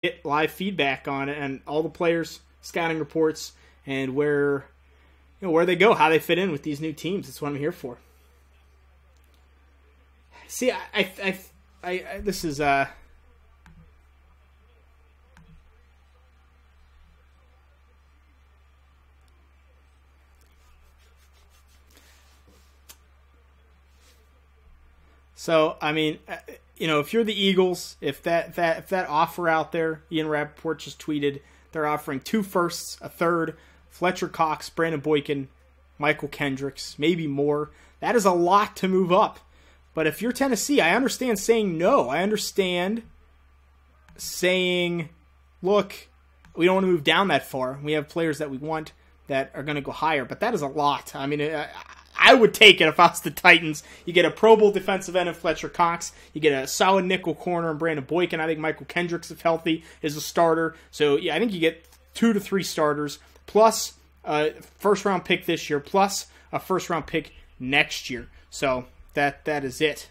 get live feedback on it and all the players, scouting reports, and where they go, how they fit in with these new teams. That's what I'm here for. See, this is so. I mean, if you're the Eagles, if that offer out there, Ian Rappaport just tweeted they're offering 2 firsts, a third, Fletcher Cox, Brandon Boykin, Michael Kendricks, maybe more. That is a lot to move up. But if you're Tennessee, I understand saying no. I understand saying, look, we don't want to move down that far. We have players that we want that are going to go higher. But that is a lot. I mean, I would take it if I was the Titans. You get a Pro Bowl defensive end in Fletcher Cox. You get a solid nickel corner in Brandon Boykin. I think Michael Kendricks, if healthy, is a starter. So, yeah, I think you get 2 to 3 starters, plus a first-round pick this year, plus a first-round pick next year. So that is it.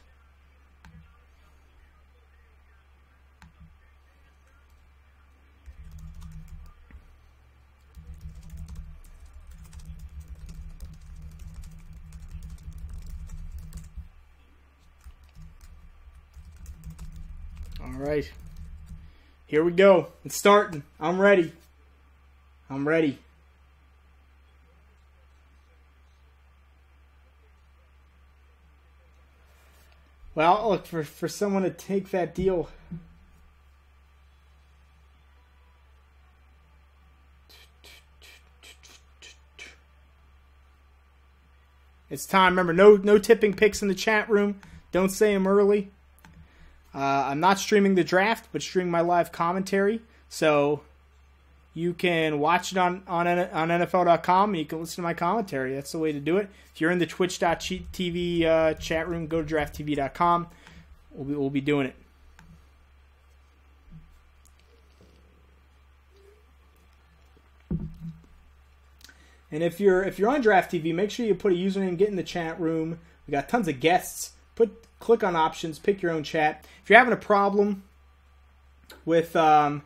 All right. Here we go. It's starting. I'm ready. Well, look, for someone to take that deal. It's time. Remember, no tipping picks in the chat room. Don't say them early. I'm not streaming the draft, but streaming my live commentary. So you can watch it on NFL.com, and you can listen to my commentary. That's the way to do it. If you're in the Twitch.tv chat room, go to drafttv.com. We'll be doing it. And if you're on Draft TV, make sure you put a username, get in the chat room. We got tons of guests. Click on options, pick your own chat. If you're having a problem with the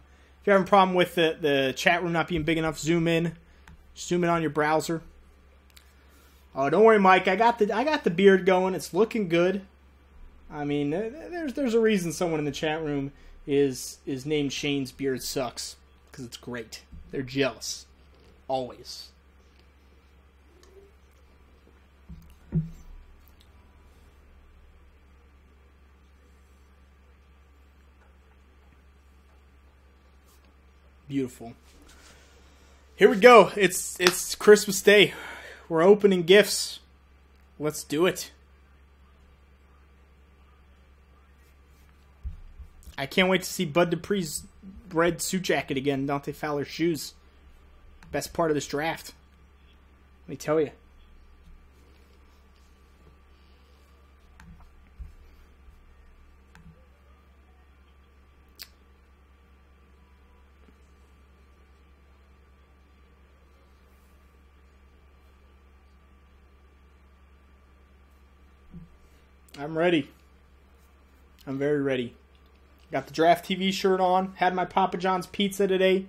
chat room not being big enough, zoom in on your browser. Oh, don't worry, Mike. I got the beard going. It's looking good. I mean, there's a reason someone in the chat room is named Shane's beard sucks, because it's great. They're jealous, always. Beautiful. Here we go. It's Christmas Day. We're opening gifts. Let's do it. I can't wait to see Bud Dupree's red suit jacket again. Dante Fowler's shoes. Best part of this draft. Let me tell you. I'm ready. I'm very ready. Got the Draft TV shirt on. Had my Papa John's pizza today.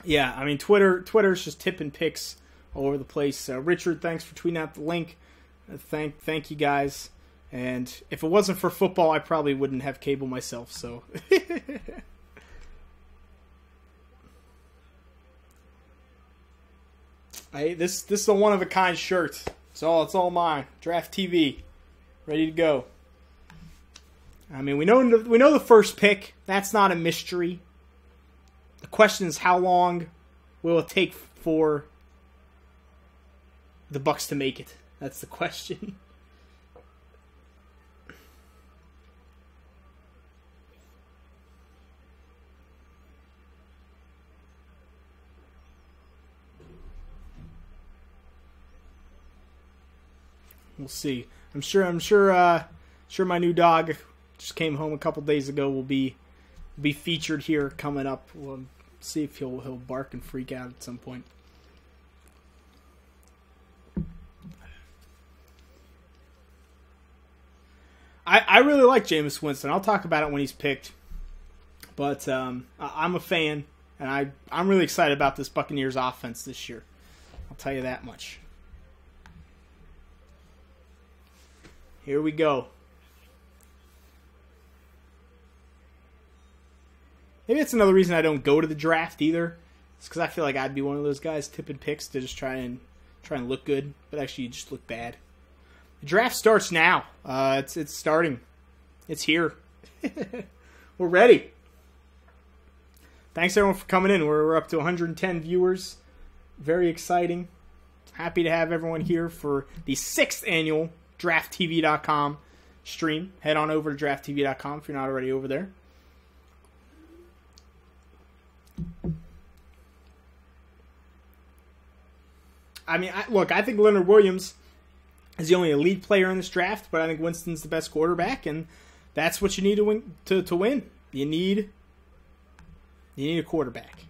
Yeah, I mean, Twitter's just tipping picks all over the place. Richard, thanks for tweeting out the link. Thank you guys. And if it wasn't for football, I probably wouldn't have cable myself. So, this is a one of a kind shirt. It's all mine. Draft TV, ready to go. I mean, we know the first pick. That's not a mystery. The question is, how long will it take for the Bucks to make it? That's the question. We'll see. I'm sure my new dog just came home a couple days ago. Will be featured here coming up. We'll see if he'll bark and freak out at some point. I really like Jameis Winston. I'll talk about it when he's picked. But I'm a fan, and I'm really excited about this Buccaneers offense this year. I'll tell you that much. Here we go. Maybe that's another reason I don't go to the draft either. It's because I feel like I'd be one of those guys tipping picks to just try and look good, but actually you just look bad. The draft starts now. It's starting. It's here. We're ready. Thanks everyone for coming in. We're up to 110 viewers. Very exciting. Happy to have everyone here for the 6th annual DraftTV.com stream. Head on over to DraftTV.com if you're not already over there. I mean, look, I think Leonard Williams is the only elite player in this draft, but I think Winston's the best quarterback, and that's what you need to win. To win, you need a quarterback.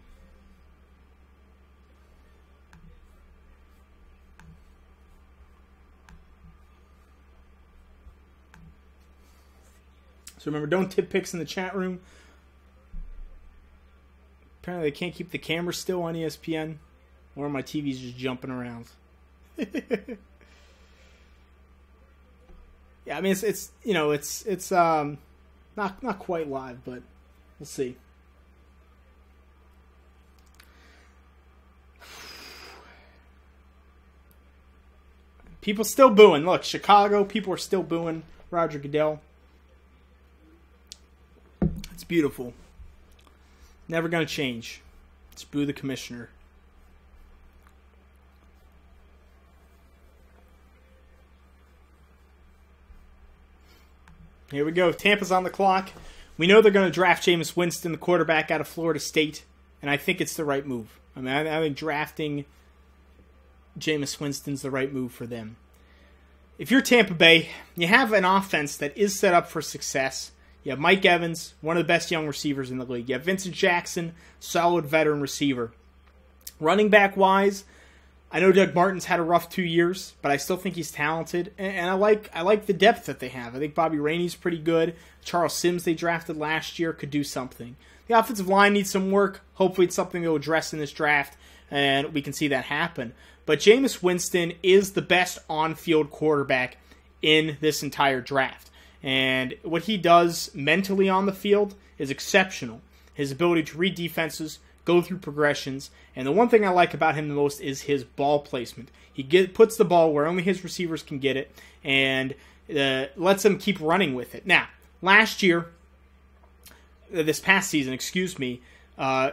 So remember, don't tip picks in the chat room. Apparently, they can't keep the camera still on ESPN. Or my TV's just jumping around. Yeah, I mean it's not quite live, but we'll see. People still booing. Look, Chicago, people are still booing Roger Goodell. It's beautiful. Never gonna change. Let's boo the commissioner. Here we go. Tampa's on the clock. We know they're going to draft Jameis Winston, the quarterback out of Florida State, and I think it's the right move. I mean, I think drafting Jameis Winston's the right move for them. If you're Tampa Bay, you have an offense that is set up for success. You have Mike Evans, one of the best young receivers in the league. You have Vincent Jackson, solid veteran receiver. Running back-wise, I know Doug Martin's had a rough 2 years, but I still think he's talented, and I like the depth that they have. I think Bobby Rainey's pretty good. Charles Sims they drafted last year could do something. The offensive line needs some work. Hopefully it's something they'll address in this draft, and we can see that happen. But Jameis Winston is the best on-field quarterback in this entire draft. And what he does mentally on the field is exceptional. His ability to read defenses, go through progressions, and the one thing I like about him the most is his ball placement. He puts the ball where only his receivers can get it, and lets them keep running with it. Now, this past season,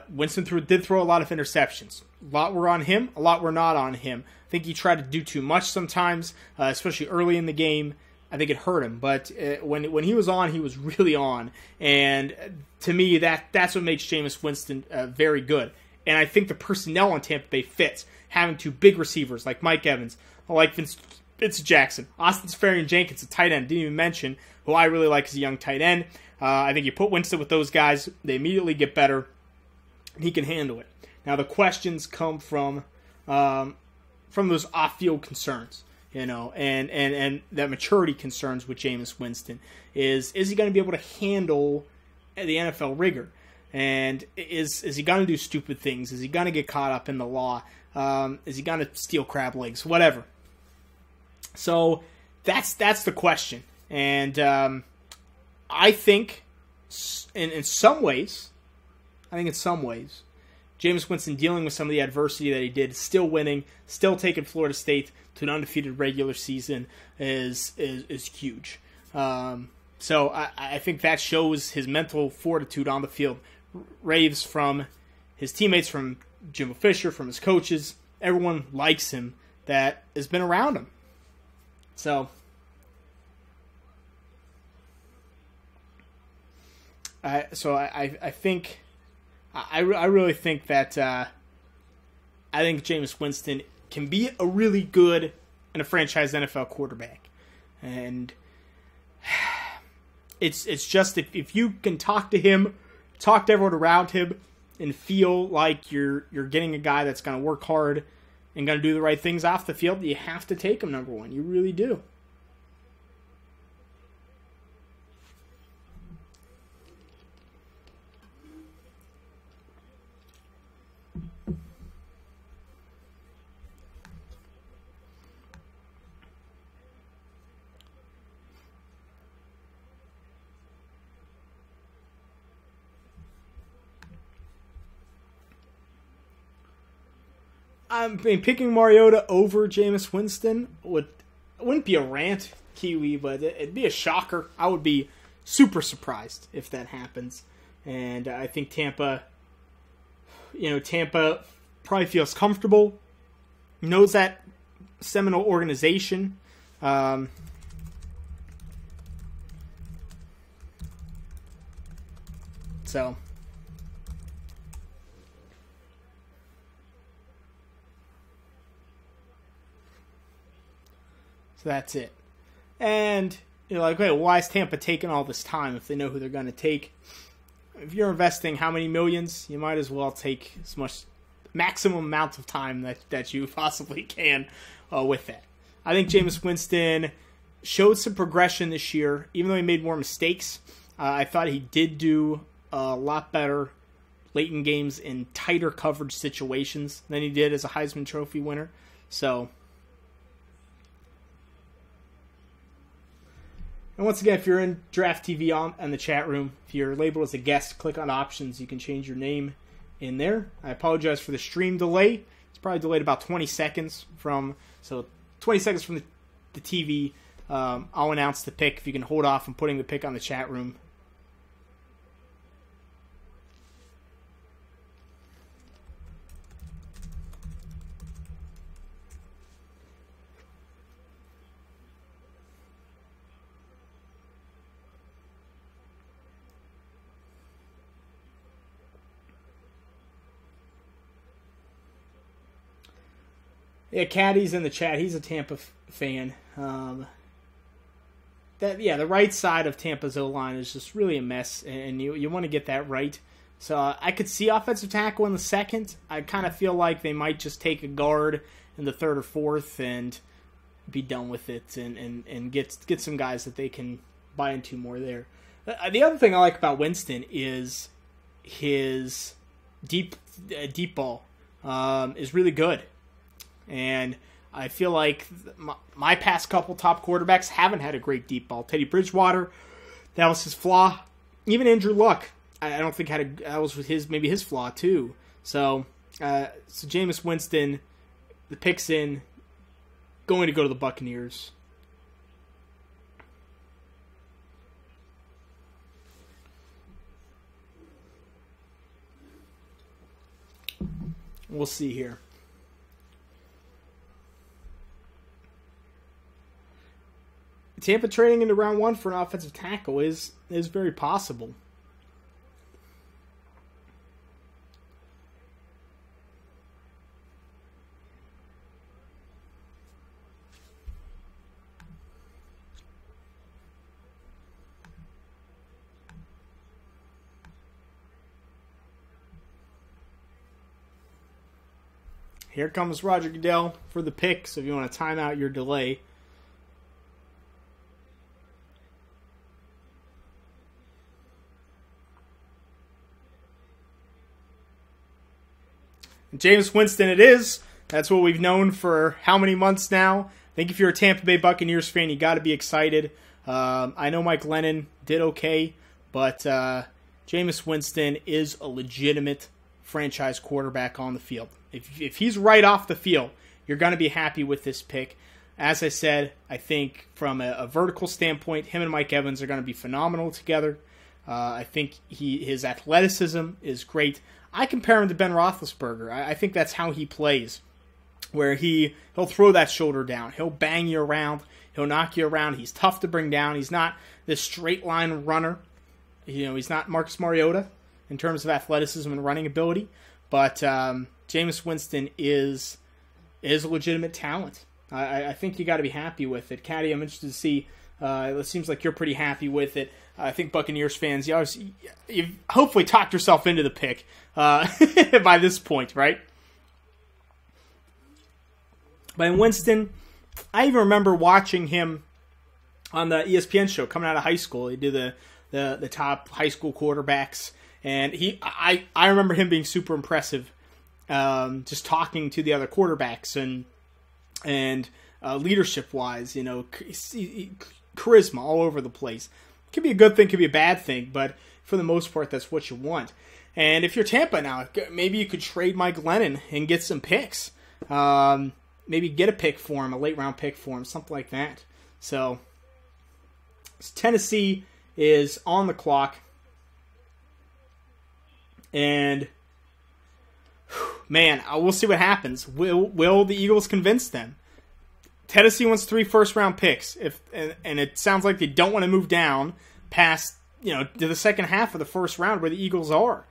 Winston did throw a lot of interceptions. A lot were on him, a lot were not on him. I think he tried to do too much sometimes, especially early in the game. I think it hurt him, but when he was on, he was really on. And to me, that's what makes Jameis Winston very good. And I think the personnel on Tampa Bay fits. Having two big receivers like Mike Evans, I like Vince Jackson, Austin Seferian-Jenkins, a tight end, didn't even mention, who I really like as a young tight end. I think you put Winston with those guys, they immediately get better, and he can handle it. Now the questions come from those off-field concerns. And that maturity concerns with Jameis Winston. Is he going to be able to handle the NFL rigor? And is he going to do stupid things? Is he going to get caught up in the law? Is he going to steal crab legs? Whatever. So that's the question. And I think in some ways, Jameis Winston dealing with some of the adversity that he did, still winning, still taking Florida State to an undefeated regular season is huge. So I think that shows his mental fortitude on the field. Raves from his teammates, from Jimbo Fisher, from his coaches. Everyone likes him that has been around him. So I think I really think that I think Jameis Winston can be a really good and a franchise NFL quarterback. And it's just if you can talk to him, talk to everyone around him, and feel like you're getting a guy that's going to work hard and going to do the right things off the field, you have to take him number one. You really do. I mean, picking Mariota over Jameis Winston wouldn't be a rant, Kiwi, but it'd be a shocker. I would be super surprised if that happens. And I think Tampa probably feels comfortable, knows that Seminole organization. So that's it. And you're like, wait, why is Tampa taking all this time if they know who they're going to take? If you're investing how many millions, you might as well take as much maximum amount of time that you possibly can with that. I think Jameis Winston showed some progression this year, even though he made more mistakes. I thought he did do a lot better late in games in tighter coverage situations than he did as a Heisman Trophy winner. So, and once again, if you're in Draft TV in the chat room, if you're labeled as a guest, click on options. You can change your name in there. I apologize for the stream delay. It's probably delayed about 20 seconds from the TV. I'll announce the pick if you can hold off on putting the pick on the chat room. Yeah, Caddy's in the chat. He's a Tampa fan. The right side of Tampa's O-line is just really a mess, and you want to get that right. So I could see offensive tackle in the second. I kind of feel like they might just take a guard in the third or fourth and be done with it, and get some guys that they can buy into more there. The other thing I like about Winston is his deep ball is really good. And I feel like my past couple top quarterbacks haven't had a great deep ball. Teddy Bridgewater, that was his flaw. Even Andrew Luck, I don't think that was maybe his flaw too. So Jameis Winston, the pick's in, going to go to the Buccaneers. We'll see here. Tampa trading into round one for an offensive tackle is very possible. Here comes Roger Goodell for the pick, so if you want to time out your delay. Jameis Winston it is. That's what we've known for how many months now. I think if you're a Tampa Bay Buccaneers fan, you got to be excited. I know Mike Lennon did okay, but Jameis Winston is a legitimate franchise quarterback on the field. If he's right off the field, you're going to be happy with this pick. As I said, I think from a vertical standpoint, him and Mike Evans are going to be phenomenal together. I think his athleticism is great. I compare him to Ben Roethlisberger. I think that's how he plays, where he'll throw that shoulder down. He'll bang you around. He'll knock you around. He's tough to bring down. He's not this straight line runner. He's not Marcus Mariota in terms of athleticism and running ability. But Jameis Winston is a legitimate talent. I think you got to be happy with it. Caddy, I'm interested to see. It seems like you're pretty happy with it. I think Buccaneers fans, you've hopefully talked yourself into the pick by this point, right? But Winston, I even remember watching him on the ESPN show coming out of high school. He did the top high school quarterbacks, and I remember him being super impressive, just talking to the other quarterbacks and leadership wise, charisma all over the place. Could be a good thing, could be a bad thing, but for the most part, that's what you want. And if you're Tampa now, maybe you could trade Mike Lennon and get some picks. Maybe get a pick for him, a late round pick for him, something like that. So Tennessee is on the clock. And man, we'll see what happens. Will the Eagles convince them? Tennessee wants 3 first-round picks, and it sounds like they don't want to move down past to the second half of the first round where the Eagles are.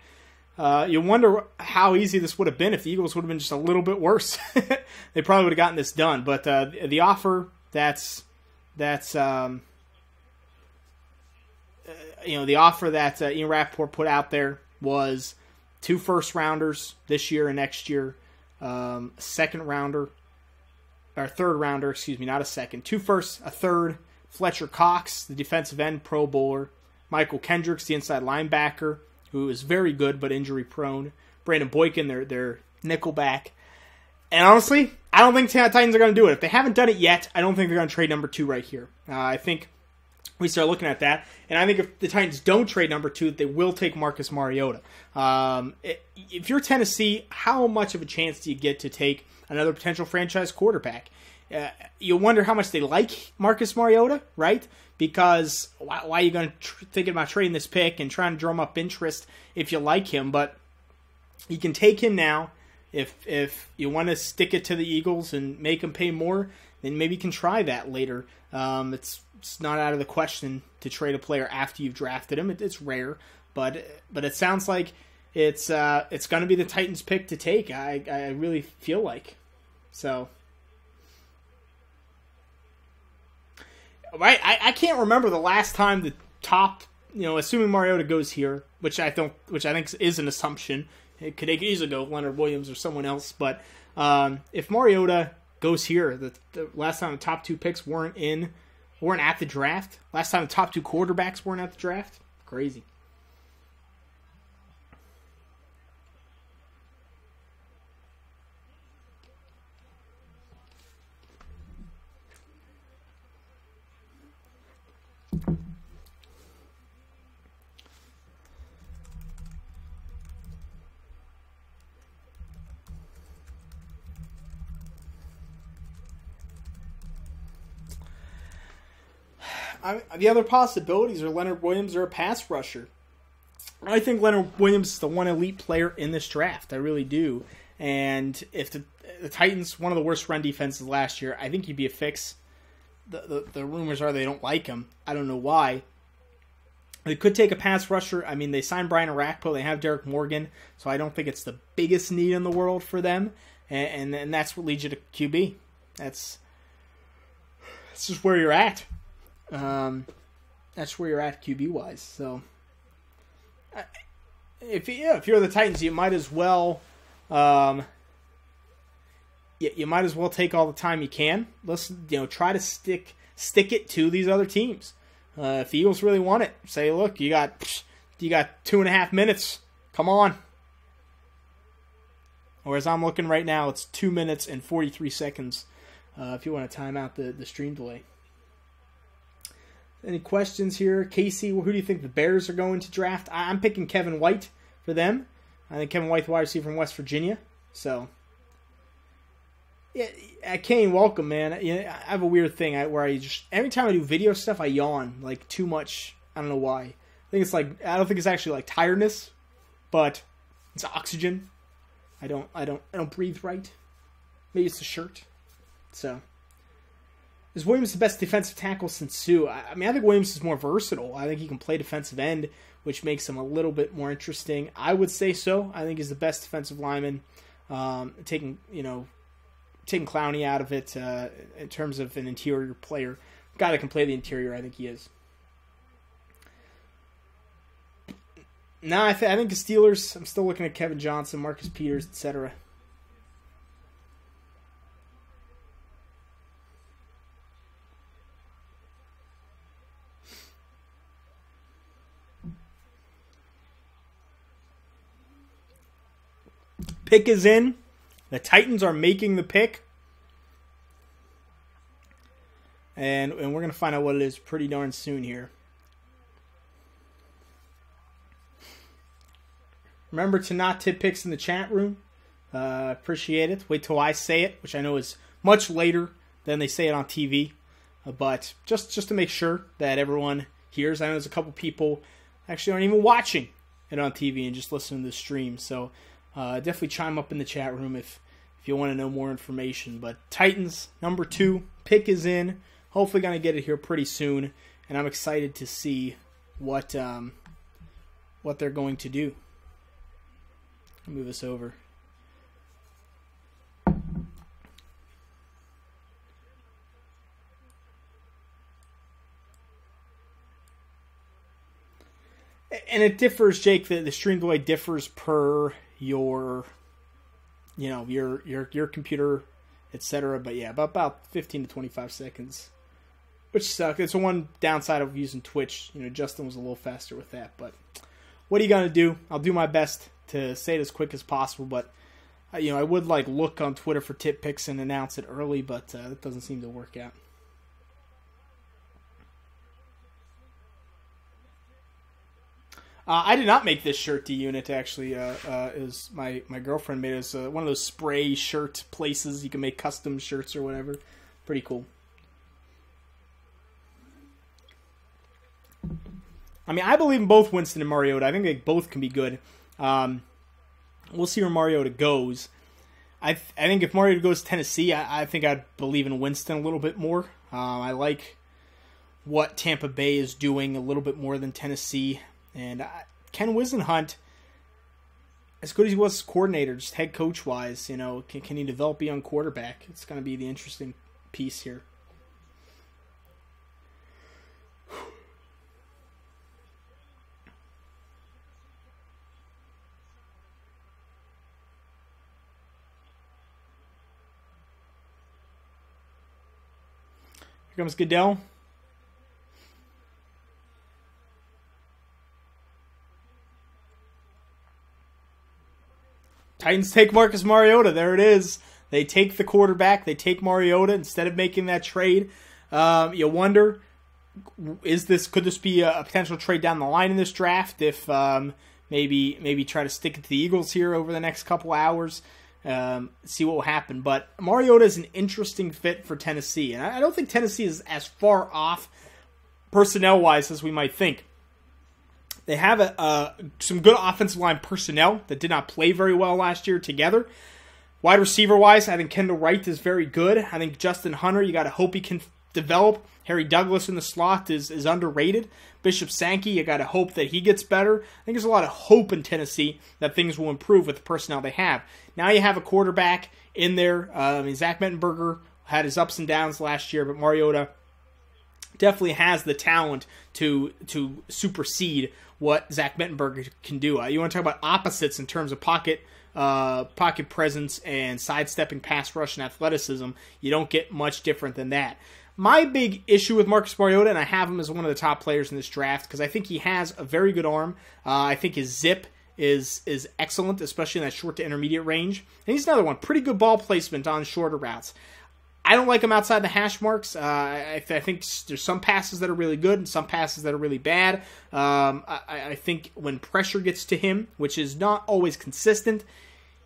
You wonder how easy this would have been if the Eagles would have been just a little bit worse. They probably would have gotten this done. But the offer the offer that Ian Rapoport put out there was 2 first-rounders this year and next year, second-rounder. Or third rounder, excuse me, not a second. 2 firsts, a third. Fletcher Cox, the defensive end Pro Bowler. Michael Kendricks, the inside linebacker, who is very good but injury prone. Brandon Boykin, their nickelback. And honestly, I don't think Titans are going to do it. If they haven't done it yet, I don't think they're going to trade number 2 right here. I think we start looking at that. And I think if the Titans don't trade number 2, they will take Marcus Mariota. If you're Tennessee, how much of a chance do you get to take another potential franchise quarterback? You wonder how much they like Marcus Mariota, right? Because why are you going to thinking about trading this pick and trying to drum up interest if you like him? But you can take him now. If you want to stick it to the Eagles and make him pay more, then maybe you can try that later. It's not out of the question to trade a player after you've drafted him. It's rare, but it sounds like it's going to be the Titans' pick to take. I really feel like so. Right, I can't remember the last time the top, assuming Mariota goes here, which I think is an assumption. It could easily go Leonard Williams or someone else, but if Mariota goes here, the last time the top 2 picks weren't at the draft. Last time the top 2 quarterbacks weren't at the draft. Crazy. The other possibilities are Leonard Williams or a pass rusher. I think Leonard Williams is the one elite player in this draft. I really do. And if the Titans, one of the worst run defenses last year, I think he'd be a fix. The rumors are they don't like him. I don't know why. They could take a pass rusher. I mean, they signed Brian Orakpo. They have Derek Morgan. So I don't think it's the biggest need in the world for them. And that's what leads you to QB. That's just where you're at. That's where you're at QB wise. So, if you're the Titans, you might as well, you might as well take all the time you can. Let's try to stick it to these other teams. If the Eagles really want it, say, look, you got 2.5 minutes. Come on. Whereas I'm looking right now, it's 2 minutes and 43 seconds. If you want to time out the stream delay. Any questions here? Casey, who do you think the Bears are going to draft? I'm picking Kevin White for them. I think Kevin White, the wide receiver from West Virginia. So, yeah, Kane, welcome, man. I have a weird thing where I just, every time I do video stuff, I yawn like too much. I don't know why. I don't think it's actually like tiredness, but it's oxygen. I don't breathe right. Maybe it's the shirt. So. Is Williams the best defensive tackle since Sue? I mean, I think Williams is more versatile. I think he can play defensive end, which makes him a little bit more interesting. I would say so. I think he's the best defensive lineman. Taking Clowney out of it in terms of an interior player. Guy that can play the interior, I think he is. No, I think the Steelers, I'm still looking at Kevin Johnson, Marcus Peters, etc. Pick is in. The Titans are making the pick. And we're going to find out what it is pretty darn soon here. Remember to not tip picks in the chat room. Appreciate it. Wait till I say it, which I know is much later than they say it on TV. But just to make sure that everyone hears, I know there's a couple people actually aren't even watching it on TV and just listening to the stream. So definitely chime up in the chat room if you want to know more information. But Titans, number 2, pick is in. Hopefully going to get it here pretty soon. And I'm excited to see what they're going to do. I'll move this over. And it differs, Jake. The stream delay differs per your computer, etc. But yeah, about 15 to 25 seconds, which sucks. It's the one downside of using Twitch. Justin was a little faster with that. But what are you gonna do? I'll do my best to say it as quick as possible. But I would look on Twitter for tip picks and announce it early, but that doesn't seem to work out. I did not make this shirt D-Unit, actually. It was my girlfriend made us one of those spray shirt places. You can make custom shirts or whatever. Pretty cool. I mean, I believe in both Winston and Mariota. I think they both can be good. We'll see where Mariota goes. I think if Mariota goes to Tennessee, I think I'd believe in Winston a little bit more. I like what Tampa Bay is doing a little bit more than Tennessee. And Ken Whisenhunt, as good as he was as coordinator, just head coach-wise, can he develop a young quarterback? It's going to be the interesting piece here. Here comes Goodell. Titans take Marcus Mariota. There it is. They take the quarterback. They take Mariota instead of making that trade. You wonder, could this be a potential trade down the line in this draft if maybe try to stick it to the Eagles here over the next couple hours, see what will happen. But Mariota is an interesting fit for Tennessee, and I don't think Tennessee is as far off personnel-wise as we might think. They have some good offensive line personnel that did not play very well last year together. Wide receiver-wise, I think Kendall Wright is very good. I think Justin Hunter, you got to hope he can develop. Harry Douglas in the slot is underrated. Bishop Sankey, you got to hope that he gets better. I think there's a lot of hope in Tennessee that things will improve with the personnel they have. Now you have a quarterback in there. Zach Mettenberger had his ups and downs last year, but Mariota definitely has the talent to supersede what Zach Mettenberger can do. You want to talk about opposites in terms of pocket presence and sidestepping pass rush and athleticism. You don't get much different than that. My big issue with Marcus Mariota, and I have him as one of the top players in this draft, because I think he has a very good arm. I think his zip is excellent, especially in that short to intermediate range. And he's another one. Pretty good ball placement on shorter routes. I don't like him outside the hash marks. I think there's some passes that are really good and some passes that are really bad. I think when pressure gets to him, which is not always consistent,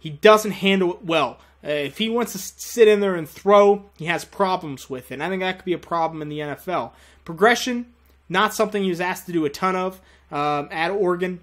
he doesn't handle it well. If he wants to sit in there and throw, he has problems with it. And I think that could be a problem in the NFL. Progression, not something he was asked to do a ton of at Oregon.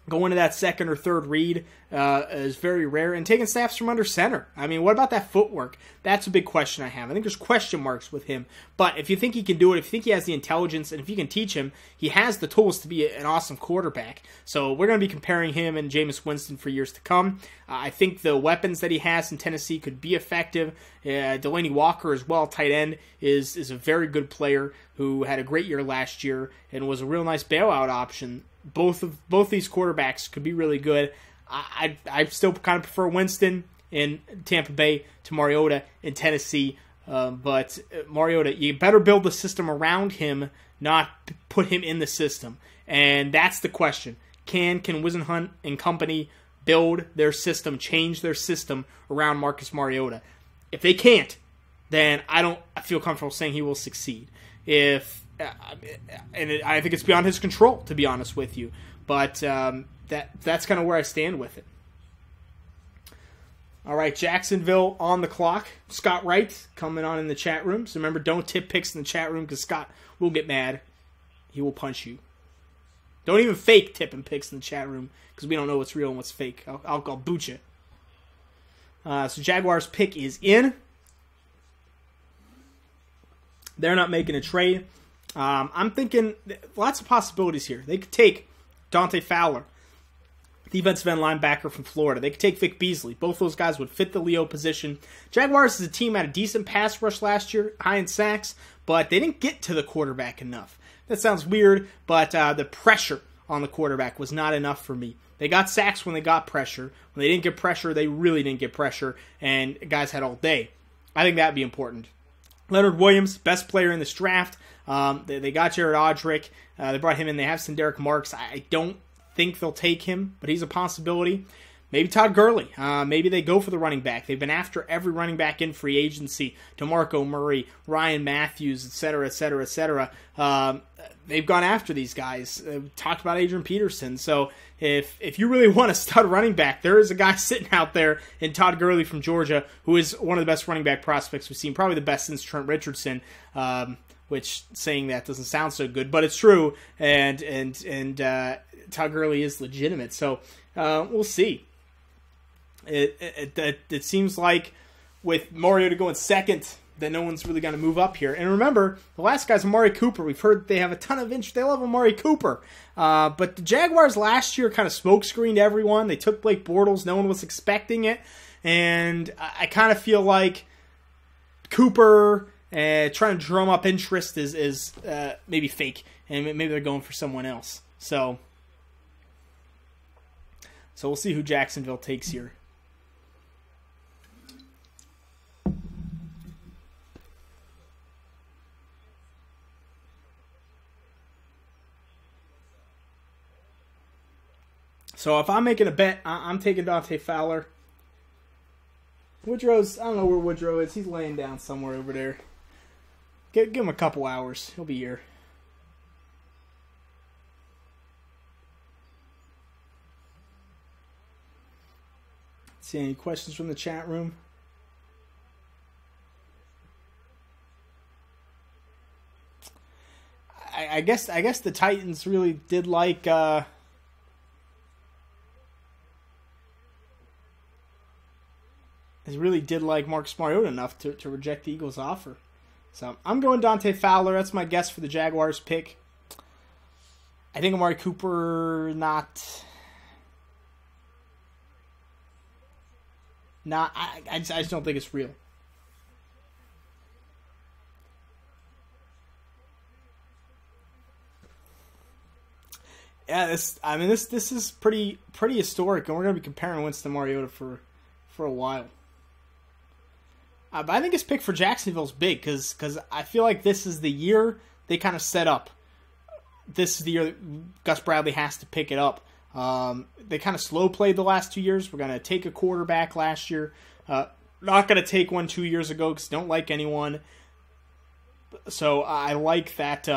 Going to that second or third read is very rare. And taking snaps from under center. I mean, what about that footwork? That's a big question I have. I think there's question marks with him. But if you think he can do it, if you think he has the intelligence, and if you can teach him, he has the tools to be an awesome quarterback. So we're going to be comparing him and Jameis Winston for years to come. I think the weapons that he has in Tennessee could be effective. Delaney Walker as well, tight end, is a very good player who had a great year last year and was a real nice bailout option. Both these quarterbacks could be really good. I still kind of prefer Winston in Tampa Bay to Mariota in Tennessee. But Mariota, you better build the system around him, not put him in the system. And that's the question. Can Whisenhunt and company build their system, change their system around Marcus Mariota? If they can't, then I feel comfortable saying he will succeed. I think it's beyond his control, to be honest with you. But that's kind of where I stand with it. All right, Jacksonville on the clock. Scott Wright coming on in the chat room. So remember, don't tip picks in the chat room because Scott will get mad. He will punch you. Don't even fake tipping picks in the chat room because we don't know what's real and what's fake. I'll boot you. So Jaguars pick is in. They're not making a trade. I'm thinking lots of possibilities here. They could take Dante Fowler, defensive end linebacker from Florida. They could take Vic Beasley. Both those guys would fit the Leo position. Jaguars as a team had a decent pass rush last year, high in sacks, but they didn't get to the quarterback enough. That sounds weird, but the pressure on the quarterback was not enough for me. They got sacks when they got pressure. When they didn't get pressure, they really didn't get pressure, and guys had all day. I think that would be important. Leonard Williams, best player in this draft. They got Jared Odrick. They brought him in. They have some Derek Marks. I don't think they'll take him, but he's a possibility. Maybe Todd Gurley. Maybe they go for the running back. They've been after every running back in free agency. DeMarco Murray, Ryan Matthews, etc., etc., etc. They've gone after these guys. Talked about Adrian Peterson. So if you really want a stud running back, there is a guy sitting out there in Todd Gurley from Georgia who is one of the best running back prospects we've seen. Probably the best since Trent Richardson. Which saying that doesn't sound so good, but it's true. And Todd Gurley is legitimate. So we'll see. It seems like with Mariota going second, that no one's really going to move up here. And remember, the last guy's Amari Cooper. We've heard they have a ton of interest. They love Amari Cooper. But the Jaguars last year kind of smokescreened everyone. They took Blake Bortles. No one was expecting it. And I kind of feel like Cooper trying to drum up interest is maybe fake. And maybe they're going for someone else. So we'll see who Jacksonville takes here. So if I'm making a bet, I'm taking Dante Fowler. Woodrow's, I don't know where Woodrow is. He's laying down somewhere over there. Give him a couple hours. He'll be here. See any questions from the chat room? I guess the Titans really did like Marcus Mariota enough to reject the Eagles' offer. So I'm going Dante Fowler. That's my guess for the Jaguars pick. I think Amari Cooper I just don't think it's real. Yeah, this is pretty historic, and we're gonna be comparing Winston Mariota for a while. But I think his pick for Jacksonville is big because I feel like this is the year they kind of set up. This is the year that Gus Bradley has to pick it up. They kind of slow played the last 2 years. We're going to take a quarterback last year. Not going to take one 2 years ago because don't like anyone. So I like that.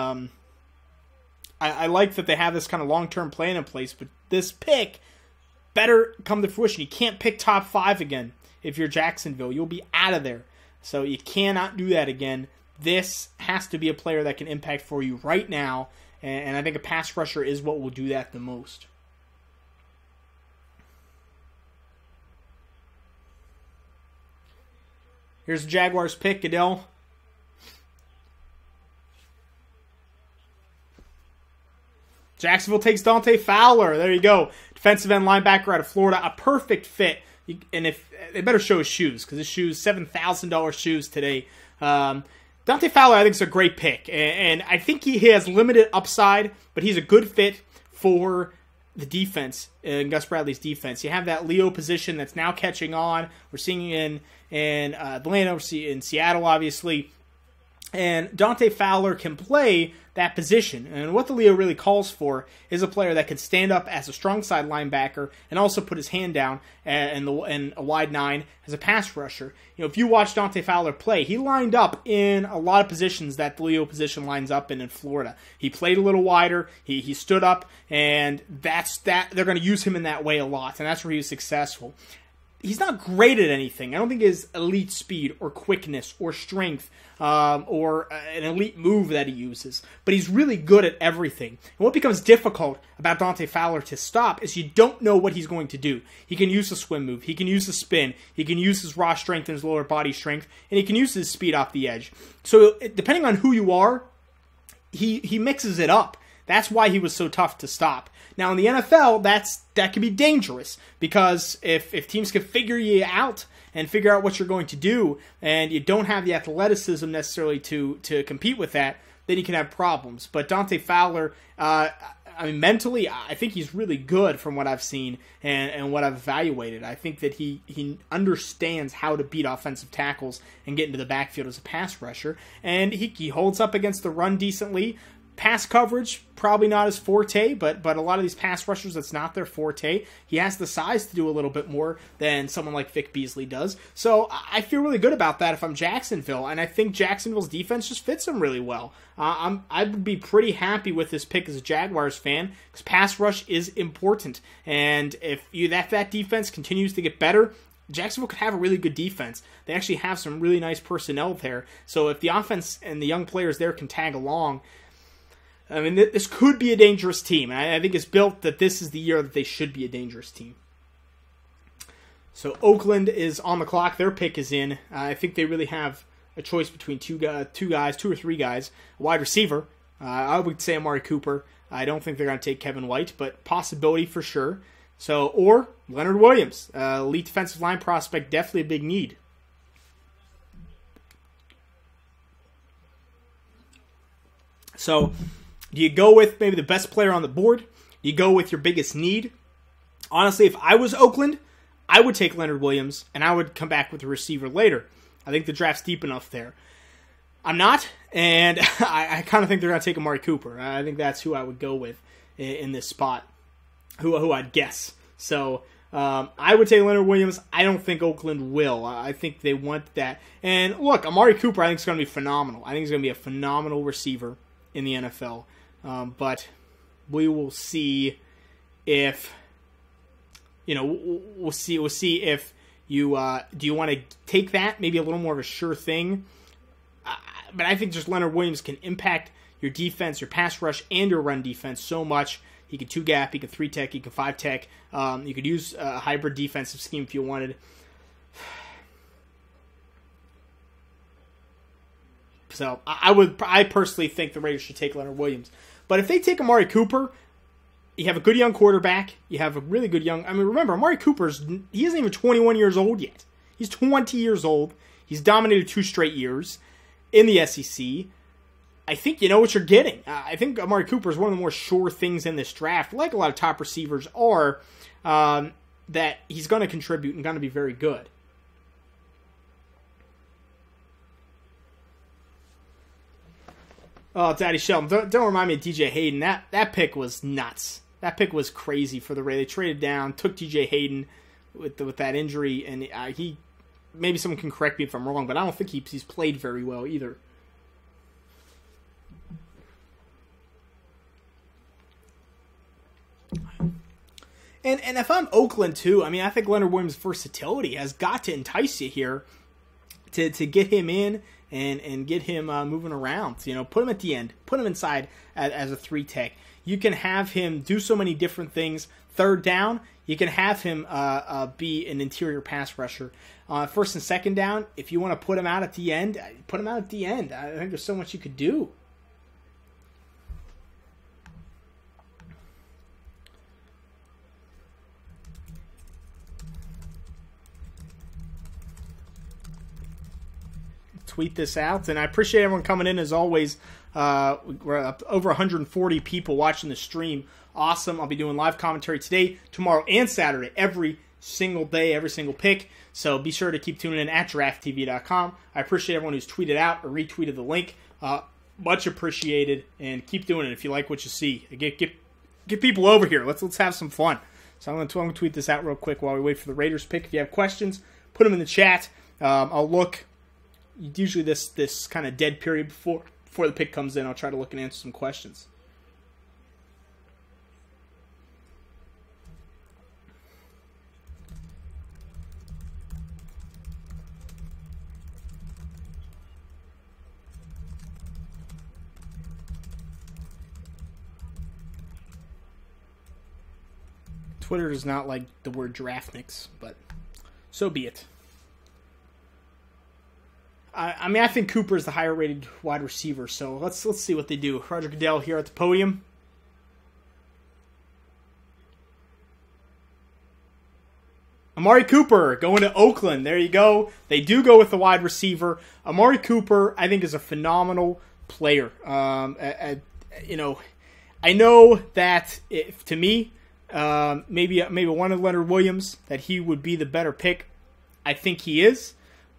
I like that they have this kind of long-term plan in place. But this pick better come to fruition. You can't pick top 5 again. If you're Jacksonville, you'll be out of there. So you cannot do that again. This has to be a player that can impact for you right now. And I think a pass rusher is what will do that the most. Here's the Jaguars pick, Goodell. Jacksonville takes Dante Fowler. There you go. Defensive end linebacker out of Florida. A perfect fit. And if they better show his shoes, because his shoes, $7,000 shoes today. Dante Fowler, I think, is a great pick. And I think he has limited upside, but he's a good fit for the defense, in Gus Bradley's defense. You have that Leo position that's now catching on. We're seeing it in Atlanta, we're seeing in Seattle, obviously. And Dante Fowler can play that position. And what the Leo really calls for is a player that can stand up as a strong side linebacker and also put his hand down and a wide 9 as a pass rusher. You know, if you watch Dante Fowler play, he lined up in a lot of positions that the Leo position lines up in Florida. He played a little wider, he stood up, and they're going to use him in that way a lot, and that's where he was successful. he's not great at anything. I don't think his elite speed or quickness or strength or an elite move that he uses. But he's really good at everything. And what becomes difficult about Dante Fowler to stop is you don't know what he's going to do. He can use a swim move. He can use a spin. He can use his raw strength and his lower body strength. And he can use his speed off the edge. So depending on who you are, he mixes it up. That's why he was so tough to stop. Now in the NFL, that can be dangerous because if teams can figure you out and figure out what you're going to do, and you don't have the athleticism necessarily to compete with that, then you can have problems. But Dante Fowler, mentally, I think he's really good from what I've seen and what I've evaluated. I think that he understands how to beat offensive tackles and get into the backfield as a pass rusher, and he holds up against the run decently. Pass coverage, probably not his forte, but a lot of these pass rushers, that's not their forte. He has the size to do a little bit more than someone like Vic Beasley does. So I feel really good about that if I'm Jacksonville, and I think Jacksonville's defense just fits him really well. I would be pretty happy with this pick as a Jaguars fan, because pass rush is important, and if that defense continues to get better, Jacksonville could have a really good defense. They actually have some really nice personnel there, so if the offense and the young players there can tag along, I mean, this could be a dangerous team. And I think it's built that this is the year that they should be a dangerous team. So Oakland is on the clock. Their pick is in. I think they really have a choice between two or three guys. A wide receiver. I would say Amari Cooper. I don't think they're going to take Kevin White, but possibility for sure. So, or Leonard Williams. Elite defensive line prospect, definitely a big need. So, do you go with maybe the best player on the board? Do you go with your biggest need? Honestly, if I was Oakland, I would take Leonard Williams, and I would come back with a receiver later. I think the draft's deep enough there. I'm not, and I kind of think they're going to take Amari Cooper. I think that's who I would go with in this spot, who I'd guess. So I would take Leonard Williams. I don't think Oakland will. I think they want that. And look, Amari Cooper I think is going to be phenomenal. I think he's going to be a phenomenal receiver in the NFL. But we will see if, we'll see if you, do you want to take that? Maybe a little more of a sure thing. But I think just Leonard Williams can impact your defense, your pass rush, and your run defense so much. He could 2-gap, he could 3-tech, he could 5-tech. You could use a hybrid defensive scheme if you wanted. So I personally think the Raiders should take Leonard Williams. But if they take Amari Cooper, you have a good young quarterback. You have a really good young... remember, Amari he isn't even 21 years old yet. He's 20 years old. He's dominated 2 straight years in the SEC. I think you know what you're getting. I think Amari Cooper is one of the more sure things in this draft, like a lot of top receivers are, that he's going to contribute and going to be very good. Oh, Daddy Shelton, don't remind me of DJ Hayden. That pick was nuts. That pick was crazy for the Rays. They traded down, took DJ Hayden with that injury, and he maybe someone can correct me if I'm wrong, but I don't think he's played very well either. And if I'm Oakland too, I think Leonard Williams' versatility has got to entice you here to get him in and get him moving around. Put him at the end. Put him inside as a 3-tech. You can have him do so many different things. Third down, you can have him be an interior pass rusher. First and second down, if you want to put him out at the end, put him out at the end. I think there's so much you could do. Tweet this out, and I appreciate everyone coming in as always. We're up over 140 people watching the stream. Awesome. I'll be doing live commentary today, tomorrow, and Saturday, every single day, every single pick. So be sure to keep tuning in at drafttv.com. I appreciate everyone who's tweeted out or retweeted the link. Much appreciated, and keep doing it if you like what you see. Get people over here. Let's have some fun. So I'm going to tweet this out real quick while we wait for the Raiders pick. If you have questions, put them in the chat. I'll look. Usually this kind of dead period before the pick comes in, I'll try to look and answer some questions. Twitter does not like the word draftniks, but so be it. I mean, I think Cooper is the higher rated wide receiver, so let's see what they do. Roger Goodell here at the podium. Amari Cooper going to Oakland. There you go. They do go with the wide receiver. Amari Cooper, I think, is a phenomenal player. You know, I know that to me, maybe one of Leonard Williams, that he would be the better pick. I think he is,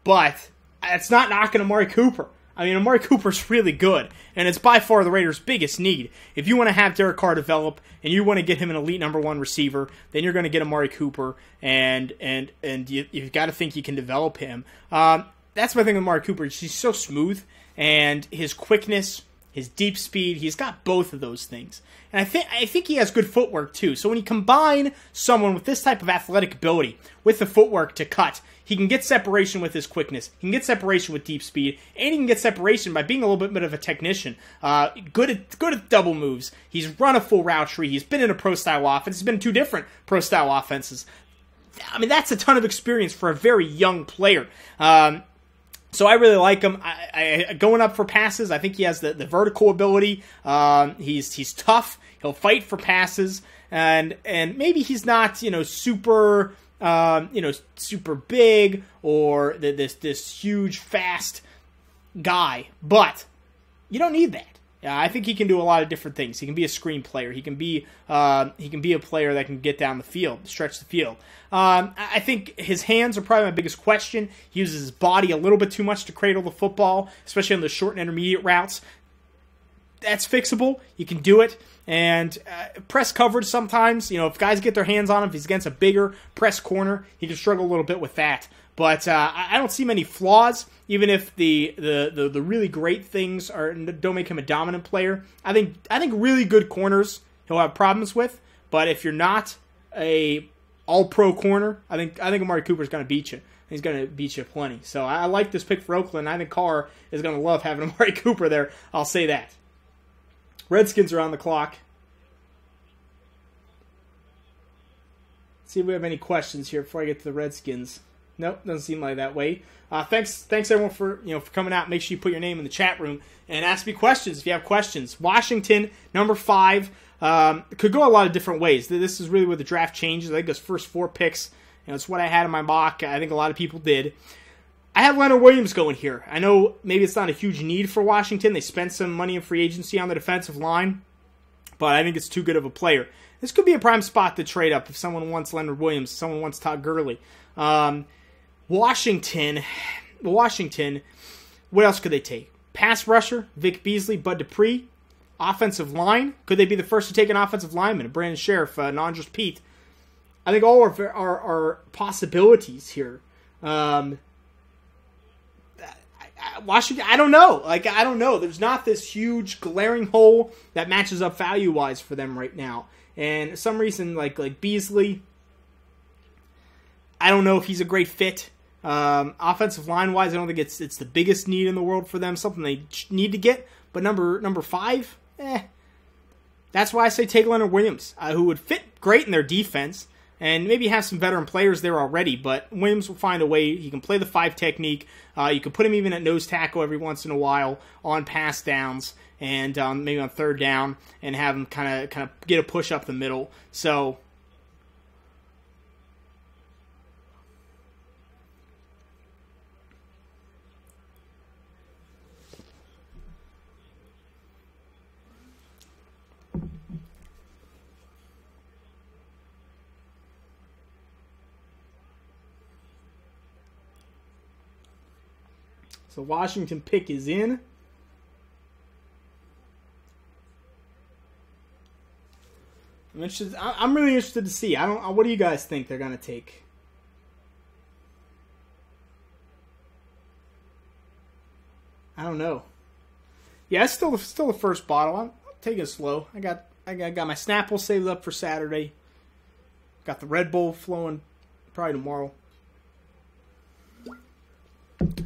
but it's not knocking Amari Cooper. I mean, Amari Cooper's really good, and it's by far the Raiders' biggest need. If you want to have Derek Carr develop, and you want to get him an elite number one receiver, then you're going to get Amari Cooper, and you've got to think you can develop him. That's my thing with Amari Cooper. He's so smooth, and his quickness, his deep speed, he's got both of those things. And I think he has good footwork too. So when you combine someone with this type of athletic ability with the footwork to cut, he can get separation with his quickness. He can get separation with deep speed, and he can get separation by being a little bit of a technician. Good at double moves. He's run a full route tree. He's been in a pro-style offense. He's been in 2 different pro-style offenses. I mean, that's a ton of experience for a very young player. So I really like him. I going up for passes, I think he has the vertical ability. He's tough. He'll fight for passes, and maybe he's not super super big or this huge fast guy, but you don't need that. I think he can do a lot of different things. He can be a screen player. He can be a player that can get down the field, stretch the field. I think his hands are probably my biggest question. He uses his body a little bit too much to cradle the football, especially on the short and intermediate routes. That's fixable. You can do it. And press coverage sometimes, if guys get their hands on him, if he's against a bigger press corner, he can struggle a little bit with that. But I don't see many flaws, even if the really great things don't make him a dominant player. I think really good corners he'll have problems with. But if you're not a all-pro corner, I think Amari Cooper's going to beat you. He's going to beat you plenty. So I like this pick for Oakland. I think Carr is going to love having Amari Cooper there. I'll say that. Redskins are on the clock. Let's see if we have any questions here before I get to the Redskins. Nope, doesn't seem like that way. Thanks everyone for coming out. Make sure you put your name in the chat room and ask me questions if you have questions. Washington, number 5, could go a lot of different ways. This is really where the draft changes. I think those first 4 picks, it's what I had in my mock. I think a lot of people did. I have Leonard Williams going here. I know maybe it's not a huge need for Washington. They spent some money in free agency on the defensive line, but I think it's too good of a player. This could be a prime spot to trade up if someone wants Leonard Williams, if someone wants Todd Gurley. Washington, what else could they take? Pass rusher, Vic Beasley, Bud Dupree. Offensive line, could they be the first to take an offensive lineman? Brandon Sheriff, Nandros Pete. I think all are possibilities here. Washington, I don't know. I don't know. There's not this huge glaring hole that matches up value-wise for them right now. And for some reason, like Beasley, I don't know if he's a great fit. Offensive line-wise, I don't think it's the biggest need in the world for them. Something they need to get. But number 5, that's why I say take Leonard Williams, who would fit great in their defense. And maybe have some veteran players there already, but Williams will find a way. He can play the 5 technique. You can put him even at nose tackle every once in a while on pass downs and maybe on third down, and have him kind of get a push up the middle. So the Washington pick is in. I'm really interested to see. What do you guys think they're gonna take? I don't know. Yeah, it's still the first bottle. I'm taking it slow. I got my Snapple saved up for Saturday. Got the Red Bull flowing probably tomorrow.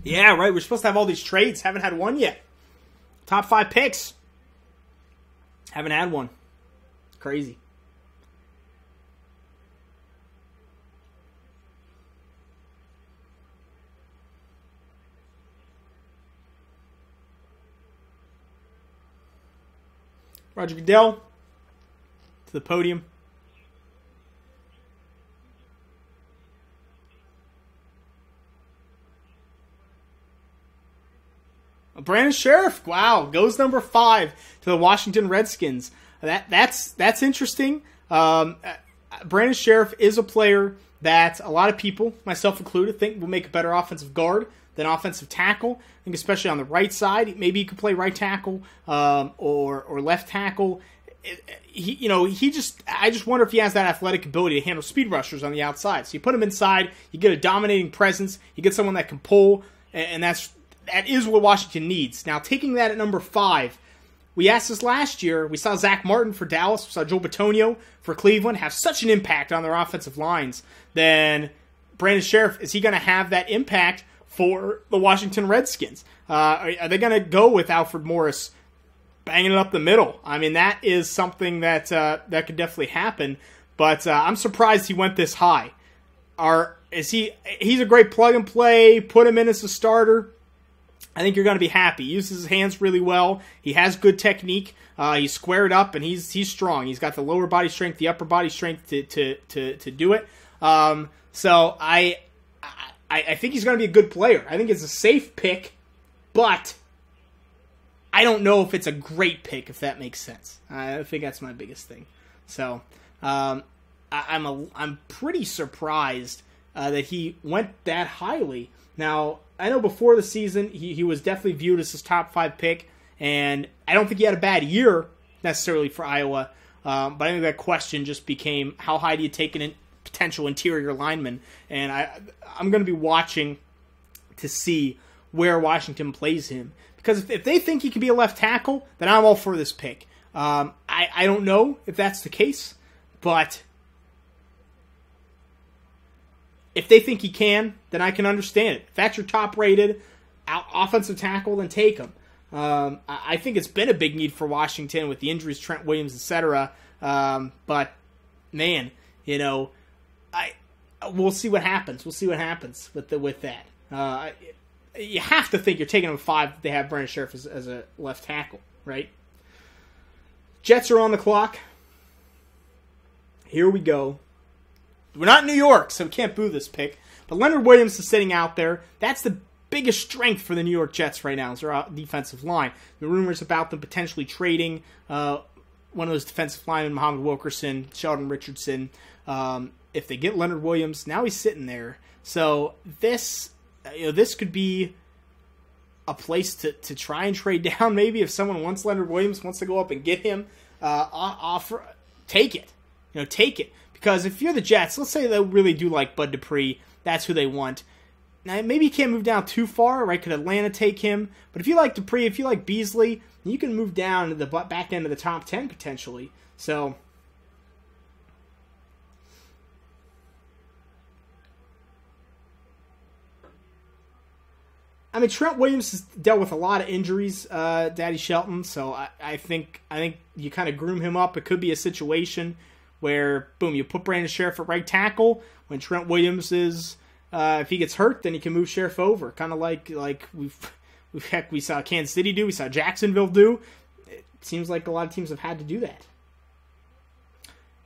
Yeah, right. We're supposed to have all these trades. Haven't had one yet. Top 5 picks. Haven't had one. Crazy. Roger Goodell to the podium. Brandon Sheriff, wow, goes number 5 to the Washington Redskins. That's interesting. Brandon Sheriff is a player that a lot of people, myself included, think will make a better offensive guard than offensive tackle. I think especially on the right side, maybe he could play right tackle or left tackle. I just wonder if he has that athletic ability to handle speed rushers on the outside. So you put him inside, you get a dominating presence, you get someone that can pull, and that is what Washington needs. Now, taking that at number 5, we asked this last year. We saw Zach Martin for Dallas. We saw Joe Bitonio for Cleveland have such an impact on their offensive lines. Then Brandon Sheriff, is he going to have that impact for the Washington Redskins? Are they going to go with Alfred Morris banging it up the middle? I mean, that is something that could definitely happen. But I'm surprised he went this high. He's a great plug and play. Put him in as a starter. I think you're going to be happy. He uses his hands really well. He has good technique. He's squared up, and he's strong. He's got the lower body strength, the upper body strength to do it. So I think he's going to be a good player. I think it's a safe pick, but I don't know if it's a great pick, if that makes sense. I think that's my biggest thing. So I'm pretty surprised that he went that highly. Now, I know before the season, he was definitely viewed as his top 5 pick, and I don't think he had a bad year necessarily for Iowa, but I think that question just became, how high do you take a potential interior lineman? And I'm going to be watching to see where Washington plays him, because if they think he can be a left tackle, then I'm all for this pick. I don't know if that's the case, but if they think he can, then I can understand it. If that's your top-rated offensive tackle, then take him. I think it's been a big need for Washington with the injuries, Trent Williams, etc. But man, we'll see what happens. We'll see what happens with that. You have to think you're taking him 5 if they have Brandon Sheriff as a left tackle, right? Jets are on the clock. Here we go. We're not in New York, so we can't boo this pick. But Leonard Williams is sitting out there. That's the biggest strength for the New York Jets right now, is their defensive line. The rumors about them potentially trading one of those defensive linemen, Muhammad Wilkerson, Sheldon Richardson. If they get Leonard Williams, now he's sitting there. So this could be a place to try and trade down. Maybe if someone wants Leonard Williams, wants to go up and get him, take it. Take it. Because if you're the Jets, let's say they really do like Bud Dupree, that's who they want. Now, maybe you can't move down too far, right? Could Atlanta take him? But if you like Dupree, if you like Beasley, you can move down to the back end of the top 10 potentially. So, I mean, Trent Williams has dealt with a lot of injuries, Daddy Shelton. So I think you kind of groom him up. It could be a situation where, boom, you put Brandon Sheriff at right tackle. When Trent Williams is, if he gets hurt, then you can move Sheriff over. Kind of like we saw Kansas City do, we saw Jacksonville do. It seems like a lot of teams have had to do that.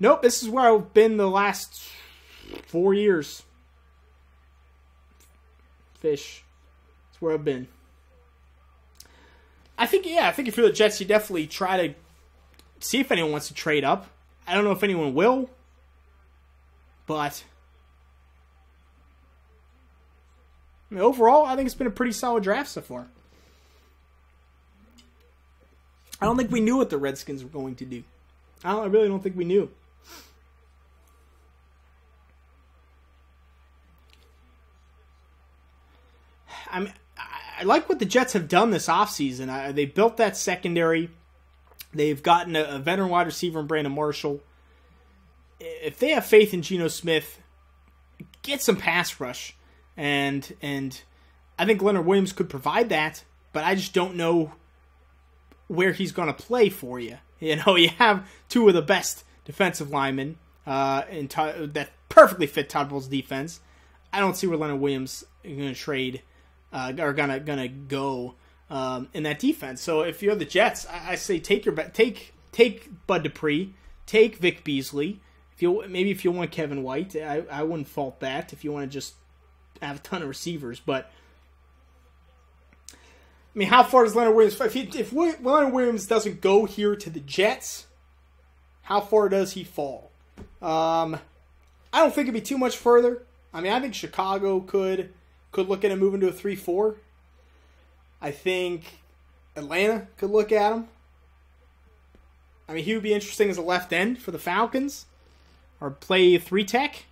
Nope, this is where I've been the last 4 years. Fish. That's where I've been. I think if you're the Jets, you definitely try to see if anyone wants to trade up. I don't know if anyone will, but overall, I think it's been a pretty solid draft so far. I don't think we knew what the Redskins were going to do. I really don't think we knew. I like what the Jets have done this offseason. They built that secondary. They've gotten a veteran wide receiver in Brandon Marshall. If they have faith in Geno Smith, get some pass rush. And I think Leonard Williams could provide that, but I just don't know where he's going to play for you. You have 2 of the best defensive linemen that perfectly fit Todd Bowles' defense. I don't see where Leonard Williams is going to trade or gonna go in that defense. So if you're the Jets, I say take take Bud Dupree, take Vic Beasley. If you want Kevin White, I wouldn't fault that if you want to just have a ton of receivers. But I mean, how far does Leonard Williams? If Leonard Williams doesn't go here to the Jets, how far does he fall? I don't think it'd be too much further. I mean, I think Chicago could look at him moving to a 3-4. I think Atlanta could look at him. I mean, he would be interesting as a left end for the Falcons. Or play 3-tech.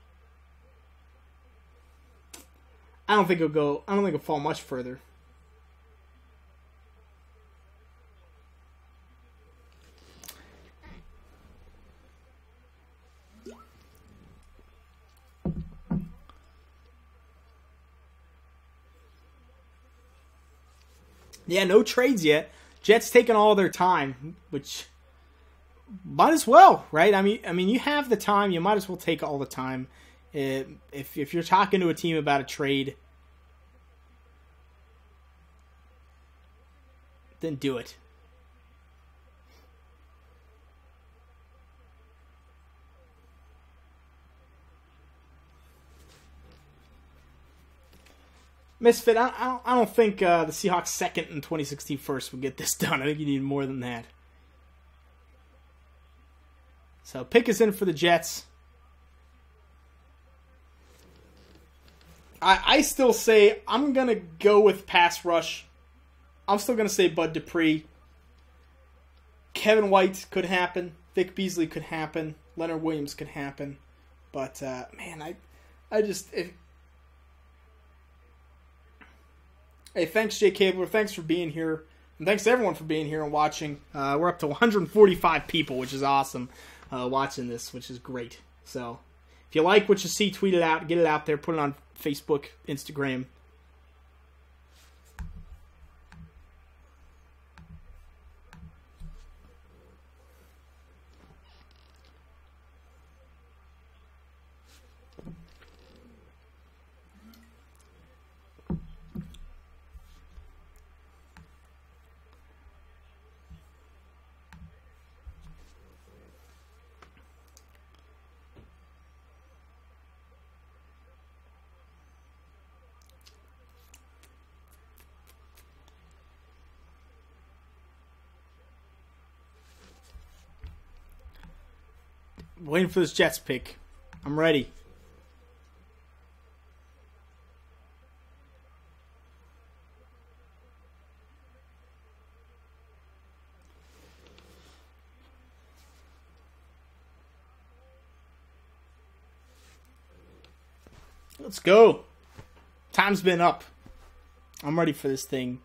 I don't think it'll fall much further. Yeah, no trades yet. Jets taking all their time, which might as well, right? I mean, you have the time. You might as well take all the time. If you're talking to a team about a trade, then do it. Misfit, I don't think the Seahawks' second and 2016 first would get this done. I think you need more than that. So pick is in for the Jets. I still say I'm going to go with pass rush. I'm still going to say Bud Dupree. Kevin White could happen. Vic Beasley could happen. Leonard Williams could happen. But, man, I just... Hey, thanks, Jay Cabler. Thanks for being here. And thanks to everyone for being here and watching. We're up to 145 people, which is awesome, watching this, which is great. So, if you like what you see, tweet it out, get it out there, put it on Facebook, Instagram. Waiting for this Jets pick. I'm ready. Let's go. Time's been up. I'm ready for this thing.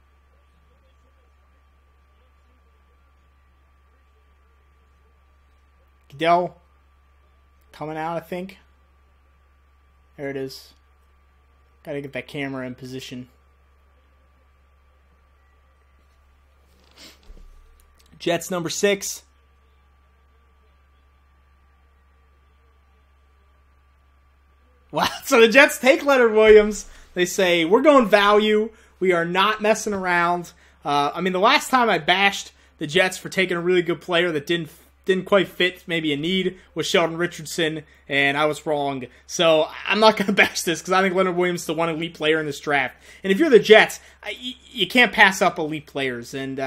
Goodell. Coming out, I think. There it is. Gotta get that camera in position. Jets number 6. Wow, so the Jets take Leonard Williams. They say, we're going value. We are not messing around. I mean, the last time I bashed the Jets for taking a really good player that didn't quite fit maybe a need was Sheldon Richardson, and I was wrong. So I'm not going to bash this because I think Leonard Williams is the one elite player in this draft. And if you're the Jets, you can't pass up elite players. And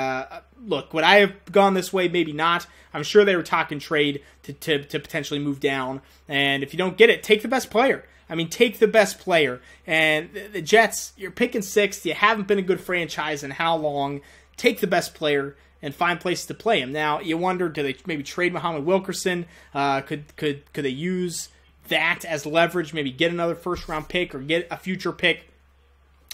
look, would I have gone this way? Maybe not. I'm sure they were talking trade to potentially move down. And if you don't get it, take the best player. I mean, take the best player. And the Jets, you're picking 6th. You haven't been a good franchise in how long? Take the best player and find places to play him. Now, you wonder, do they maybe trade Muhammad Wilkerson? Could they use that as leverage, maybe get another first-round pick or get a future pick?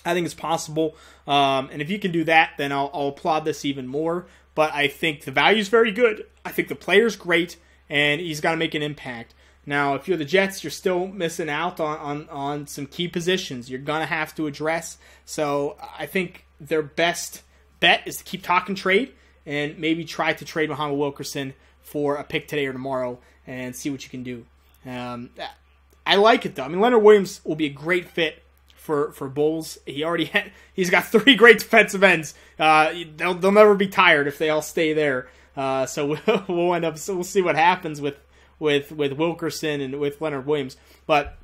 I think it's possible. And if you can do that, then I'll applaud this even more. But I think the value's very good. I think the player's great, and he's got to make an impact. Now, if you're the Jets, you're still missing out on some key positions you're going to have to address. So I think their best bet is to keep talking trade, and maybe try to trade Muhammad Wilkerson for a pick today or tomorrow and see what you can do. I like it, though. I mean, Leonard Williams will be a great fit for Bulls. He's got 3 great defensive ends. They'll never be tired if they all stay there. So we'll end up. So we'll see what happens with Wilkerson and with Leonard Williams. But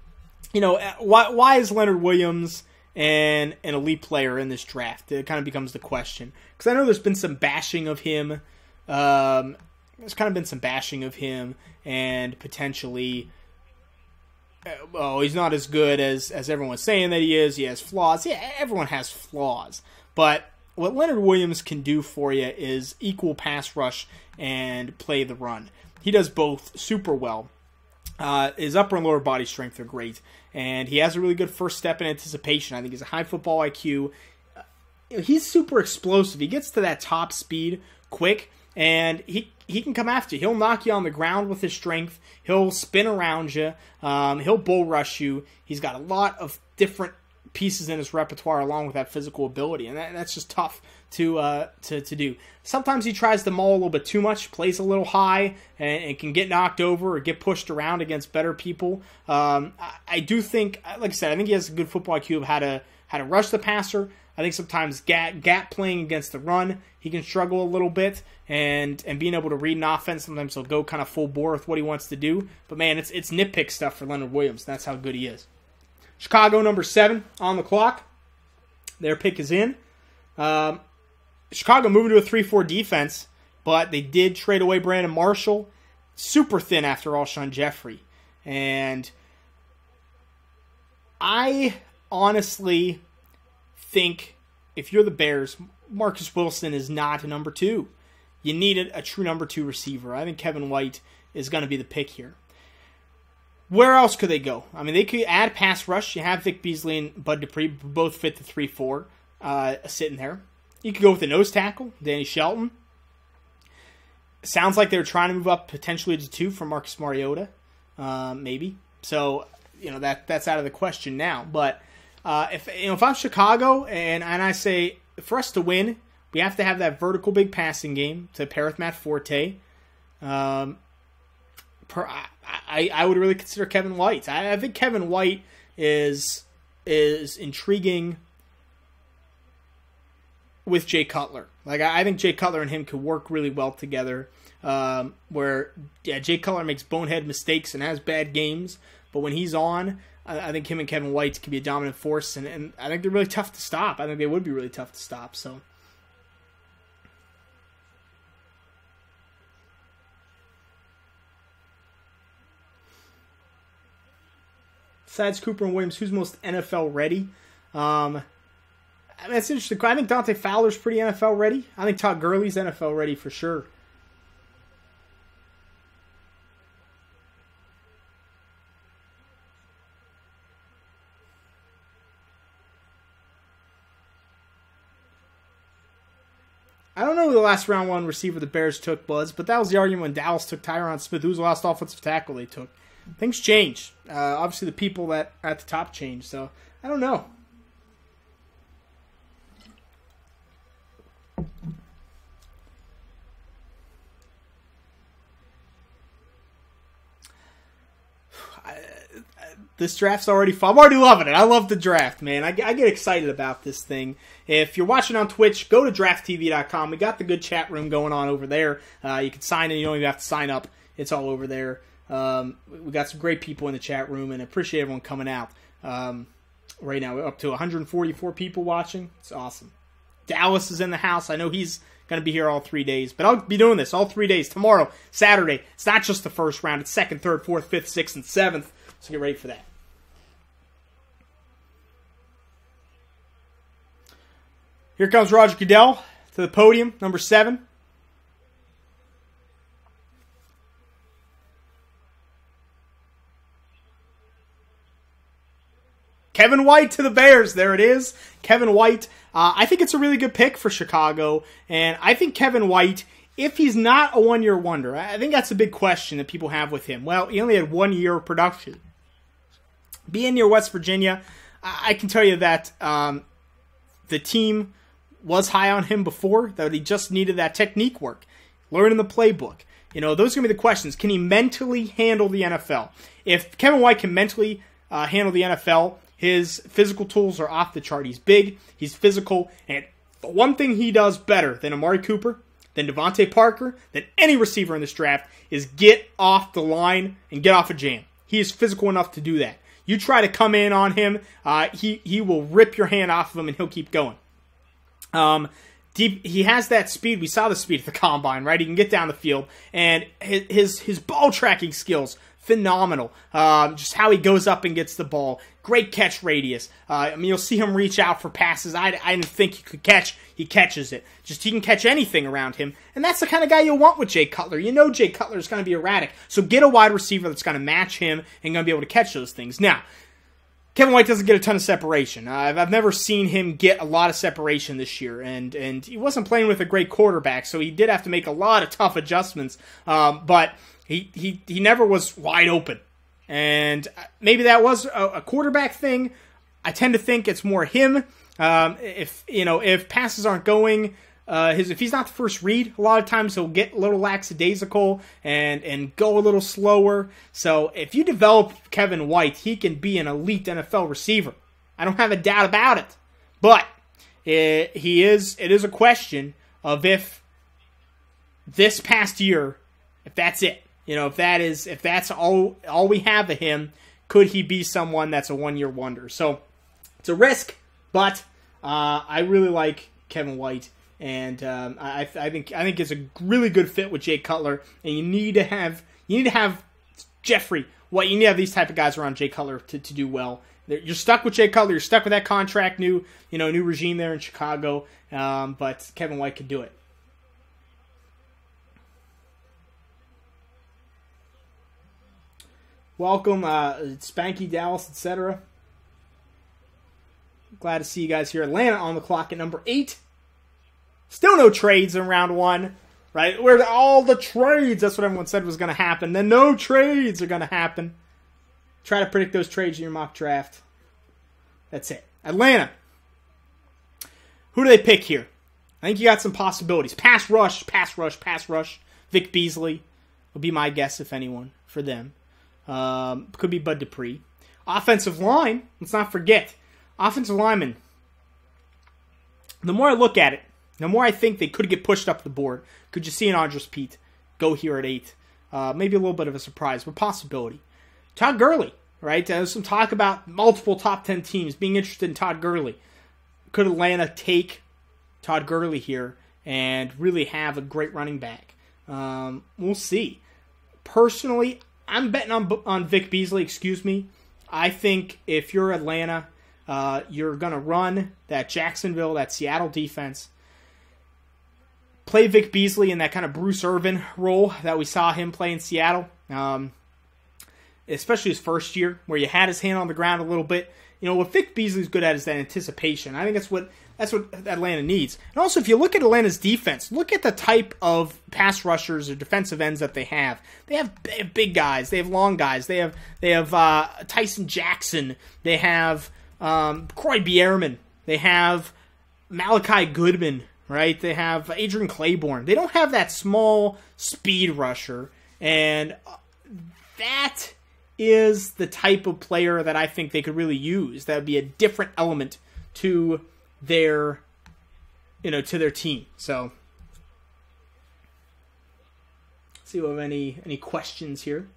why is Leonard Williams an elite player in this draft? It kind of becomes the question, because I know there's been some bashing of him. There's kind of been some bashing of him, and potentially, he's not as good as everyone's saying that he is. He has flaws. Yeah, everyone has flaws. But what Leonard Williams can do for you is equal pass rush and play the run. He does both super well. His upper and lower body strength are great, and he has a really good first step in anticipation. I think he's a high football IQ. He's super explosive. He gets to that top speed quick, and he can come after you. He'll knock you on the ground with his strength. He'll spin around you. He'll bull rush you. He's got a lot of different pieces in his repertoire along with that physical ability, and that's just tough to do. Sometimes he tries to maul a little bit too much, plays a little high, and can get knocked over or get pushed around against better people. I do think, like I said, I think he has a good football IQ of how to rush the passer. I think sometimes gap playing against the run, he can struggle a little bit, and being able to read an offense, sometimes he'll go kind of full bore with what he wants to do. But man, it's nitpick stuff for Leonard Williams. That's how good he is. Chicago, number 7 on the clock. Their pick is in. Chicago moving to a 3-4 defense, but they did trade away Brandon Marshall. Super thin after Alshon Jeffrey. And I honestly think if you're the Bears, Marcus Wilson is not a number 2. You need a true number 2 receiver. I think Kevin White is going to be the pick here. Where else could they go? I mean, they could add pass rush. You have Vic Beasley and Bud Dupree, both fit the 3-4, sitting there. You could go with the nose tackle, Danny Shelton. Sounds like they were trying to move up potentially to 2 for Marcus Mariota, maybe. So, that's out of the question now. But if I'm Chicago and I say, for us to win, we have to have that vertical big passing game to pair with Matt Forte. I would really consider Kevin White. I think Kevin White is intriguing with Jay Cutler. I think Jay Cutler and him could work really well together. Jay Cutler makes bonehead mistakes and has bad games, but when he's on, I think him and Kevin White can be a dominant force, and I think they're really tough to stop. I think they would be really tough to stop. So. Besides Cooper and Williams, who's most NFL ready? That's interesting. I think Dante Fowler's pretty NFL ready. I think Todd Gurley's NFL ready for sure. I don't know who the last round 1 receiver the Bears took was, but that was the argument when Dallas took Tyron Smith. Who was the last offensive tackle they took? Things change. Obviously, the people that are at the top change. So, I don't know. This draft's already fun. I'm already loving it. I love the draft, man. I get excited about this thing. If you're watching on Twitch, go to drafttv.com. We got the good chat room going on over there. You can sign in. You don't even have to sign up. It's all over there. We got some great people in the chat room, and I appreciate everyone coming out. Right now, we're up to 144 people watching. It's awesome. Dallas is in the house. I know he's going to be here all 3 days, but I'll be doing this all 3 days. Tomorrow, Saturday, it's not just the first round. It's 2nd, 3rd, 4th, 5th, 6th, and 7th. So get ready for that. Here comes Roger Goodell to the podium, number 7. Kevin White to the Bears. There it is. Kevin White. I think it's a really good pick for Chicago. And I think Kevin White, if he's not a one-year wonder, I think that's a big question that people have with him. Well, he only had 1 year of production. Being near West Virginia, I can tell you that the team was high on him before, that he just needed that technique work, learning the playbook. Those are going to be the questions. Can he mentally handle the NFL? If Kevin White can mentally handle the NFL, his physical tools are off the chart. He's big, he's physical, and the one thing he does better than Amari Cooper, than Devontae Parker, than any receiver in this draft, is get off the line and get off a jam. He is physical enough to do that. You try to come in on him, he will rip your hand off of him and he'll keep going. He has that speed. We saw the speed at the combine, right? He can get down the field, and his ball tracking skills, phenomenal. Just how he goes up and gets the ball. Great catch radius. You'll see him reach out for passes I didn't think he could catch. He catches it. He can catch anything around him, and that's the kind of guy you'll want with Jay Cutler. You know Jay Cutler is going to be erratic, so get a wide receiver that's going to match him and going to be able to catch those things. Now, Kevin White doesn't get a ton of separation. I've never seen him get a lot of separation this year, and he wasn't playing with a great quarterback, so he did have to make a lot of tough adjustments, but he never was wide open. And maybe that was a quarterback thing. I tend to think it's more him. If passes aren't going, if he's not the first read, a lot of times he'll get a little lackadaisical and go a little slower. So if you develop Kevin White, he can be an elite NFL receiver. I don't have a doubt about it. But it is a question of if this past year, if that's it. If that's all we have of him, could he be someone that's a one-year wonder? So it's a risk, but I really like Kevin White, and I think it's a really good fit with Jay Cutler. And you need to have Jeffrey White. You need to have these type of guys around Jay Cutler to do well. You're stuck with Jay Cutler. You're stuck with that contract, new regime there in Chicago. But Kevin White could do it. Welcome, Spanky, Dallas, etc. Glad to see you guys here. Atlanta on the clock at number 8. Still no trades in round 1, right? Where all the trades, that's what everyone said was going to happen. Then no trades are going to happen. Try to predict those trades in your mock draft. That's it. Atlanta. Who do they pick here? I think you got some possibilities. Pass rush. Vic Beasley will be my guess, if anyone, for them. Could be Bud Dupree. Offensive line, let's not forget. Offensive linemen. The more I look at it, the more I think they could get pushed up the board. Could you see an Andres Pete go here at 8? Maybe a little bit of a surprise, but possibility. Todd Gurley, right? There's some talk about multiple top 10 teams being interested in Todd Gurley. Could Atlanta take Todd Gurley here and really have a great running back? We'll see. Personally, I'm betting on Vic Beasley, I think if you're Atlanta, you're going to run that Jacksonville, that Seattle defense. Play Vic Beasley in that kind of Bruce Irvin role that we saw him play in Seattle. Especially his first year, where you had his hand on the ground a little bit. What Vic Beasley's good at is that anticipation. I think that's what Atlanta needs. And also, if you look at Atlanta's defense, look at the type of pass rushers or defensive ends that they have. They have big guys. They have long guys. They have Tyson Jackson. They have Croy Bierman. They have Malachi Goodman, right? They have Adrian Claiborne. They don't have that small speed rusher, and that is the type of player that I think they could really use. That would be a different element to their team. So, let's see if we have any questions here.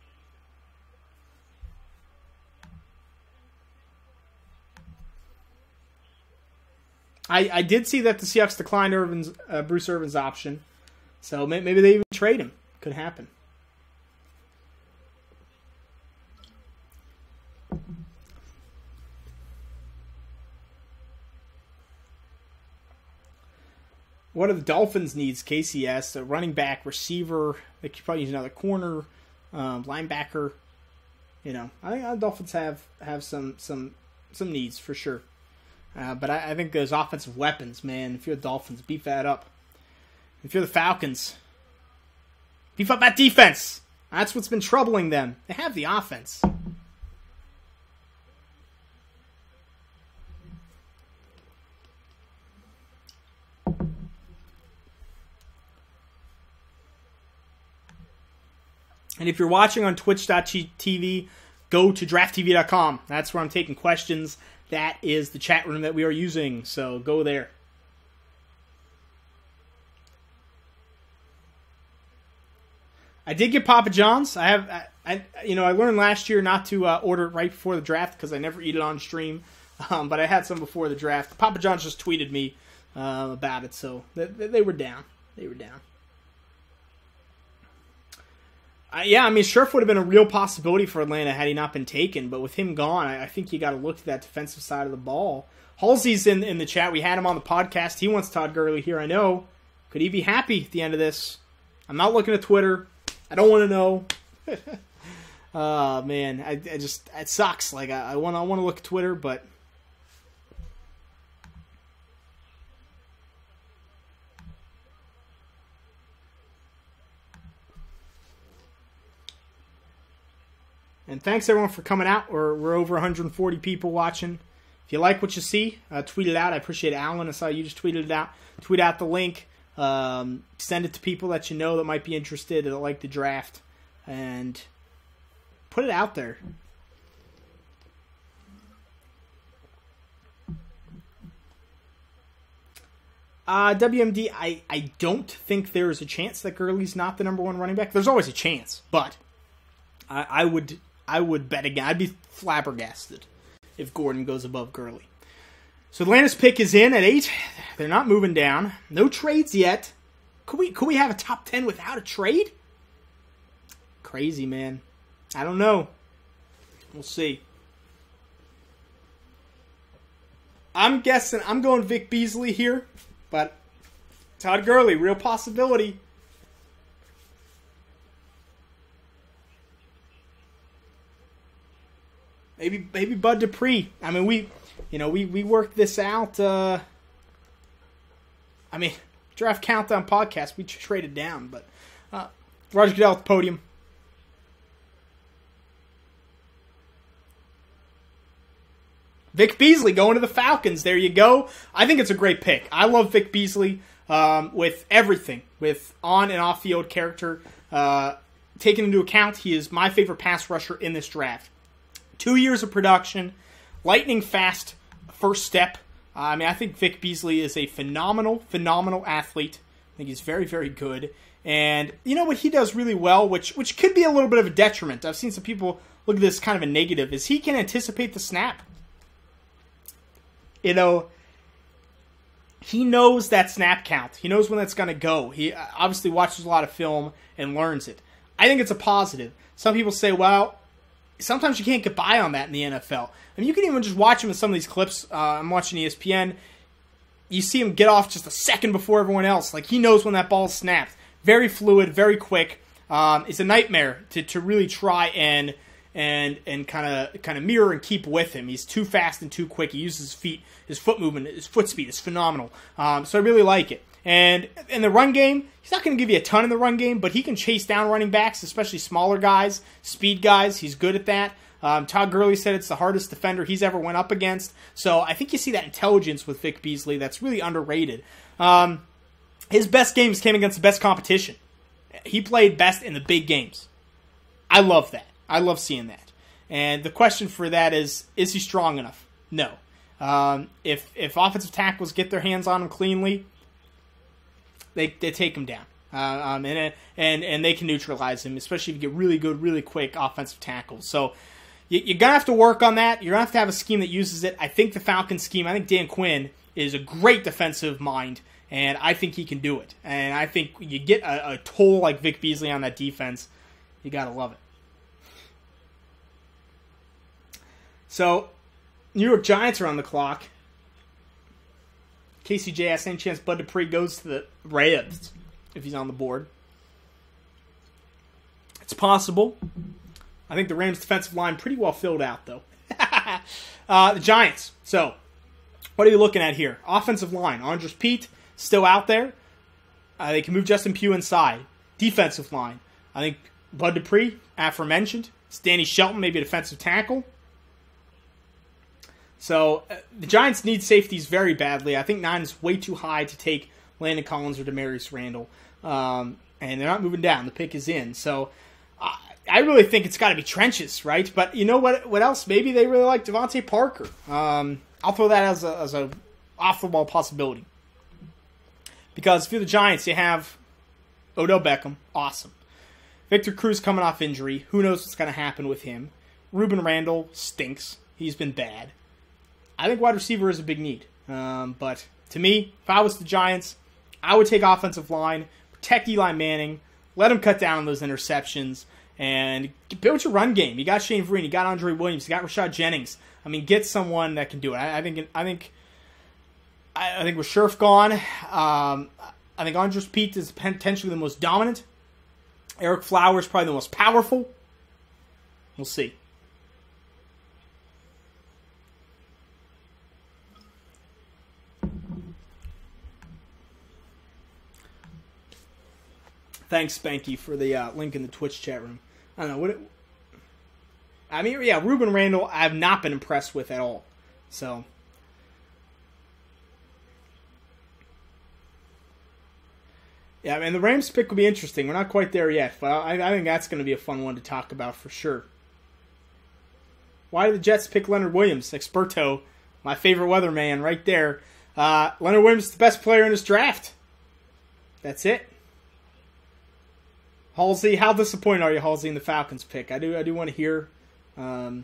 I did see that the Seahawks declined Bruce Irvin's option, so maybe they even trade him. Could happen. What are the Dolphins' needs? Casey asks. A running back, receiver. They could probably use another corner, linebacker. I think the Dolphins have some needs for sure. But I think those offensive weapons, man. If you're the Dolphins, beef that up. If you're the Falcons, beef up that defense. That's what's been troubling them. They have the offense. And if you're watching on twitch.tv, go to drafttv.com. That's where I'm taking questions. That is the chat room that we are using, so go there. I did get Papa John's. I learned last year not to order it right before the draft because I never eat it on stream. But I had some before the draft. Papa John's just tweeted me about it, so they were down. They were down. Scherf would have been a real possibility for Atlanta had he not been taken. But with him gone, I think you got to look to that defensive side of the ball. Halsey's in the chat. We had him on the podcast. He wants Todd Gurley here, I know. Could he be happy at the end of this? I'm not looking at Twitter. I don't want to know. Oh, man. It sucks. Like, I want to look at Twitter, but... And thanks, everyone, for coming out. We're over 140 people watching. If you like what you see, tweet it out. I appreciate it. Alan, I saw you just tweeted it out. Tweet out the link. Send it to people that you know that might be interested, that like the draft. And put it out there. WMD, I don't think there is a chance that Gurley's not the number one running back. There's always a chance, but I would bet again. I'd be flabbergasted if Gordon goes above Gurley. So Atlanta's pick is in at 8. They're not moving down. No trades yet. Could we have a top 10 without a trade? Crazy, man. I don't know. We'll see. I'm guessing I'm going Vic Beasley here, but Todd Gurley, real possibility. Maybe Bud Dupree. I mean, we worked this out. Draft Countdown podcast, we traded down, but Roger Goodell at the podium. Vic Beasley going to the Falcons. There you go. I think it's a great pick. I love Vic Beasley with everything, with on and off field character. Taken into account, he is my favorite pass rusher in this draft. 2 years of production, lightning fast first step. I think Vic Beasley is a phenomenal athlete. I think he's very, very good. And you know what he does really well, which could be a little bit of a detriment. I've seen some people look at this kind of a negative, is he can anticipate the snap. You know, he knows that snap count. He knows when that's going to go. He obviously watches a lot of film and learns it. I think it's a positive. Some people say, well, sometimes you can't get by on that in the NFL. I mean, you can even just watch him in some of these clips. I'm watching ESPN. You see him get off just a second before everyone else. Like, he knows when that ball snaps. Very fluid, very quick. It's a nightmare to really try and kind of mirror and keep with him. He's too fast and too quick. He uses his feet, his foot movement, his foot speed is phenomenal. So I really like it. And in the run game, he's not going to give you a ton in the run game, but he can chase down running backs, especially smaller guys, speed guys. He's good at that. Todd Gurley said it's the hardest defender he's ever went up against. So I think you see that intelligence with Vic Beasley that's really underrated. His best games came against the best competition. He played best in the big games. I love that. I love seeing that. And the question for that is he strong enough? No. If offensive tackles get their hands on him cleanly, they take him down. And they can neutralize him, especially if you get really good, really quick offensive tackles. So you're going to have to work on that. You're going to have a scheme that uses it. I think the Falcons scheme, I think Dan Quinn is a great defensive mind, and I think he can do it. And I think you get a toll like Vic Beasley on that defense, you got to love it. So, New York Giants are on the clock. KCJ asks, any chance Bud Dupree goes to the Rams if he's on the board? It's possible. I think the Rams' defensive line pretty well filled out, though. The Giants. So, what are you looking at here? Offensive line. Andres Pete, still out there. They can move Justin Pugh inside. Defensive line. I think Bud Dupree, aforementioned. It's Danny Shelton, maybe a defensive tackle. So, the Giants need safeties very badly. I think 9 is way too high to take Landon Collins or Demarius Randall. And they're not moving down. The pick is in. So, I really think it's got to be trenches, right? But you know what else? Maybe they really like Devontae Parker. I'll throw that as a off-the-wall possibility. Because if you're the Giants, you have Odell Beckham. Awesome. Victor Cruz coming off injury. Who knows what's going to happen with him? Ruben Randle stinks. He's been bad. I think wide receiver is a big need. But to me, if I was the Giants, I would take offensive line, protect Eli Manning, let him cut down on those interceptions, and build your run game. You got Shane Vereen, you got Andre Williams, you got Rashad Jennings. I mean, get someone that can do it. I think with Scherf gone, I think Andres Pete is potentially the most dominant. Eric Flowers probably the most powerful. We'll see. Thanks, Spanky, for the link in the Twitch chat room. I don't know. Ruben Randle, I've not been impressed with at all. So, yeah, the Rams pick will be interesting. We're not quite there yet, but I think that's going to be a fun one to talk about for sure. Why did the Jets pick Leonard Williams? Experto, my favorite weatherman right there. Leonard Williams is the best player in this draft. That's it. Halsey, how disappointed are you, Halsey, in the Falcons pick? I do want to hear. I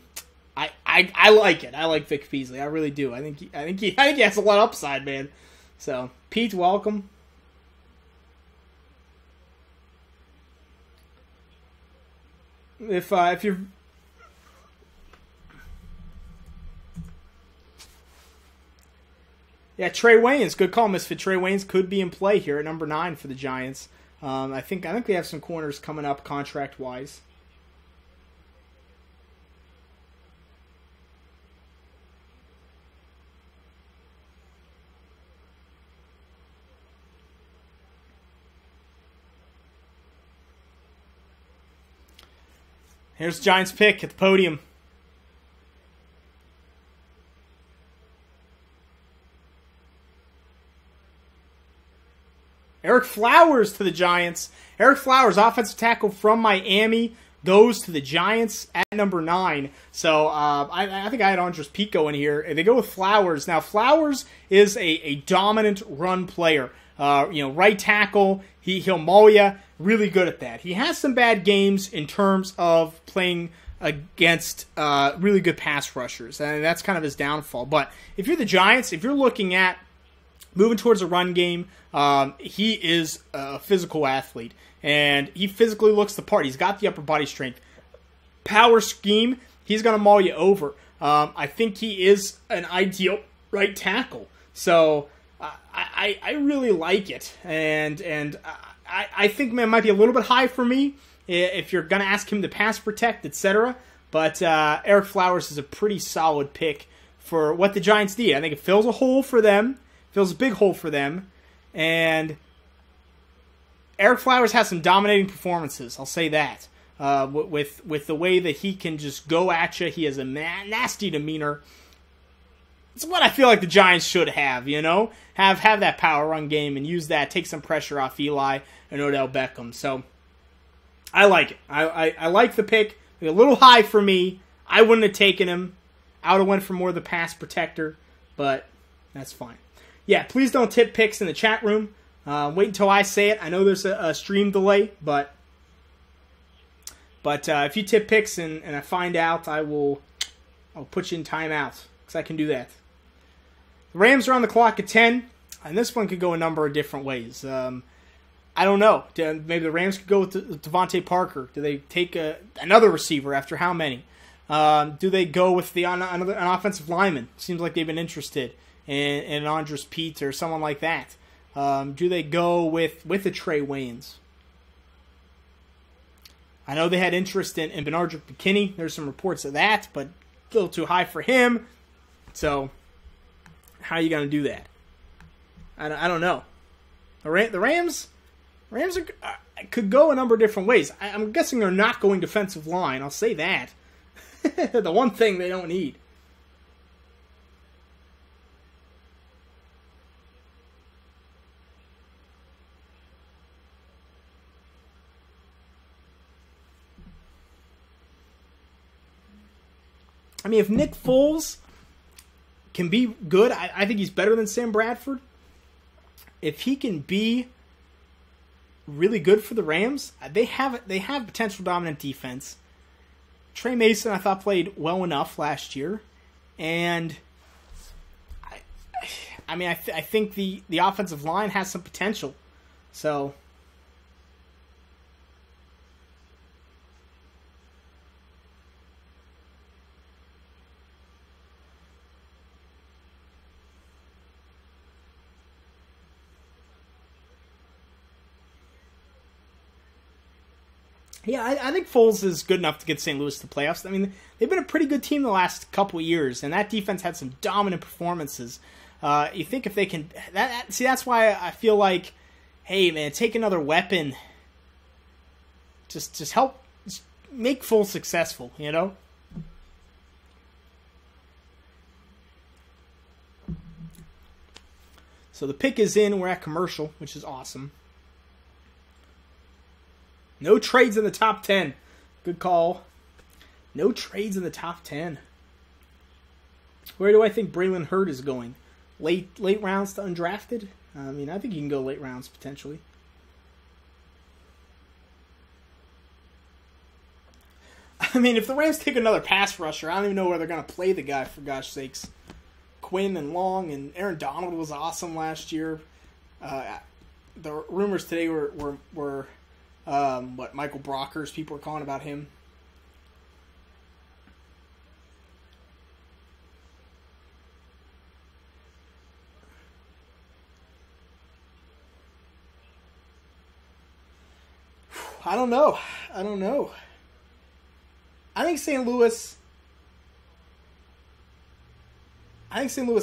like it. I like Vic Beasley. I really do. I think he has a lot of upside, man. So, Pete, welcome. If you're Trey Waynes, good call, Misfit. Trey Waynes could be in play here at number 9 for the Giants. I think we have some corners coming up contract wise. Here's Giants pick at the podium. Eric Flowers to the Giants. Eric Flowers, offensive tackle from Miami, goes to the Giants at number 9. So I think I had Andres Pico in here. They go with Flowers. Now, Flowers is a dominant run player. Right tackle, he'll maul you. Really good at that. He has some bad games in terms of playing against really good pass rushers, and that's kind of his downfall. But if you're the Giants, if you're looking at moving towards a run game, he is a physical athlete, and he physically looks the part. He's got the upper body strength. Power scheme, he's going to maul you over. I think he is an ideal right tackle. So I really like it, and I think it might be a little bit high for me if you're going to ask him to pass protect, etc. But Eric Flowers is a pretty solid pick for what the Giants need. I think it fills a hole for them. Fills a big hole for them. And Eric Flowers has some dominating performances. I'll say that. With the way that he can just go at you. He has a nasty demeanor. It's what I feel like the Giants should have, Have that power run game and use that. Take some pressure off Eli and Odell Beckham. So, I like it. I like the pick. A little high for me. I wouldn't have taken him. I would have went for more of the pass protector. But that's fine. Yeah, please don't tip picks in the chat room. Wait until I say it. I know there's a stream delay, but if you tip picks and I find out, I'll put you in timeout because I can do that. The Rams are on the clock at 10, and this one could go a number of different ways. I don't know. Maybe the Rams could go with Devontae Parker. Do they take another receiver after how many? Do they go with an offensive lineman? Seems like they've been interested in Andres Pete or someone like that. Do they go with a Trey Waynes? I know they had interest in Benardrick McKinney. There's some reports of that, but a little too high for him. So, how are you going to do that? I don't know. The Rams could go a number of different ways. I'm guessing they're not going defensive line. I'll say that. The one thing they don't need. I mean, if Nick Foles can be good, I think he's better than Sam Bradford. If he can be really good for the Rams. They have potential dominant defense. Trey Mason, I thought, played well enough last year, and I think the offensive line has some potential. So. Yeah, I think Foles is good enough to get St. Louis to the playoffs. I mean, they've been a pretty good team the last couple of years, and that defense had some dominant performances. You think if they can... that's why I feel like, hey, man, take another weapon. Just help make Foles successful, you know? So the pick is in. We're at commercial, which is awesome. No trades in the top 10. Good call. No trades in the top 10. Where do I think Braylon Hurd is going? Late rounds to undrafted? I mean, I think you can go late rounds potentially. I mean, if the Rams take another pass rusher, I don't even know where they're going to play the guy, for gosh sakes. Quinn and Long and Aaron Donald was awesome last year. The rumors today were Michael Brockers, people are calling about him. I don't know. I think St. Louis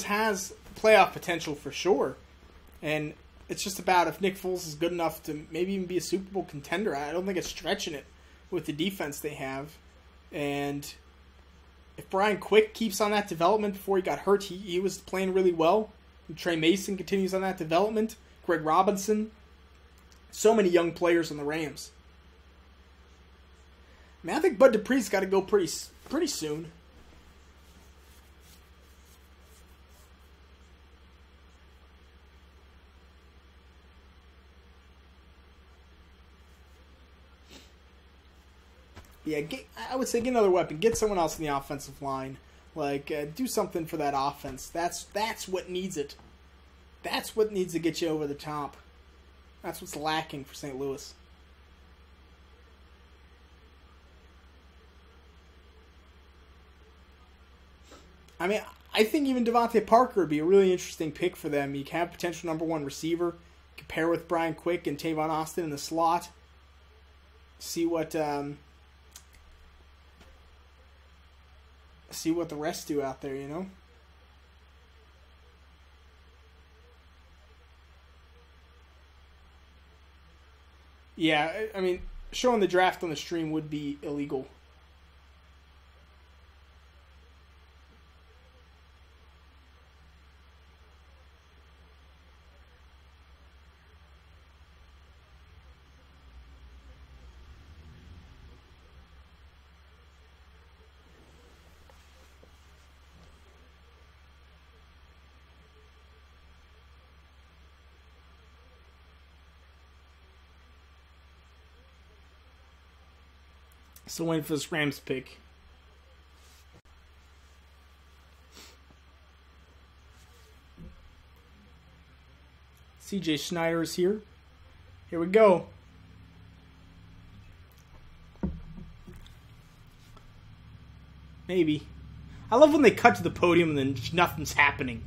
has playoff potential for sure. And it's just about if Nick Foles is good enough to maybe even be a Super Bowl contender. I don't think it's stretching it with the defense they have. And if Brian Quick keeps on that development before he got hurt, he was playing really well. And Trey Mason continues on that development. Greg Robinson. So many young players on the Rams. I mean, I think Bud Dupree's got to go pretty soon. Yeah, I would say get another weapon. Get someone else in the offensive line. Like, do something for that offense. That's what needs it. That's what needs to get you over the top. That's what's lacking for St. Louis. I mean, I think even Devontae Parker would be a really interesting pick for them. You can have potential number one receiver. Compare with Brian Quick and Tavon Austin in the slot. See what the rest do out there, you know? Yeah, I mean, showing the draft on the stream would be illegal. So waiting for this Rams pick. CJ Schneider is here. Here we go. Maybe. I love when they cut to the podium and then just nothing's happening.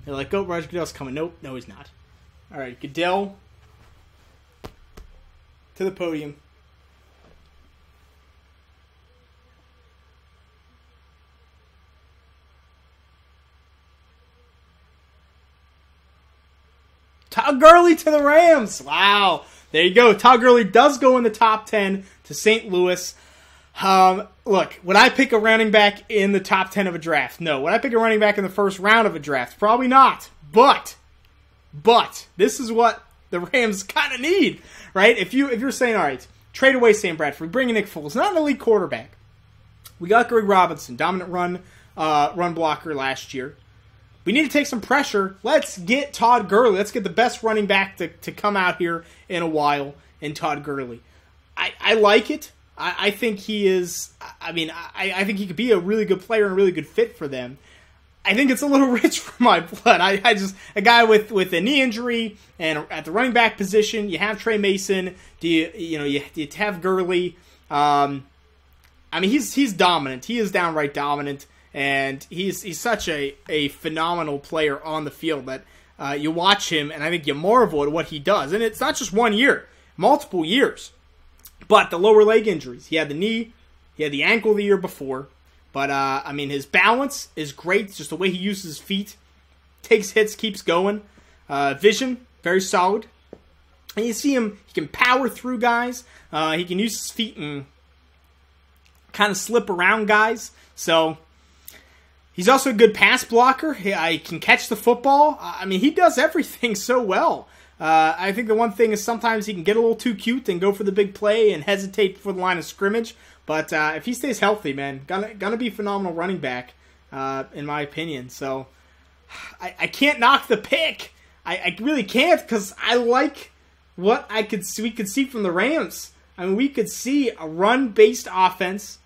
They're like, oh, Roger Goodell's coming. Nope, no, he's not. All right, Goodell to the podium. Todd Gurley to the Rams. Wow. There you go. Todd Gurley does go in the top 10 to St. Louis. Look, would I pick a running back in the top 10 of a draft? No. Would I pick a running back in the first round of a draft? Probably not. But this is what the Rams kind of need, right? If you're saying, all right, trade away Sam Bradford, bring in Nick Foles, not an elite quarterback. We got Greg Robinson, dominant run blocker last year. we need to take some pressure. Let's get Todd Gurley. Let's get the best running back to come out here in a while in Todd Gurley. I like it. I think he is, I mean, I think he could be a really good player and a really good fit for them. I think it's a little rich for my blood. I just, a guy with a knee injury and at the running back position, you have Trey Mason. Do you have Gurley? I mean, he's dominant. He is downright dominant, and he's such a phenomenal player on the field that you watch him, and I think you marvel at what he does. And it's not just 1 year, multiple years. But the lower leg injuries, he had the knee, he had the ankle the year before. But, I mean, his balance is great. Just the way he uses his feet. Takes hits, keeps going. Vision, very solid. And you see him, he can power through guys. He can use his feet and kind of slip around guys. So, he's also a good pass blocker. He can catch the football. I mean, he does everything so well. I think the one thing is sometimes he can get a little too cute and go for the big play and hesitate for the line of scrimmage. But if he stays healthy, man, gonna be a phenomenal running back, in my opinion. So I can't knock the pick. I really can't, because I like what we could see from the Rams. I mean, we could see a run-based offense.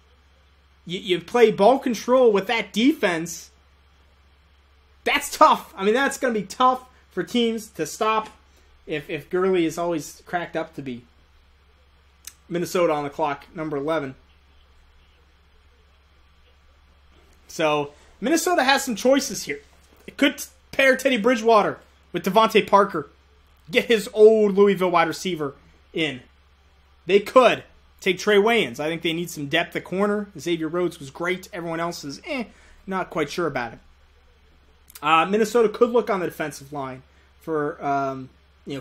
You play ball control with that defense. That's tough. I mean, that's gonna be tough for teams to stop. If Gurley is always cracked up to be. Minnesota on the clock, number 11. So, Minnesota has some choices here. It could pair Teddy Bridgewater with Devontae Parker. Get his old Louisville wide receiver in. They could take Trey Wayans. I think they need some depth at corner. Xavier Rhodes was great. Everyone else is not quite sure about it. Minnesota could look on the defensive line for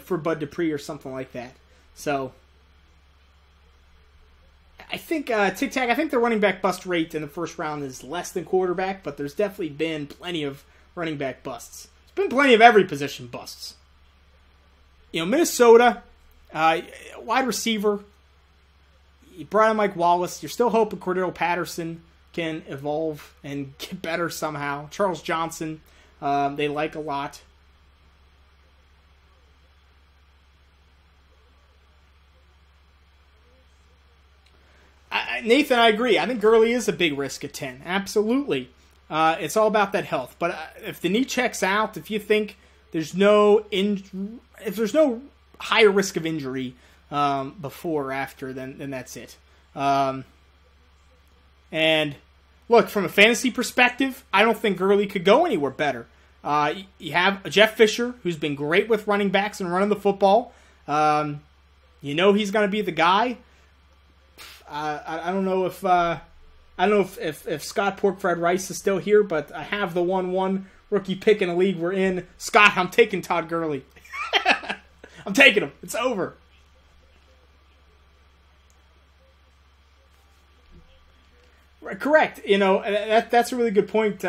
for Bud Dupree or something like that. So, I think, Tic Tac, I think the running back bust rate in the first round is less than quarterback, but there's definitely been plenty of running back busts. There's been plenty of every position busts. Minnesota, wide receiver, you brought in Mike Wallace. You're still hoping Cordero Patterson can evolve and get better somehow. Charles Johnson, they like a lot. Nathan, I agree. I think Gurley is a big risk at 10. Absolutely. It's all about that health. But if the knee checks out, if you think there's no higher risk of injury before or after, then that's it. And look, from a fantasy perspective, I don't think Gurley could go anywhere better. You have Jeff Fisher, who's been great with running backs and running the football. He's going to be the guy. I don't know if Scott Porkfried Rice is still here, but I have the 1-1 rookie pick in a league we're in. Scott, I'm taking Todd Gurley. I'm taking him. It's over. Right, correct. That's a really good point,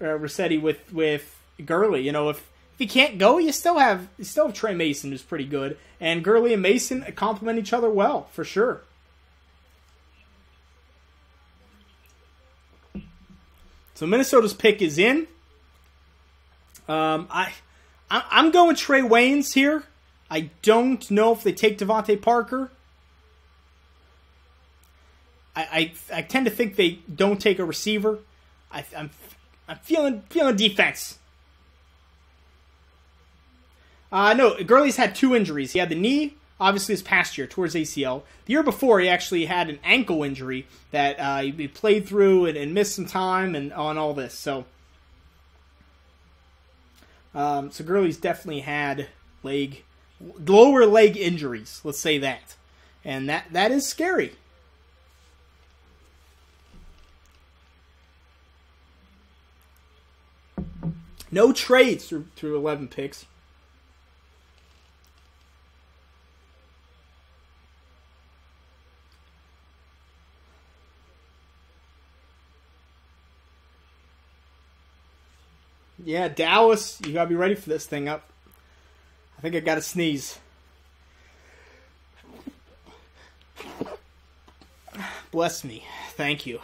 Rossetti, with Gurley. If he can't go, you still have Trey Mason, who's pretty good, and Gurley and Mason complement each other well, for sure. So Minnesota's pick is in. I'm going Trey Wayans here. I don't know if they take Devontae Parker. I tend to think they don't take a receiver. I'm feeling defense. No, Gurley's had 2 injuries. He had the knee, obviously, this past year, towards ACL. The year before, he actually had an ankle injury that he played through and missed some time and on all this. So Gurley's definitely had lower leg injuries, let's say that. And that is scary. No trades through 11 picks. Yeah, Dallas, you gotta be ready for this thing up. I think I gotta sneeze. Bless me. Thank you.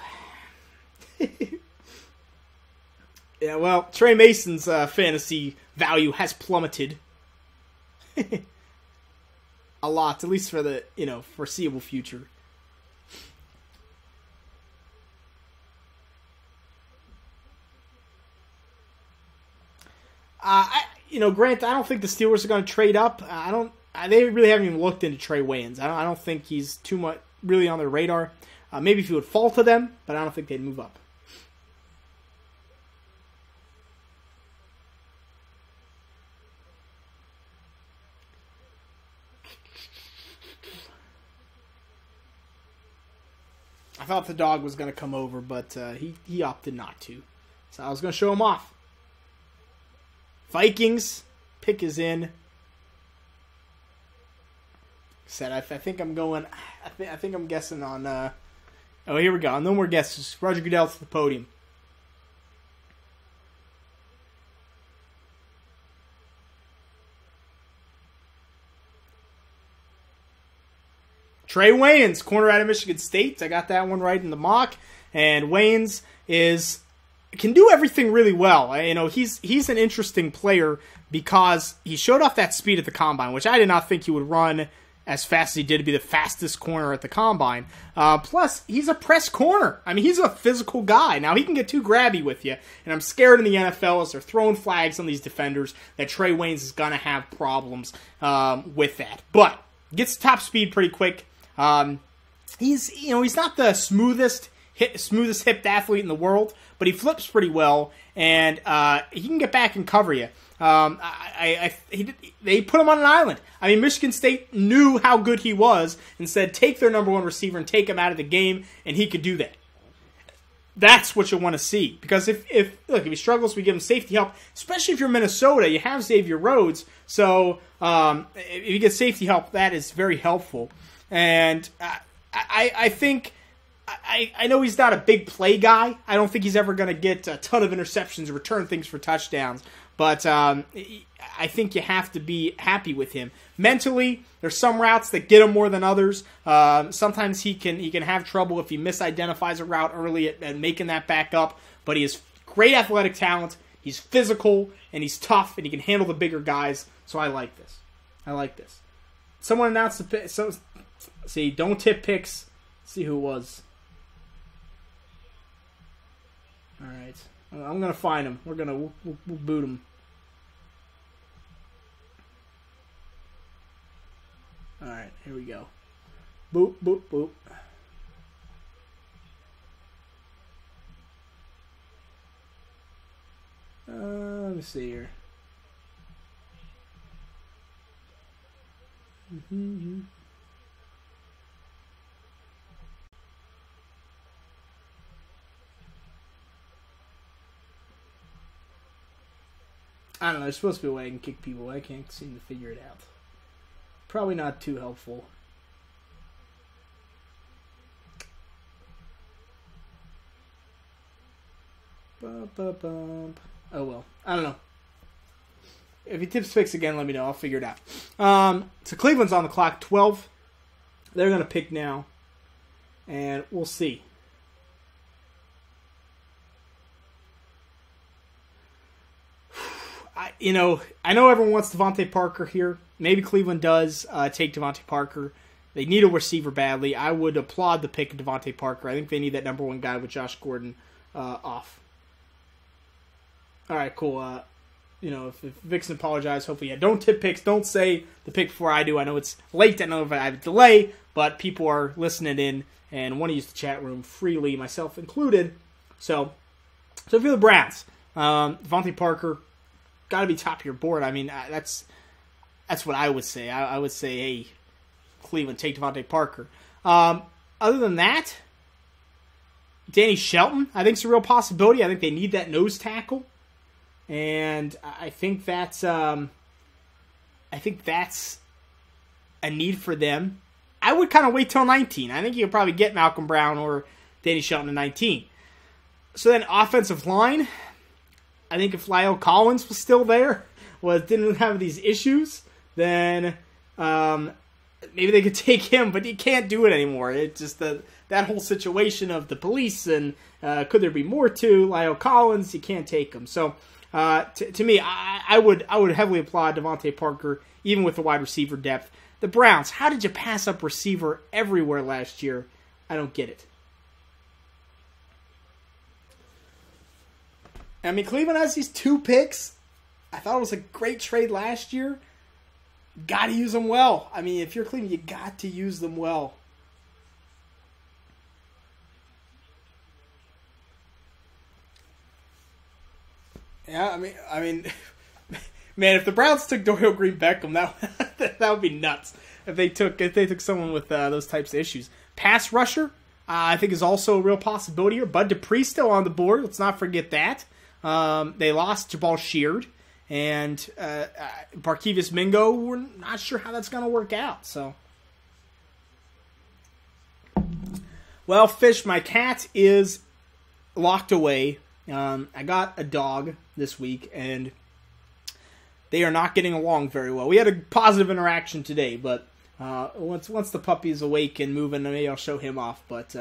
Yeah, well, Trey Mason's fantasy value has plummeted a lot, at least for the foreseeable future. Grant, I don't think the Steelers are going to trade up. They really haven't even looked into Trey Waynes. I don't think he's too much really on their radar. Maybe if he would fall to them, but I don't think they'd move up. I thought the dog was going to come over, but he opted not to. So I was going to show him off. Vikings, pick is in. Said I think I'm going. I think I'm guessing on. Oh, here we go. No more guesses. Roger Goodell to the podium. Trey Waynes, corner out of Michigan State. I got that one right in the mock. And Waynes can do everything really well. He's an interesting player because he showed off that speed at the combine, which I did not think he would run as fast as he did to be the fastest corner at the combine. Plus, he's a press corner. I mean, he's a physical guy. Now, he can get too grabby with you, and I'm scared in the NFL as they're throwing flags on these defenders that Trey Waynes is going to have problems with that. But gets top speed pretty quick. He's not the smoothest hipped athlete in the world, but he flips pretty well, and he can get back and cover you. They put him on an island. I mean, Michigan State knew how good he was and said, take their number one receiver and take him out of the game, and he could do that. That's what you want to see. Because if he struggles, we give him safety help. Especially if you're Minnesota, you have Xavier Rhodes. So if you get safety help, that is very helpful. And I think I know he's not a big play guy. I don't think he's ever going to get a ton of interceptions or return things for touchdowns. But I think you have to be happy with him. Mentally, there's some routes that get him more than others. Sometimes he can have trouble if he misidentifies a route early at making that back up. But he has great athletic talent. He's physical, and he's tough, and he can handle the bigger guys. So I like this. Someone announced the pick. So, see, don't tip picks. Let's see who it was. All right. I'm going to find him. We'll boot him. All right, here we go. Boop, boop, boop. Let me see here. Mm-hmm. I don't know, there's supposed to be a way I can kick people. I can't seem to figure it out. Probably not too helpful. Oh well. I don't know. If he tips picks again, let me know. I'll figure it out. So Cleveland's on the clock. 12. They're going to pick now. And we'll see. I know everyone wants Devontae Parker here. Maybe Cleveland does take Devontae Parker. They need a receiver badly. I would applaud the pick of Devontae Parker. I think they need that number one guy with Josh Gordon off. All right, cool. If Vixen apologized, hopefully, don't tip picks. Don't say the pick before I do. I know it's late. I know I have a delay, but people are listening in and want to use the chat room freely, myself included. So if you're the Browns, Devontae Parker, got to be top of your board. I mean, that's what I would say. I would say, hey, Cleveland, take Devontae Parker. Other than that, Danny Shelton, I think, is a real possibility. I think they need that nose tackle, and I think that's a need for them. I would kind of wait till 19. I think you could probably get Malcolm Brown or Danny Shelton at 19. So then offensive line, I think if La'el Collins was still there, didn't have these issues, then maybe they could take him, but you can't do it anymore. It just that whole situation of the police and could there be more to Lyle Collins? You can't take him. So to me, I would heavily applaud Devontae Parker, even with the wide receiver depth. The Browns, how did you pass up receiver everywhere last year? I don't get it. I mean, Cleveland has these 2 picks. I thought it was a great trade last year. Got to use them well. I mean, if you're Cleveland, you got to use them well. Yeah, I mean, man, if the Browns took Dorial Green-Beckham, that would be nuts. If they took someone with those types of issues. Pass rusher, I think is also a real possibility here. Bud Dupree still on the board. Let's not forget that. They lost Jabal Sheard and Barkevious Mingo. We're not sure how that's going to work out. So, well, Fish, my cat is locked away. I got a dog this week, and they are not getting along very well. We had a positive interaction today, but once the puppy is awake and moving, maybe I'll show him off. But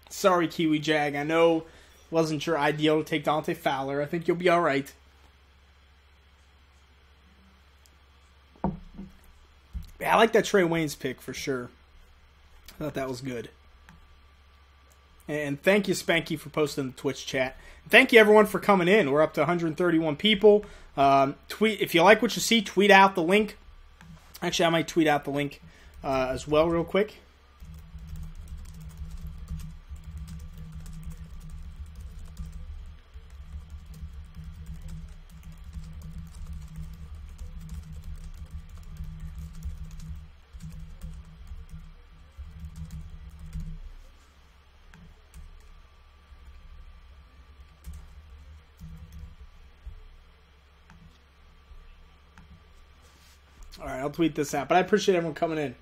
sorry, Kiwi Jag. I know wasn't your ideal to take Dante Fowler. I think you'll be all right. Yeah, I like that Trey Waynes pick for sure. I thought that was good. And thank you, Spanky, for posting the Twitch chat. Thank you, everyone, for coming in. We're up to 131 people. Tweet if you like what you see. Tweet out the link. Actually, I might tweet out the link as well, real quick. Alright, I'll tweet this out. But I appreciate everyone coming in.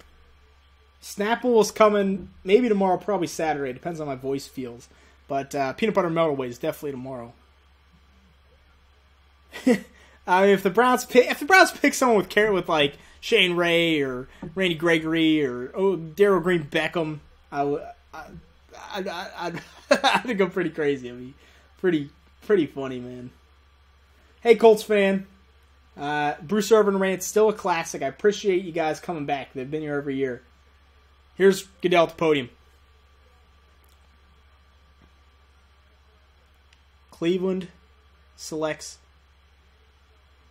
Snapple is coming maybe tomorrow, probably Saturday. Depends on how my voice feels. But Peanut Butter Meltaway is definitely tomorrow. I mean, if the Browns pick someone with like Shane Ray or Randy Gregory or Darryl Green Beckham, I'd go pretty crazy. I mean, pretty funny, man. Hey, Colts fan. Bruce Irvin rant's still a classic. I appreciate you guys coming back. They've been here every year. Here's Goodell at the podium. Cleveland selects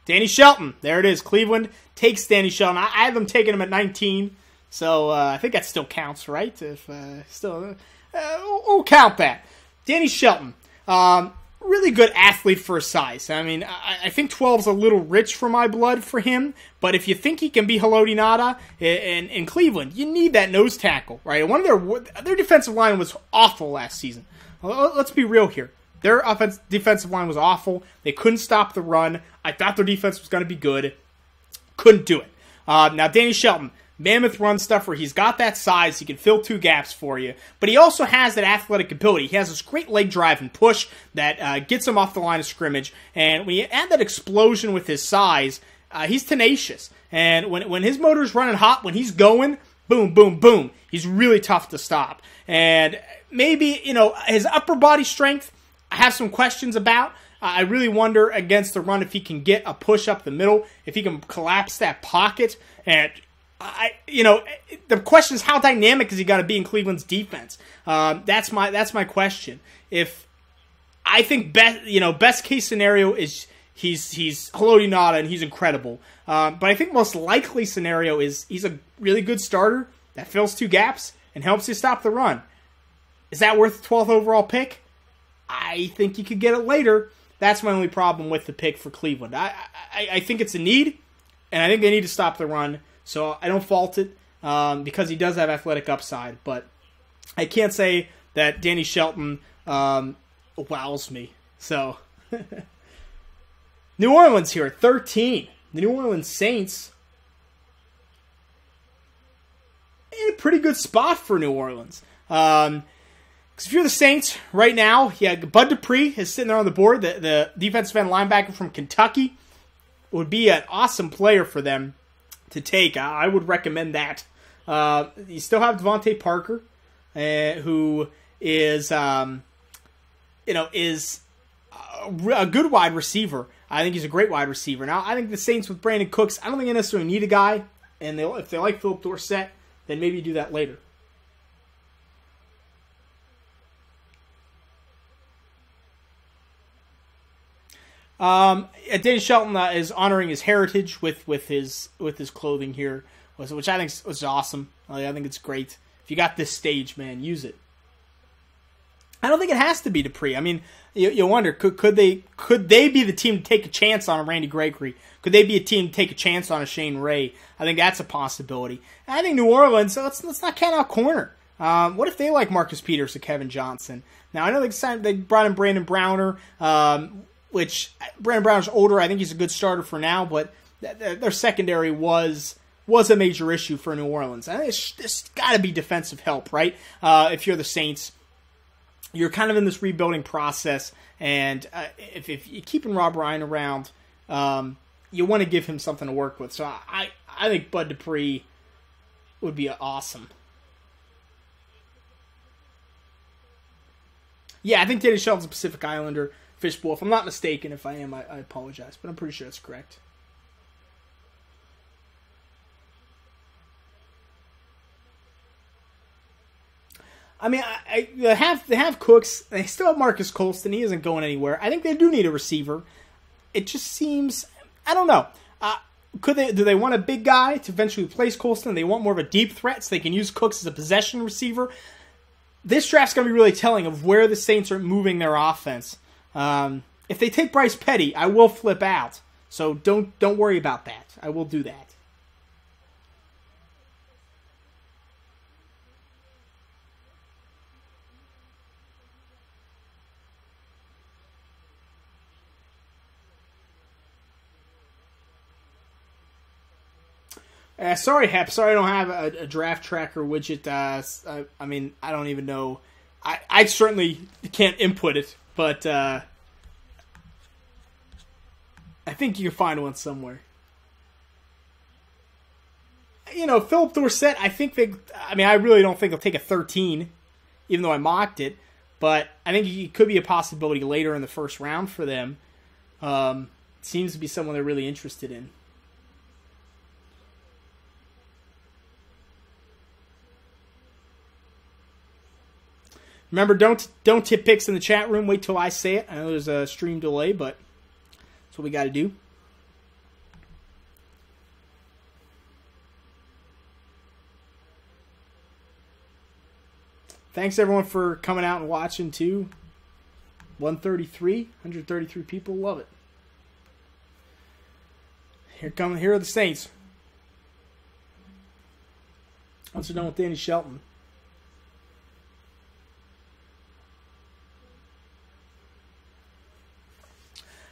Danny Shelton. There it is. Cleveland takes Danny Shelton. I had them taking him at 19, so I think that still counts, right? If we'll count that. Danny Shelton. Really good athlete for his size. I mean, I think 12 is a little rich for my blood for him, but if you think he can be Haloti Ngata in Cleveland, you need that nose tackle, right? One of their defensive line was awful last season. Let's be real here. Their defensive line was awful. They couldn't stop the run. I thought their defense was going to be good. Couldn't do it. Now, Danny Shelton, mammoth run stuffer. He's got that size. He can fill 2 gaps for you. But he also has that athletic ability. He has this great leg drive and push that gets him off the line of scrimmage. And when you add that explosion with his size, he's tenacious. And when his motor's running hot, when he's going, boom, boom, boom, he's really tough to stop. And maybe, his upper body strength, I have some questions about. I really wonder against the run if he can get a push up the middle, if he can collapse that pocket. And the question is, how dynamic is he got to be in Cleveland's defense? That's my question. If I think best case scenario is he's Haloti Ngata and he's incredible. But I think most likely scenario is he's a really good starter that fills 2 gaps and helps you stop the run. Is that worth the 12th overall pick? I think you could get it later. That's my only problem with the pick for Cleveland. I think it's a need, and I think they need to stop the run. So I don't fault it because he does have athletic upside. But I can't say that Danny Shelton wows me. So New Orleans here at 13. The New Orleans Saints in a pretty good spot for New Orleans. Because if you're the Saints right now, yeah, Bud Dupree is sitting there on the board. The defensive end linebacker from Kentucky would be an awesome player for them to take. I would recommend that. You still have Devontae Parker, who is is a good wide receiver. I think he's a great wide receiver. Now, I think the Saints with Brandon Cooks, I don't think they necessarily need a guy. And if they like Philip Dorsett, then maybe do that later. Danny Shelton is honoring his heritage with his clothing here, which I think was awesome. I think it's great. If you got this stage, man, use it. I don't think it has to be Dupree. I mean, you wonder, could they be the team to take a chance on a Randy Gregory? Could they be a team to take a chance on a Shane Ray? I think that's a possibility. And I think New Orleans, let's not count out corner. What if they like Marcus Peters or Kevin Johnson? Now, I know they brought in Brandon Browner, which Brandon Browner's older. I think he's a good starter for now, but their secondary was a major issue for New Orleans. I think it's got to be defensive help, right? If you're the Saints, you're kind of in this rebuilding process, and if you're keeping Rob Ryan around, you want to give him something to work with. So I think Bud Dupree would be awesome. Yeah, I think Danny Shelton's a Pacific Islander. Fishbowl. If I'm not mistaken, if I am, I apologize, but I'm pretty sure that's correct. I mean, they have Cooks. They still have Marcus Colston. He isn't going anywhere. I think they do need a receiver. It just seems, I don't know. Do they want a big guy to eventually replace Colston? They want more of a deep threat so they can use Cooks as a possession receiver. This draft's going to be really telling of where the Saints are moving their offense. If they take Bryce Petty, I will flip out. So don't worry about that. I will do that. Sorry, Hep. Sorry I don't have a draft tracker widget. I mean, I don't even know. I certainly can't input it, but I think you can find one somewhere. You know, Philip Dorsett, I really don't think he'll take a 13, even though I mocked it, but I think he could be a possibility later in the first round for them. Seems to be someone they're really interested in. Remember, don't tip picks in the chat room. Wait till I say it. I know there's a stream delay, but that's what we got to do. Thanks, everyone, for coming out and watching, too. 133 people. Love it. Here are the Saints. Once we're done with Danny Shelton.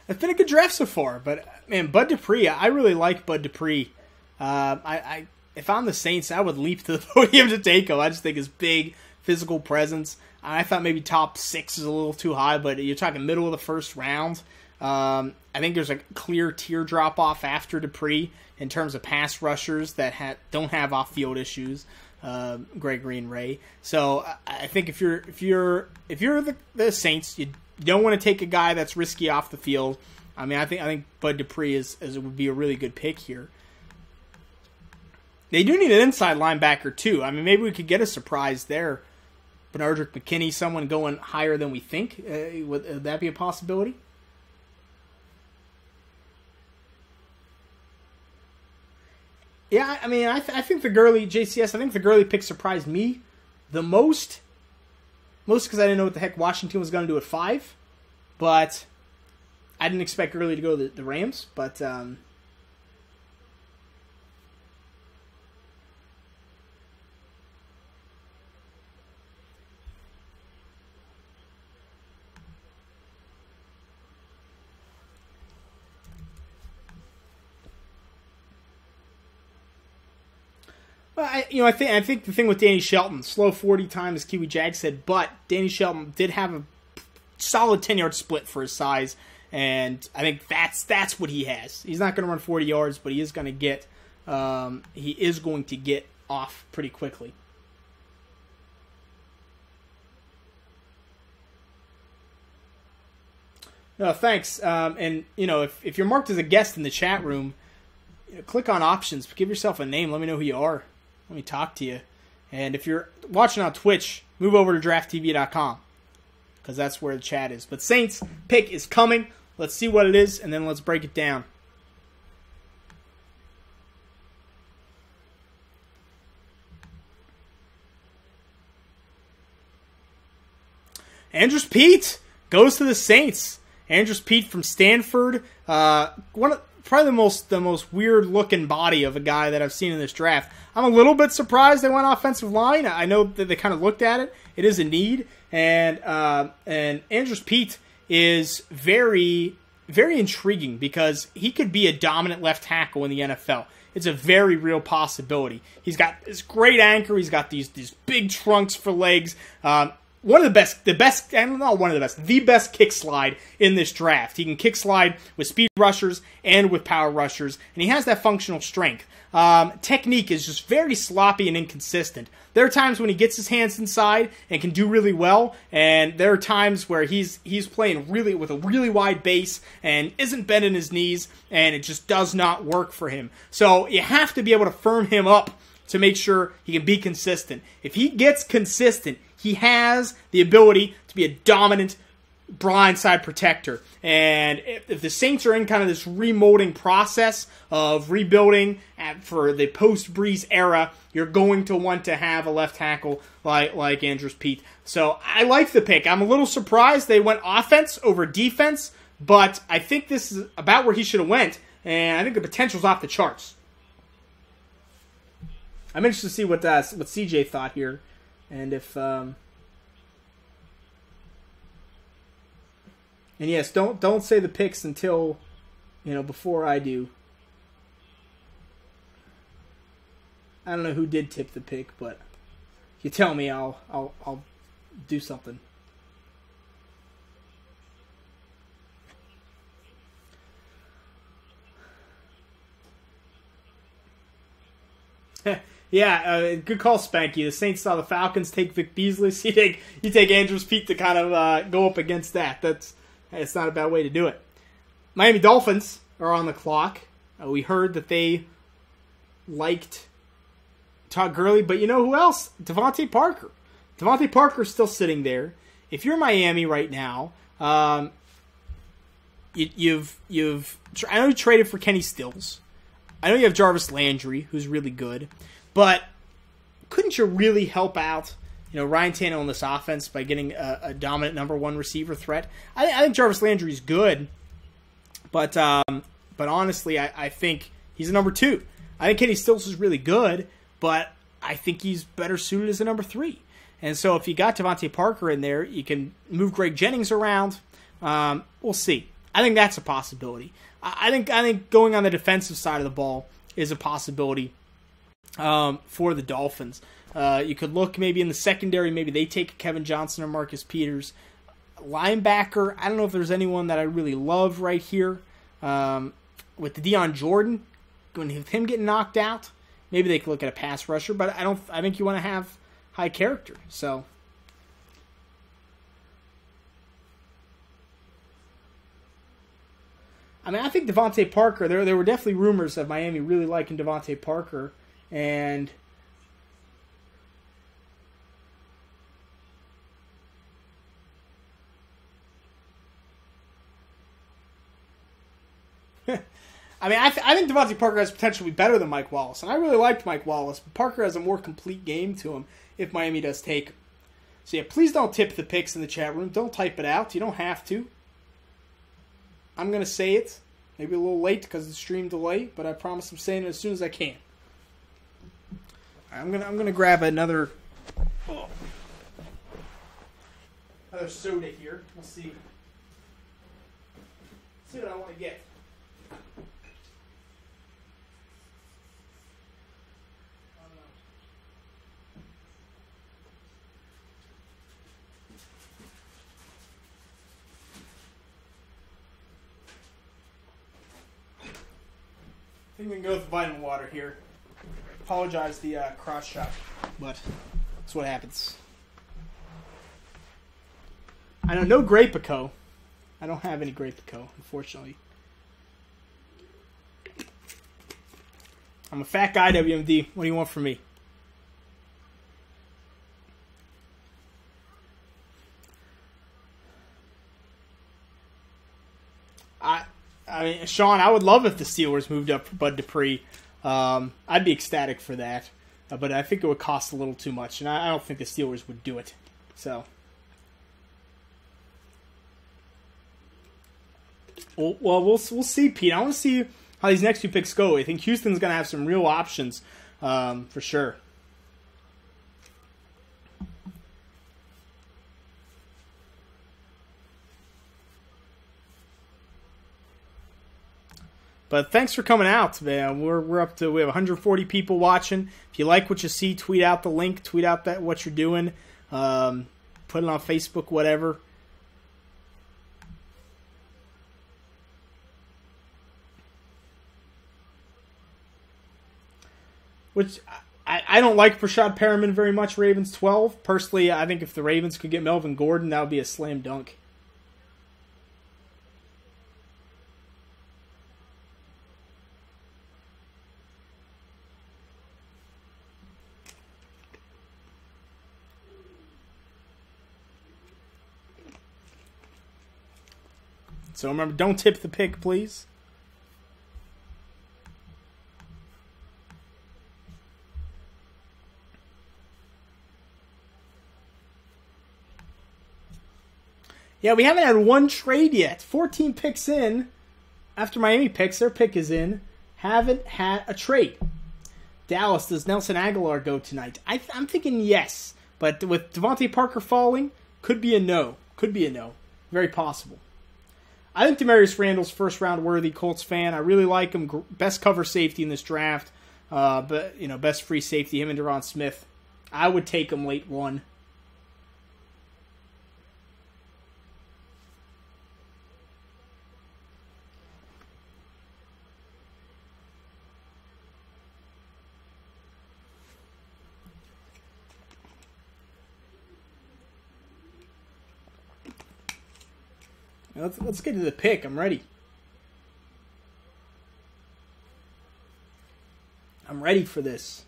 It's been a good draft so far, but man, Bud Dupree, I really like Bud Dupree. If I'm the Saints, I would leap to the podium to take him. I just think his big physical presence. I thought maybe top 6 is a little too high, but you're talking middle of the first round. I think there's a clear tier drop off after Dupree in terms of pass rushers that don't have off field issues. Gregory and Ray. So I think if you're the Saints, you don't want to take a guy that's risky off the field. I mean, I think Bud Dupree would be a really good pick here. They do need an inside linebacker too. I mean, maybe we could get a surprise there. Benardrick McKinney, someone going higher than we think. Would that be a possibility? Yeah, I mean, I think the Gurley JCS. I think the Gurley pick surprised me the most. Most because I didn't know what the heck Washington was going to do at 5. But I didn't expect Gurley to go to the Rams. But Well, I think the thing with Danny Shelton, slow 40 times, Kiwi Jag said, but Danny Shelton did have a solid 10-yard split for his size, and I think that's what he has. He's not going to run 40 yards, but he is going to get off pretty quickly. No, thanks. And if you're marked as a guest in the chat room, click on options, give yourself a name, let me know who you are. Let me talk to you. And if you're watching on Twitch, move over to drafttv.com because that's where the chat is. But Saints pick is coming. Let's see what it is, and then let's break it down. Andrus Peat goes to the Saints. Andrus Peat from Stanford, probably the most weird looking body of a guy that I've seen in this draft. I'm a little bit surprised they went offensive line. I know that they kind of looked at it. It is a need, and Andrus Peat is very, very intriguing because he could be a dominant left tackle in the NFL. It's a very real possibility. He's got this great anchor. He's got these big trunks for legs. The best kick slide in this draft. He can kick slide with speed rushers and with power rushers, and he has that functional strength. Technique is just very sloppy and inconsistent. There are times when he gets his hands inside and can do really well, and there are times where he's playing really with a really wide base and isn't bending his knees, and it just does not work for him. So you have to be able to firm him up to make sure he can be consistent. If he gets consistent, he has the ability to be a dominant blindside protector. And if the Saints are in kind of this remolding process of rebuilding for the post-Breeze era, you're going to want to have a left tackle like Andrus Peat. So I like the pick. I'm a little surprised they went offense over defense, but I think this is about where he should have went, and I think the potential's off the charts. I'm interested to see what CJ thought here. And if and yes, don't say the picks until before I do. I don't know who did tip the pick, but if you tell me, I'll do something. Yeah, good call, Spanky. The Saints saw the Falcons take Vic Beasley, so you take Andrus Peat to kind of go up against that. It's not a bad way to do it. Miami Dolphins are on the clock. We heard that they liked Todd Gurley, but you know who else? Devontae Parker. Devontae Parker's still sitting there. If you're Miami right now, I know you traded for Kenny Stills. I know you have Jarvis Landry, who's really good. But couldn't you really help out, Ryan Tannehill in this offense by getting a dominant number one receiver threat? I think Jarvis Landry's good, but honestly, I think he's a number two. I think Kenny Stills is really good, but I think he's better suited as a number three. And so if you got Devontae Parker in there, you can move Greg Jennings around. We'll see. I think that's a possibility. I think going on the defensive side of the ball is a possibility. For the Dolphins. You could look maybe in the secondary, maybe they take Kevin Johnson or Marcus Peters. Linebacker, I don't know if there's anyone that I really love right here. With the Deion Jordan, with him getting knocked out, maybe they could look at a pass rusher, but I think you want to have high character. So I think Devontae Parker, there were definitely rumors of Miami really liking Devontae Parker. And I think Devontae Parker has potential to be better than Mike Wallace. And I really liked Mike Wallace, but Parker has a more complete game to him if Miami does take him. So yeah, please don't tip the picks in the chat room. Don't type it out. You don't have to. I'm going to say it. Maybe a little late because of the stream delay, but I promise I'm saying it as soon as I can. I'm gonna grab another soda here. We'll see. See what I want to get. think we can go with vitamin water here. Apologize the cross shot, but that's what happens. I know no Grey Pico. I don't have any Grey Pico, unfortunately. I'm a fat guy, WMD. What do you want from me? I mean, Sean, I would love if the Steelers moved up for Bud Dupree. I'd be ecstatic for that. But I think it would cost a little too much, and I don't think the Steelers would do it. So, well, we'll see, Pete. I want to see how these next few picks go. I think Houston's going to have some real options for sure. But thanks for coming out, man. We have 140 people watching. If you like what you see, tweet out the link, tweet out what you're doing, put it on Facebook, whatever. Which I don't like Brashad Perriman very much. Ravens 12. Personally, I think if the Ravens could get Melvin Gordon, that would be a slam dunk. So remember, don't tip the pick, please. Yeah, we haven't had one trade yet. 14 picks in. After Miami picks, their pick is in. Haven't had a trade. Dallas, does Nelson Aguilar go tonight? I'm thinking yes. But with Devontae Parker falling, could be a no. Could be a no. Very possible. I think Demarius Randall's first round worthy. Colts fan. I really like him. Best cover safety in this draft. But best free safety. Him and Deron Smith. I would take him late one. Let's get to the pick. I'm ready. I'm ready for this.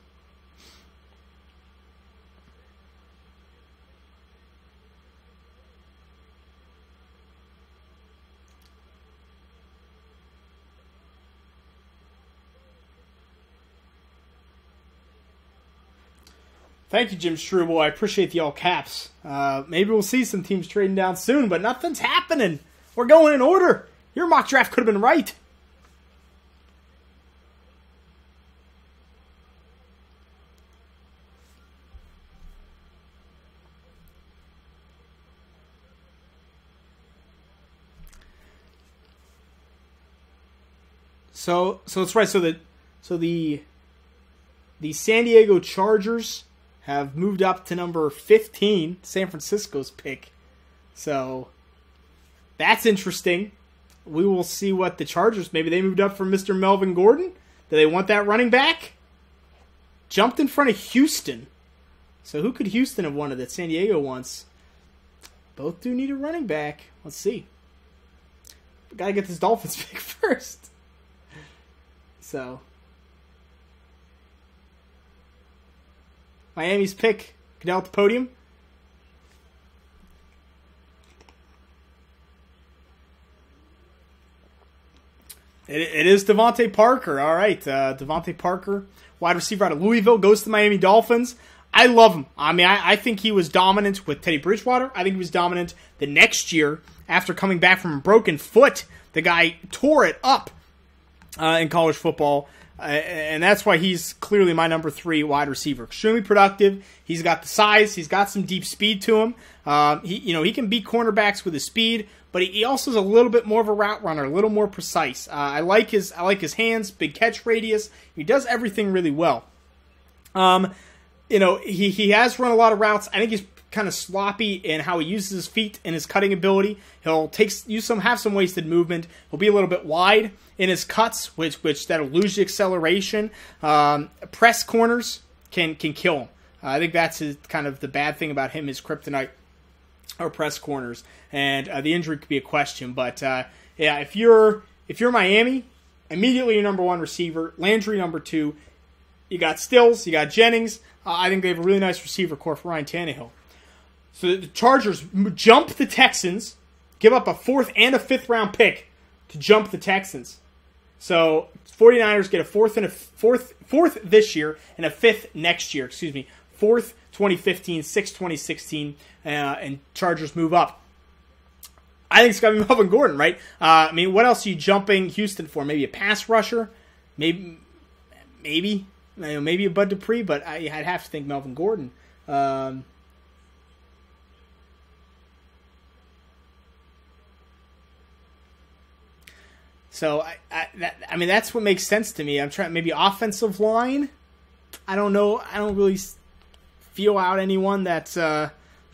Thank you, Jim Struble. I appreciate the all caps. Maybe we'll see some teams trading down soon, but nothing's happening. We're going in order. Your mock draft could have been right. So that's right. So the San Diego Chargers have moved up to number 15, San Francisco's pick. So that's interesting. We will see what the Chargers, maybe they moved up for Mr. Melvin Gordon. Do they want that running back? Jumped in front of Houston. So who could Houston have wanted that San Diego wants? Both do need a running back. Let's see. Got to get this Dolphins pick first. So Miami's pick. Cadell at the podium. It is Devontae Parker. All right. Devontae Parker, wide receiver out of Louisville, goes to the Miami Dolphins. I love him. I mean, I think he was dominant with Teddy Bridgewater. I think he was dominant the next year after coming back from a broken foot. The guy tore it up in college football. And that's why he's clearly my number 3 wide receiver. Extremely productive. He's got the size. He's got some deep speed to him. He can beat cornerbacks with his speed, but he also is a little bit more of a route runner, a little more precise. I like his hands, big catch radius. He does everything really well. He has run a lot of routes. I think he's kind of sloppy in how he uses his feet and his cutting ability. He'll have some wasted movement. He'll be a little bit wide in his cuts, which that'll lose you acceleration. Press corners can kill him. I think that's kind of the bad thing about him, his kryptonite, or press corners, and the injury could be a question. But yeah, if you're Miami, immediately your number one receiver, Landry number two. You got Stills, you got Jennings. I think they have a really nice receiver core for Ryan Tannehill. So the Chargers jump the Texans, give up a 4th and a 5th round pick to jump the Texans. So 49ers get a 4th this year and a 5th next year. 4th 2015, 6th 2016, and Chargers move up. I think it's got to be Melvin Gordon, right? I mean, what else are you jumping Houston for? Maybe a pass rusher? Maybe a Bud Dupree, but I'd have to think Melvin Gordon. So I mean, that's what makes sense to me. I'm trying maybe offensive line. I don't know. I don't really feel out anyone that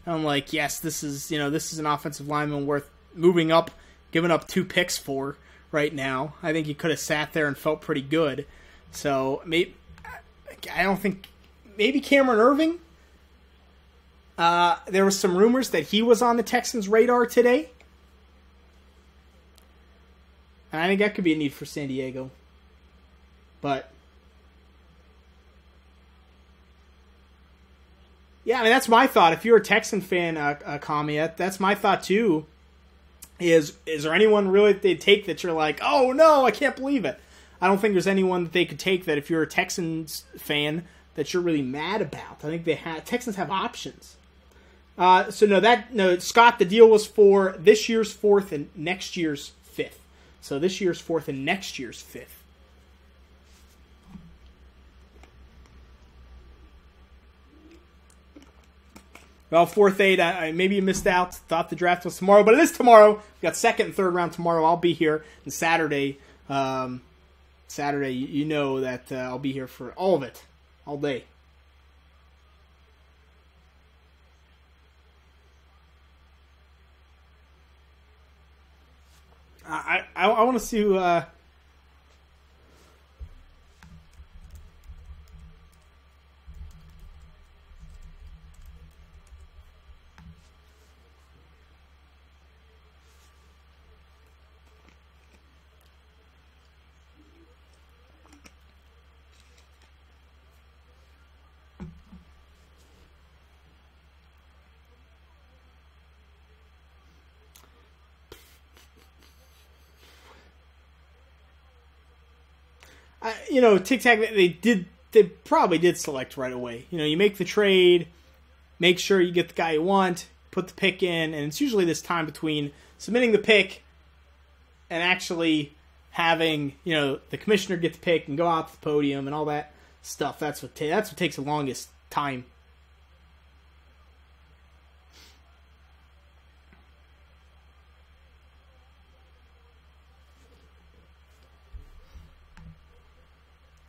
I'm like, yes, this is an offensive lineman worth moving up, giving up 2 picks for right now. I think he could have sat there and felt pretty good. So maybe I don't think maybe Cameron Irving. There was some rumors that he was on the Texans' radar today. And I think that could be a need for San Diego. But yeah, I mean, that's my thought. If you're a Texan fan, Kami, that's my thought too. Is there anyone really that they'd take that you're like, oh no, I can't believe it? I don't think there's anyone that they could take that if you're a Texans fan that you're really mad about. I think Texans have options. So Scott, the deal was for this year's 4th and next year's 5th. So this year's 4th and next year's 5th. Well, 4th, 8, maybe you missed out. Thought the draft was tomorrow, but it is tomorrow. We got 2nd and 3rd round tomorrow. I'll be here. And Saturday, you know that I'll be here for all of it, all day. I want to see who. Tic Tac, they probably did select right away. You make the trade, make sure you get the guy you want, put the pick in, and it's usually this time between submitting the pick and actually having, the commissioner get the pick and go out to the podium and all that stuff. That's what takes the longest time.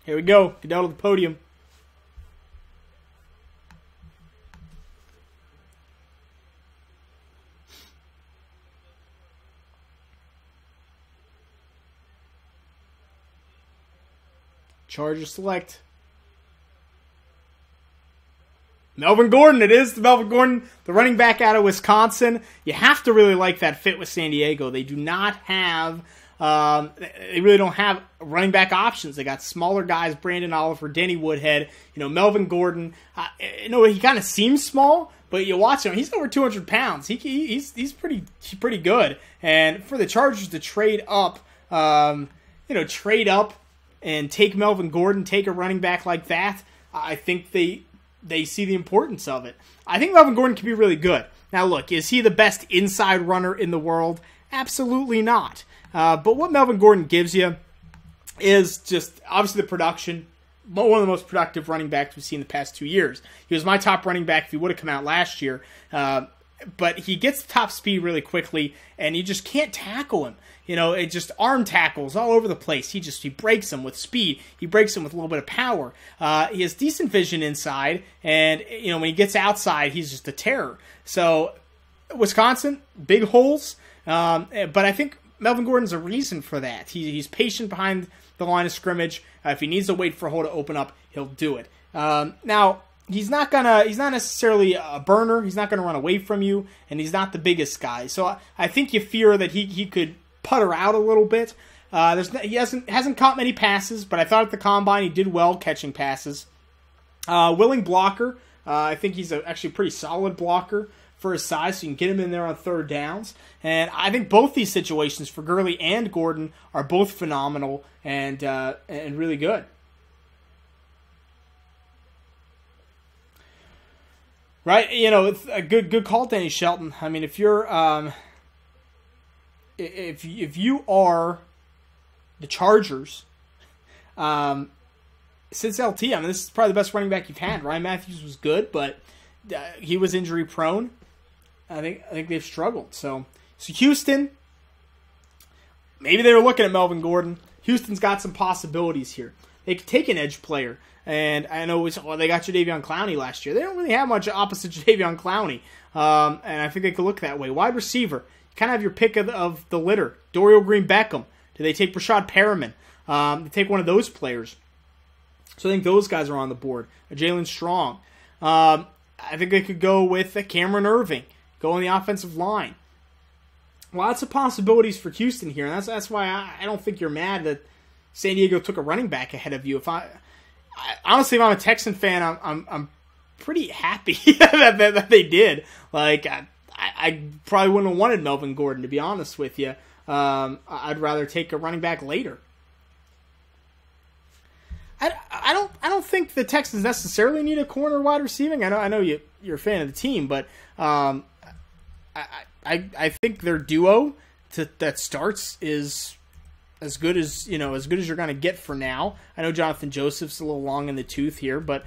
Here we go. Get down to the podium. Chargers select Melvin Gordon. It is Melvin Gordon, the running back out of Wisconsin. You have to really like that fit with San Diego. They do not have... they really don't have running back options. They got smaller guys, Brandon Oliver, Denny Woodhead, Melvin Gordon. He kind of seems small, but you watch him, he's over 200 pounds. He's pretty good. And for the Chargers to trade up, trade up and take Melvin Gordon, take a running back like that, I think they see the importance of it. I think Melvin Gordon can be really good. Now look, is he the best inside runner in the world? Absolutely not. But what Melvin Gordon gives you is just, obviously, the production. One of the most productive running backs we've seen the past 2 years. He was my top running back if he would have come out last year. but he gets top speed really quickly, and you just can't tackle him. It just arm tackles all over the place. He breaks him with speed. He breaks him with a little bit of power. He has decent vision inside, and when he gets outside, he's just a terror. So Wisconsin, big holes, but I think Melvin Gordon's a reason for that. He's patient behind the line of scrimmage. If he needs to wait for a hole to open up, he'll do it. Now, he's not necessarily a burner. He's not gonna run away from you, and he's not the biggest guy. So I think you fear that he could putter out a little bit. He hasn't caught many passes, but I thought at the combine he did well catching passes. Willing blocker. I think he's actually a pretty solid blocker for his size, so you can get him in there on third downs. And I think both these situations for Gurley and Gordon are both phenomenal and really good. Right, it's a good call, Danny Shelton. I mean, if you're if you are the Chargers, since LT, I mean, this is probably the best running back you've had. Ryan Matthews was good, but he was injury prone. I think they've struggled. So Houston, maybe they were looking at Melvin Gordon. Houston's got some possibilities here. They could take an edge player. And I know they got Jadeveon Clowney last year. They don't really have much opposite Jadeveon Clowney. And I think they could look that way. Wide receiver, you kind of have your pick of the litter. Dorial Green-Beckham. Do they take Brashad Perriman? They take one of those players. So I think those guys are on the board. Jalen Strong. I think they could go with Cameron Irving. Go on the offensive line. Lots of possibilities for Houston here. And that's why I don't think you're mad that San Diego took a running back ahead of you. Honestly, if I'm a Texan fan, I'm pretty happy that they did. Like, I probably wouldn't have wanted Melvin Gordon, to be honest with you. I'd rather take a running back later. I don't think the Texans necessarily need a corner wide receiving. I know you're a fan of the team, but I think their duo that starts is as good as you're going to get for now. I know Jonathan Joseph's a little long in the tooth here, but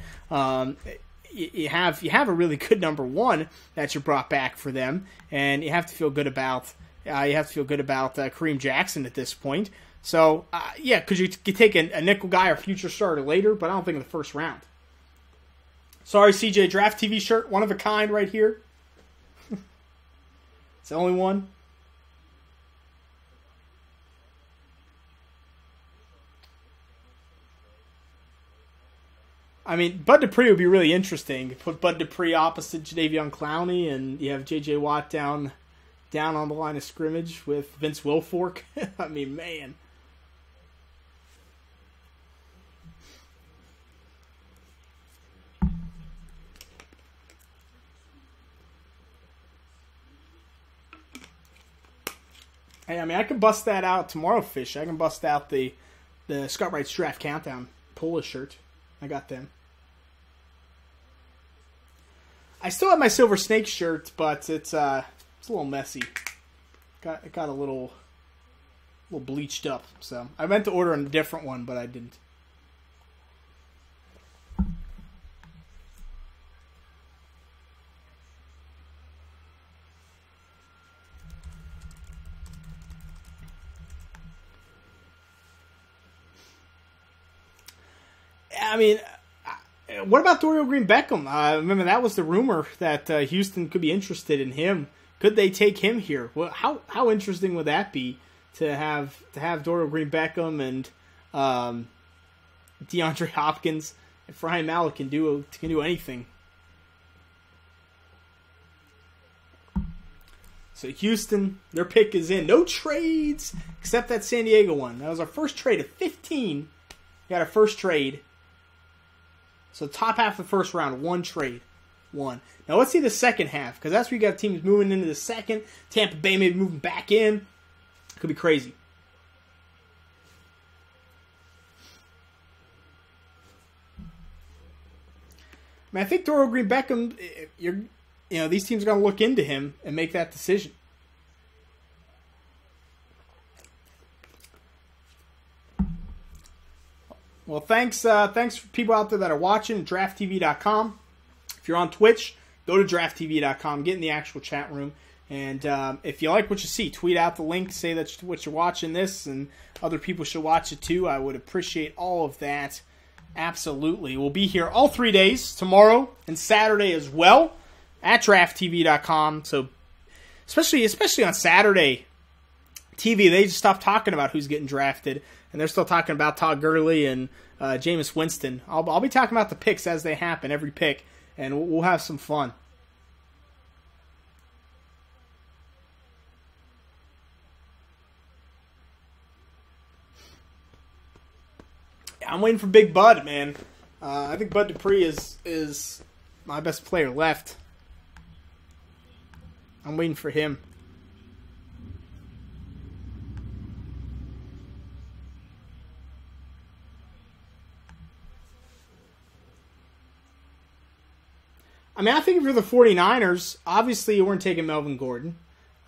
you have a really good number one that you brought back for them, and you have to feel good about Kareem Jackson at this point. So because you could take a nickel guy or future starter later, but I don't think in the first round. Sorry, CJ, Draft TV shirt, one of a kind right here. It's the only one. I mean, Bud Dupree would be really interesting. Put Bud Dupree opposite Jadeveon Clowney, and you have J.J. Watt down on the line of scrimmage with Vince Wilfork. I mean, man. Hey, I mean, I can bust that out tomorrow, Fish. I can bust out the Scott Wright's Draft Countdown Polish shirt. I got them. I still have my Silver Snake shirt, but it's a little messy. It got a little bleached up. So I meant to order a different one, but I didn't. I mean, what about Dorial Green-Beckham? Remember, that was the rumor that Houston could be interested in him. Could they take him here? Well, how interesting would that be to have Dorial Green-Beckham and DeAndre Hopkins? If Ryan Mallett can do anything. So Houston, their pick is in. No trades except that San Diego one. That was our first trade of 15. We got our first trade. So top half of the first round, one trade. One. Now let's see the second half, because that's where you got teams moving into the second. Tampa Bay maybe moving back in. Could be crazy. I mean, I think Dorial Green-Beckham, these teams are going to look into him and make that decision. Well, thanks for people out there that are watching at drafttv.com. If you're on Twitch, go to drafttv.com, get in the actual chat room, and if you like what you see, tweet out the link, say that's what you're watching this, and other people should watch it too. I would appreciate all of that. Absolutely. We'll be here all 3 days, tomorrow and Saturday as well, at drafttv.com. So especially on Saturday TV, they just stopped talking about who's getting drafted, and they're still talking about Todd Gurley and Jameis Winston. I'll be talking about the picks as they happen, every pick, and we'll have some fun. I'm waiting for Big Bud, man. I think Bud Dupree is my best player left. I'm waiting for him. I mean, I think if you're the 49ers, obviously you weren't taking Melvin Gordon.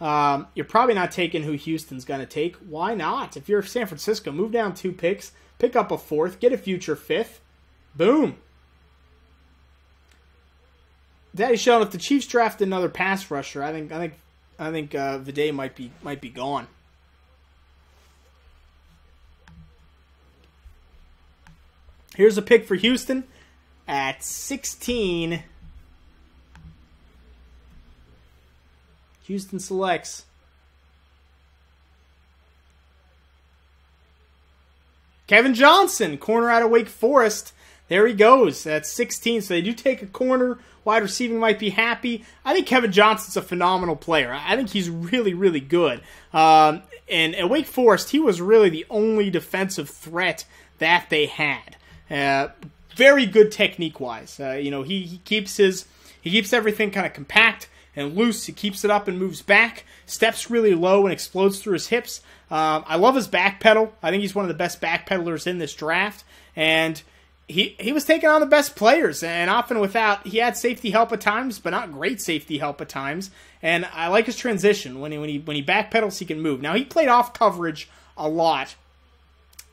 You're probably not taking who Houston's going to take. Why not? If you're San Francisco, move down 2 picks, pick up a 4th, get a future 5th. Boom. Daddy Sheldon, if the Chiefs draft another pass rusher, I think the day might be gone. Here's a pick for Houston at 16. Houston selects Kevin Johnson, corner out of Wake Forest. There he goes. That's 16. So they do take a corner. Wide receiving might be happy. I think Kevin Johnson's a phenomenal player. I think he's really, really good. And at Wake Forest, he was really the only defensive threat that they had. Very good technique-wise. He keeps everything kind of compact and loose. He keeps it up and moves back. Steps really low and explodes through his hips. I love his back pedal. I think he's one of the best back pedalers in this draft. And he was taking on the best players, and often he had safety help at times, but not great safety help at times. And I like his transition. When he backpedals, he can move. Now, he played off coverage a lot.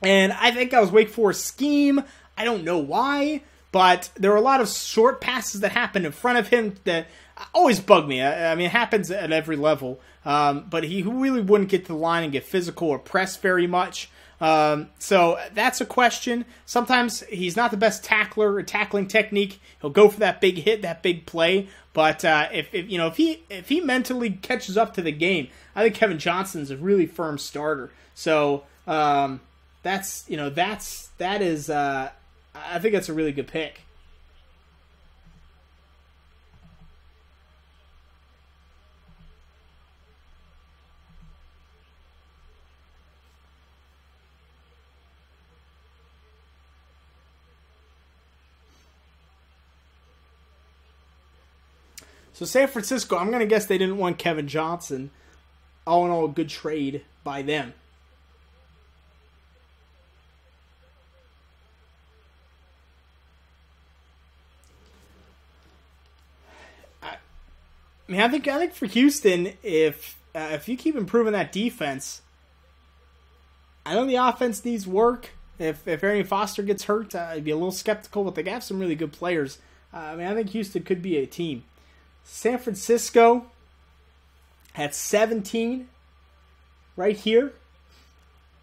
And I think that was Wake Forest scheme. I don't know why, but there were a lot of short passes that happened in front of him that always bug me. I mean, it happens at every level. But he really wouldn't get to the line and get physical or press very much. So that's a question. Sometimes he's not the best tackler or tackling technique. He'll go for that big hit, that big play. But if he mentally catches up to the game, I think Kevin Johnson's a really firm starter. So I think that's a really good pick. So San Francisco, I'm going to guess they didn't want Kevin Johnson. All in all, a good trade by them. I think for Houston, if you keep improving that defense, I know the offense needs work. If Arian Foster gets hurt, I'd be a little skeptical, but they have some really good players. I think Houston could be a team. San Francisco at 17 right here.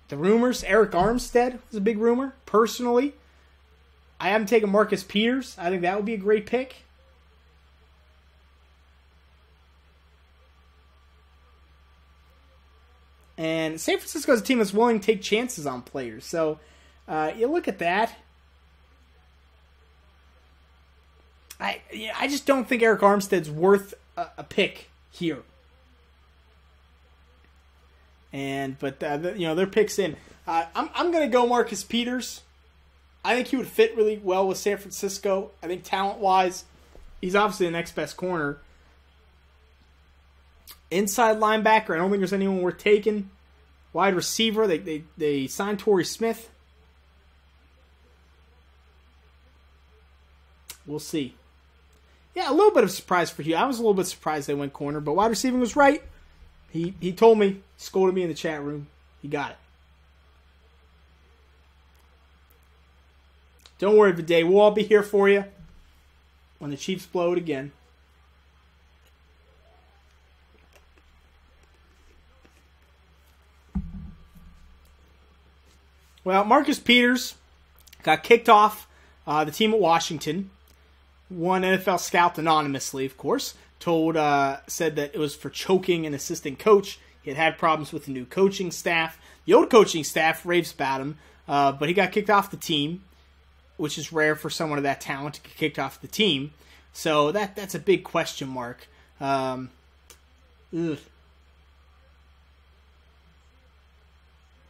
The rumors, Eric Armstead was a big rumor. Personally, I haven't taken Marcus Peters. I think that would be a great pick. And San Francisco is a team that's willing to take chances on players. So you look at that. I just don't think Eric Armstead's worth a pick here. But their picks in. I'm going to go Marcus Peters. I think he would fit really well with San Francisco. I think talent-wise, he's obviously the next best corner. Inside linebacker, I don't think there's anyone worth taking. Wide receiver, they signed Torrey Smith. We'll see. Yeah, a little bit of surprise for you. I was a little bit surprised they went corner, but wide receiver was right. He told me, scolded me in the chat room. He got it. Don't worry, Viday. We'll all be here for you when the Chiefs blow it again. Well, Marcus Peters got kicked off the team at Washington. One NFL scout anonymously, of course, said that it was for choking an assistant coach. He had problems with the new coaching staff. The old coaching staff raves about him, but he got kicked off the team, which is rare for someone of that talent to get kicked off the team. So that's a big question mark. You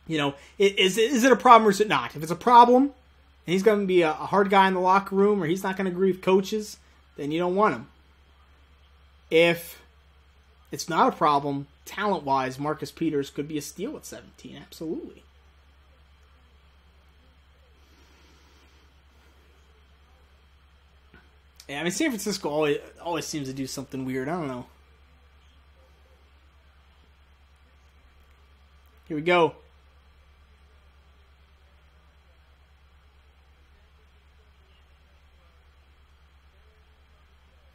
know, is it a problem or is it not? If it's a problem, and he's going to be a hard guy in the locker room, or he's not going to agree with coaches, then you don't want him. If it's not a problem, talent-wise, Marcus Peters could be a steal at 17, absolutely. Yeah, I mean, San Francisco always seems to do something weird. I don't know. Here we go.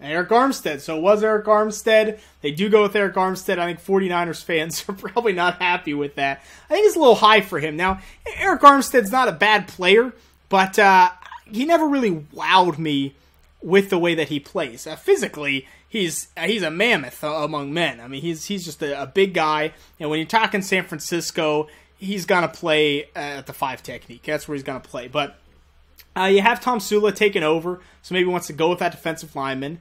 Eric Armstead. So it was Eric Armstead. They do go with Eric Armstead. I think 49ers fans are probably not happy with that. I think it's a little high for him. Now, Eric Armstead's not a bad player, but he never really wowed me with the way that he plays. Physically, he's a mammoth among men. I mean, he's just a big guy, and when you're talking San Francisco, he's going to play at the 5 technique. That's where he's going to play. But you have Tom Sula taking over, so maybe he wants to go with that defensive lineman.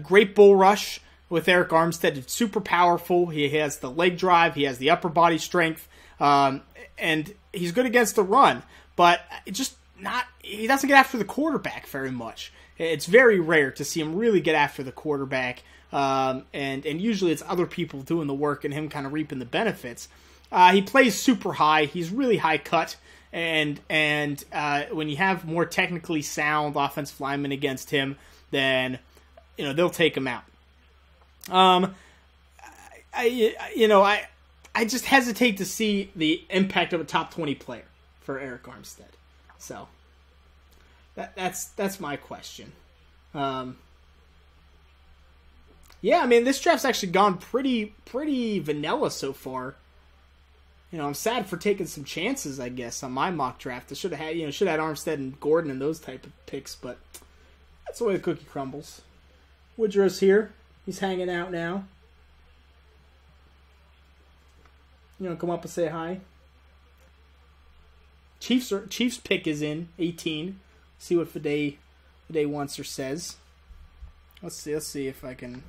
Great bull rush with Eric Armstead. It's super powerful. He has the leg drive. He has the upper body strength. And he's good against the run. But he doesn't get after the quarterback very much. It's very rare to see him really get after the quarterback. And usually it's other people doing the work and him kind of reaping the benefits. He plays super high. He's really high cut. And when you have more technically sound offensive linemen against him, then they'll take him out. I just hesitate to see the impact of a top 20 player for Eric Armstead. So that's my question. Yeah, I mean, this draft's actually gone pretty vanilla so far. I'm sad for taking some chances, I guess, on my mock draft. I should have had Armstead and Gordon and those type of picks, but that's the way the cookie crumbles. Woodrow's here. He's hanging out now. Come up and say hi. Chiefs pick is in 18. See what Fade wants or says. Let's see if I can.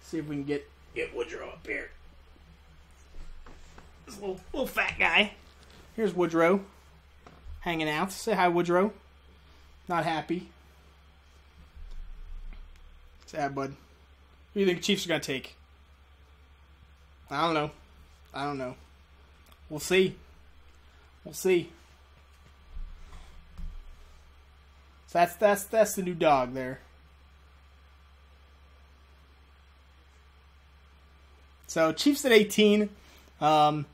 See if we can get Woodrow up here. This little fat guy. Here's Woodrow. Hanging out. Say hi, Woodrow. Not happy. Sad, bud. Who do you think the Chiefs are going to take? I don't know. We'll see. So that's the new dog there. So Chiefs at 18. I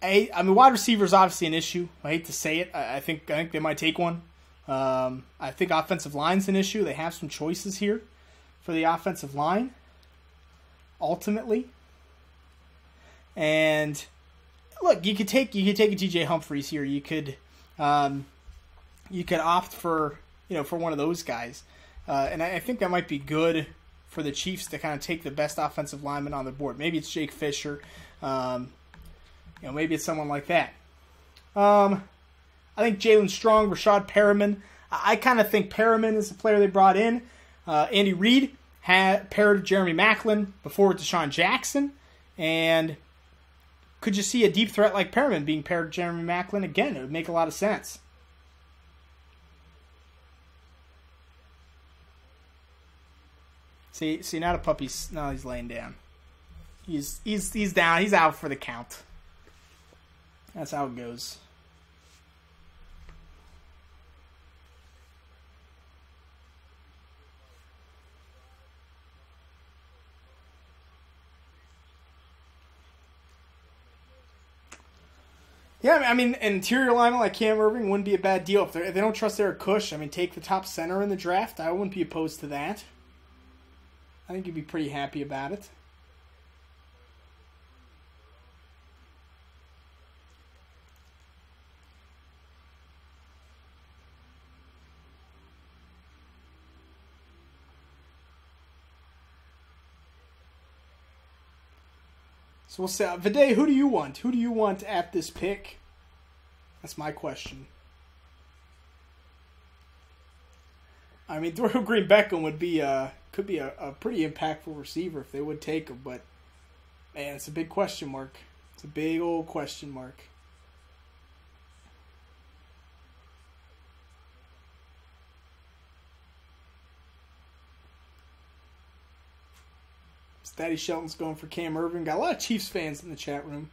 mean, wide receiver is obviously an issue. I hate to say it. I think they might take one. I think offensive line's an issue. They have some choices here for the offensive line. Ultimately, and look, you could take a DJ Humphries here. You could opt for one of those guys, and I think that might be good for the Chiefs to kind of take the best offensive lineman on the board. Maybe it's Jake Fisher. Maybe it's someone like that. I think Jalen Strong, Rashad Perriman. I kind of think Perriman is the player they brought in. Andy Reid had paired Jeremy Maclin before with Deshaun Jackson. And could you see a deep threat like Perriman being paired with Jeremy Maclin again? It would make a lot of sense. See, now the puppy's he's laying down. He's down. He's out for the count. That's how it goes. Yeah, I mean, an interior lineman like Cam Irving wouldn't be a bad deal. If they don't trust Eric Kush, I mean, take the top center in the draft. I wouldn't be opposed to that. I think you'd be pretty happy about it. So we'll say, Viday, who do you want? Who do you want at this pick? That's my question. I mean, Dorial Green-Beckham would be could be a pretty impactful receiver if they would take him, but man, it's a big question mark. It's a big old question mark. Daddy Shelton's going for Cam Irvin. Got a lot of Chiefs fans in the chat room.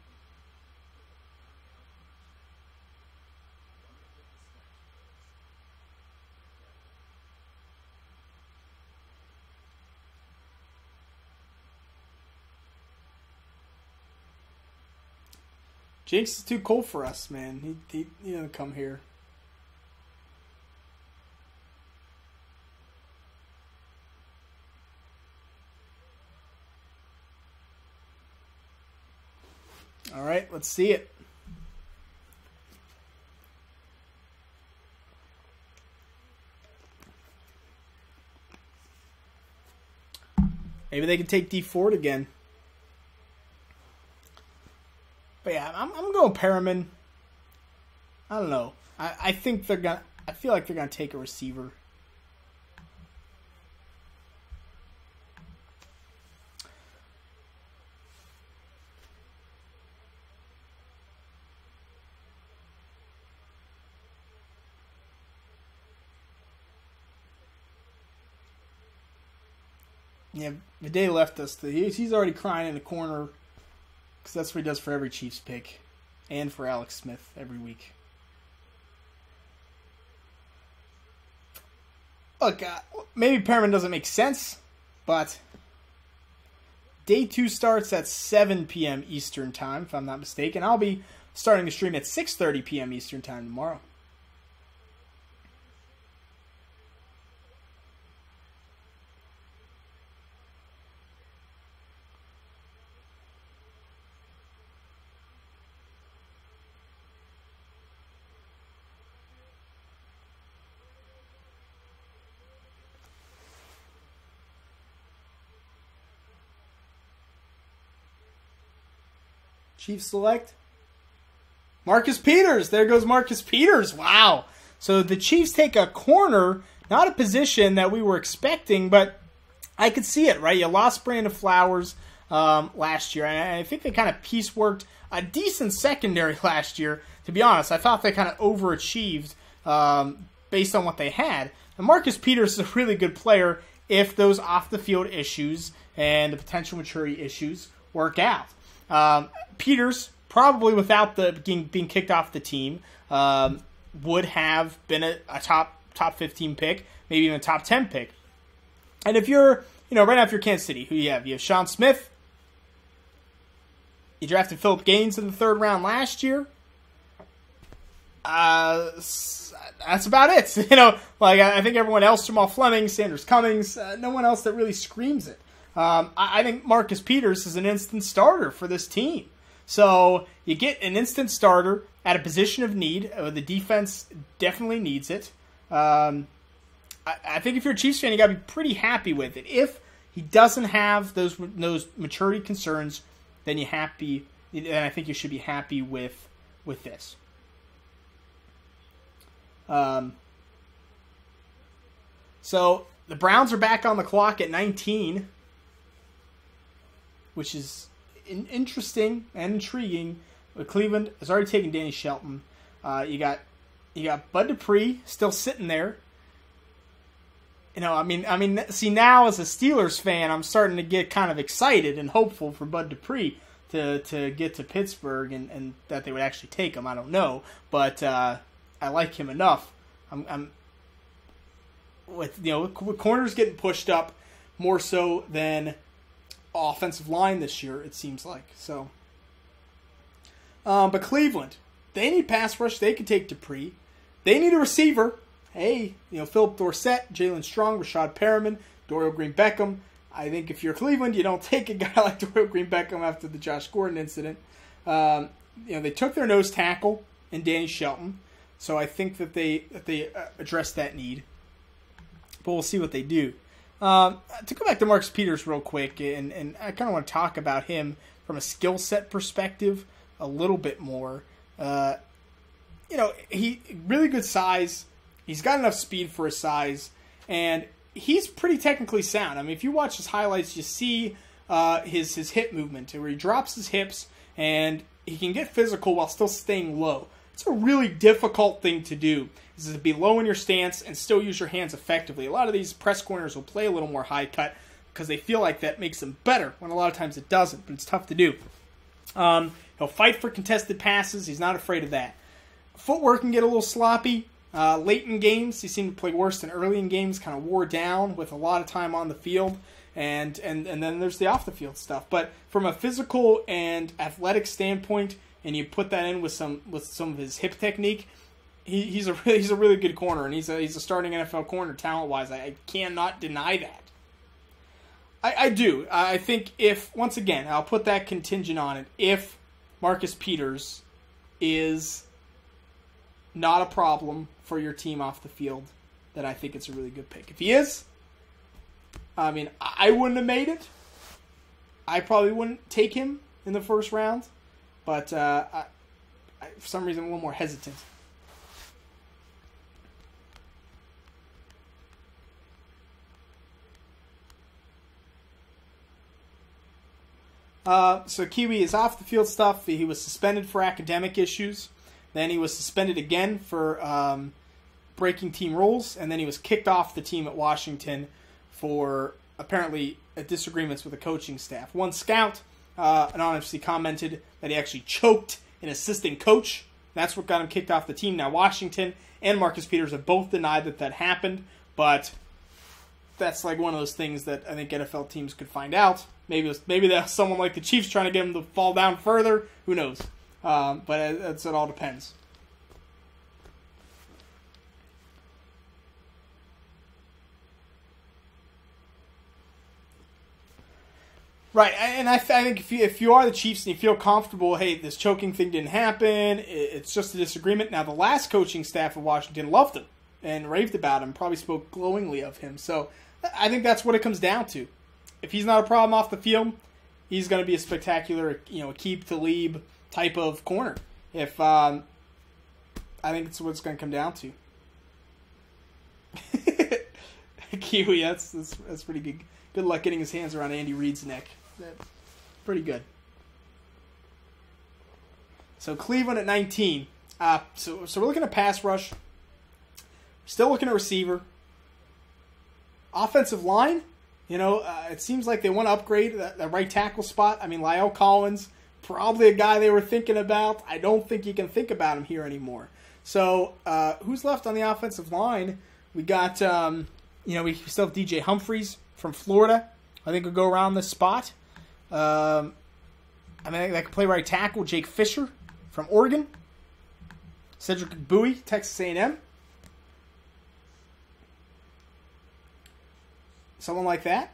Jinx is too cold for us, man. He doesn't come here. All right, let's see it. Maybe they can take D Ford again. But yeah, I'm going Perriman. I don't know. I think they're gonna. I feel like they're gonna take a receiver. Yeah, Viday left us. He's already crying in the corner because that's what he does for every Chiefs pick and for Alex Smith every week. Look, maybe Perriman doesn't make sense, but day 2 starts at 7 p.m. Eastern time, if I'm not mistaken. I'll be starting the stream at 6:30 p.m. Eastern time tomorrow. Chiefs select Marcus Peters. There goes Marcus Peters. Wow. So the Chiefs take a corner, not a position that we were expecting, but I could see it, right? You lost Brandon Flowers last year, and I think they kind of pieceworked a decent secondary last year, to be honest. I thought they kind of overachieved based on what they had. And Marcus Peters is a really good player if those off-the-field issues and the potential maturity issues work out. Peters, probably without being kicked off the team, would have been a top 15 pick, maybe even a top 10 pick. And if you're, right after Kansas City, who you have? You have Sean Smith. You drafted Philip Gaines in the 3rd round last year. That's about it. I think everyone else, Jamal Fleming, Sanders Cummings, no one else that really screams it. I think Marcus Peters is an instant starter for this team. So you get an instant starter at a position of need. The defense definitely needs it. I think if you're a Chiefs fan, you got to be pretty happy with it. If he doesn't have those maturity concerns, then I think you should be happy with this. So the Browns are back on the clock at 19, which is interesting and intriguing. Cleveland has already taken Danny Shelton. You got Bud Dupree still sitting there. See, now as a Steelers fan, I'm starting to get kind of excited and hopeful for Bud Dupree to get to Pittsburgh and that they would actually take him. I don't know, but I like him enough. I'm with corners getting pushed up more so than offensive line this year, it seems like. So, but Cleveland, they need pass rush. They could take Dupree. They need a receiver. Hey, Philip Dorsett, Jalen Strong, Rashad Perriman, Dorial Green-Beckham. I think if you're Cleveland, you don't take a guy like Dorial Green-Beckham after the Josh Gordon incident. They took their nose tackle in Danny Shelton, so I think that they addressed that need. But we'll see what they do. To go back to Marcus Peters real quick, and I kind of want to talk about him from a skill set perspective a little bit more. He really good size. He's got enough speed for his size, and he's pretty technically sound. I mean, if you watch his highlights, you see his hip movement, where he drops his hips, and he can get physical while still staying low. It's a really difficult thing to do, is to be low in your stance and still use your hands effectively. A lot of these press corners will play a little more high cut because they feel like that makes them better, when a lot of times it doesn't, but it's tough to do. He'll fight for contested passes. He's not afraid of that. Footwork can get a little sloppy. Late in games, he seemed to play worse than early in games, kind of wore down with a lot of time on the field. And then there's the off-the-field stuff. But from a physical and athletic standpoint, and you put that in with some of his hip technique, he's a really good corner, and he's a starting NFL corner talent-wise. I cannot deny that. I do. I think if, once again, I'll put that contingent on it, if Marcus Peters is not a problem for your team off the field, then I think it's a really good pick. If he is, I mean, I wouldn't have made it. I probably wouldn't take him in the first round, but I, for some reason, I'm a little more hesitant. So Kiwi is off the field stuff. He was suspended for academic issues. Then he was suspended again for breaking team rules. And then he was kicked off the team at Washington for apparently disagreements with the coaching staff. One scout anonymously commented that he actually choked an assistant coach. That's what got him kicked off the team. Now Washington and Marcus Peters have both denied that happened. But that's like one of those things that I think NFL teams could find out. Maybe that's someone like the Chiefs trying to get him to fall down further. Who knows? But it all depends. Right, and I think if you are the Chiefs and you feel comfortable, hey, this choking thing didn't happen, it's just a disagreement. Now, the last coaching staff of Washington loved him and raved about him, probably spoke glowingly of him. So I think that's what it comes down to. If he's not a problem off the field, he's going to be a spectacular, Aqib Talib type of corner. If I think it's what it's going to come down to. Kiwi, that's pretty good. Good luck getting his hands around Andy Reid's neck. That's pretty good. So Cleveland at 19. So we're looking at pass rush. Still looking at receiver. Offensive line. It seems like they want to upgrade that right tackle spot. I mean, La'el Collins, probably a guy they were thinking about. I don't think you can think about him here anymore. So, who's left on the offensive line? We got, we still have DJ Humphries from Florida. I think will go around this spot. That could play right tackle. Jake Fisher from Oregon. Cedric Bowie, Texas A&M. Someone like that.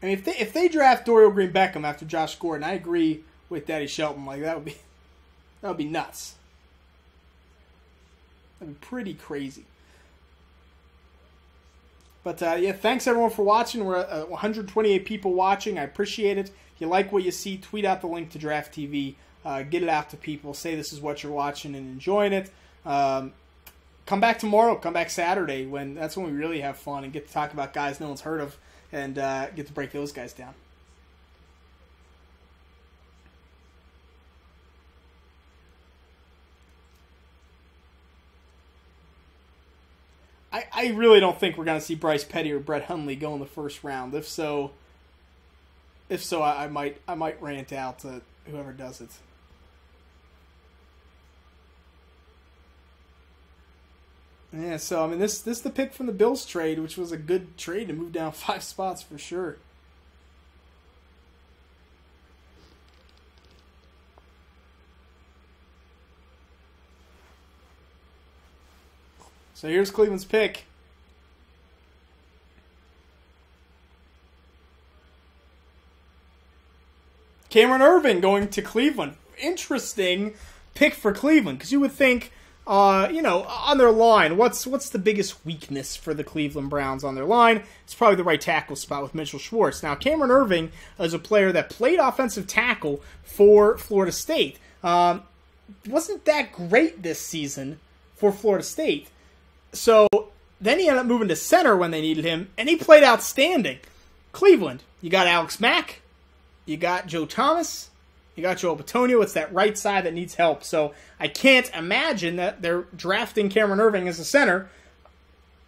I mean, if they draft Dorial Green Beckham after Josh Gordon, I agree with Daddy Shelton. Like that would be nuts. That'd be pretty crazy. But thanks everyone for watching. We're at 128 people watching. I appreciate it. If you like what you see, tweet out the link to Draft TV. Get it out to people. Say this is what you're watching and enjoying it. Come back tomorrow. Come back Saturday that's when we really have fun and get to talk about guys no one's heard of and get to break those guys down. I really don't think we're going to see Bryce Petty or Brett Hundley go in the first round. If so, I might rant out to whoever does it. Yeah, so I mean, this is the pick from the Bills trade, which was a good trade to move down 5 spots for sure. So here's Cleveland's pick. Cameron Erving going to Cleveland. Interesting pick for Cleveland, because you would think, on their line, what's the biggest weakness for the Cleveland Browns on their line? It's probably the right tackle spot with Mitchell Schwartz. Now, Cameron Erving is a player that played offensive tackle for Florida State. Wasn't that great this season for Florida State. So then he ended up moving to center when they needed him, and he played outstanding. Cleveland, you got Alex Mack, you got Joe Thomas, you got Joel Bitonio. It's that right side that needs help. So I can't imagine that they're drafting Cameron Erving as a center.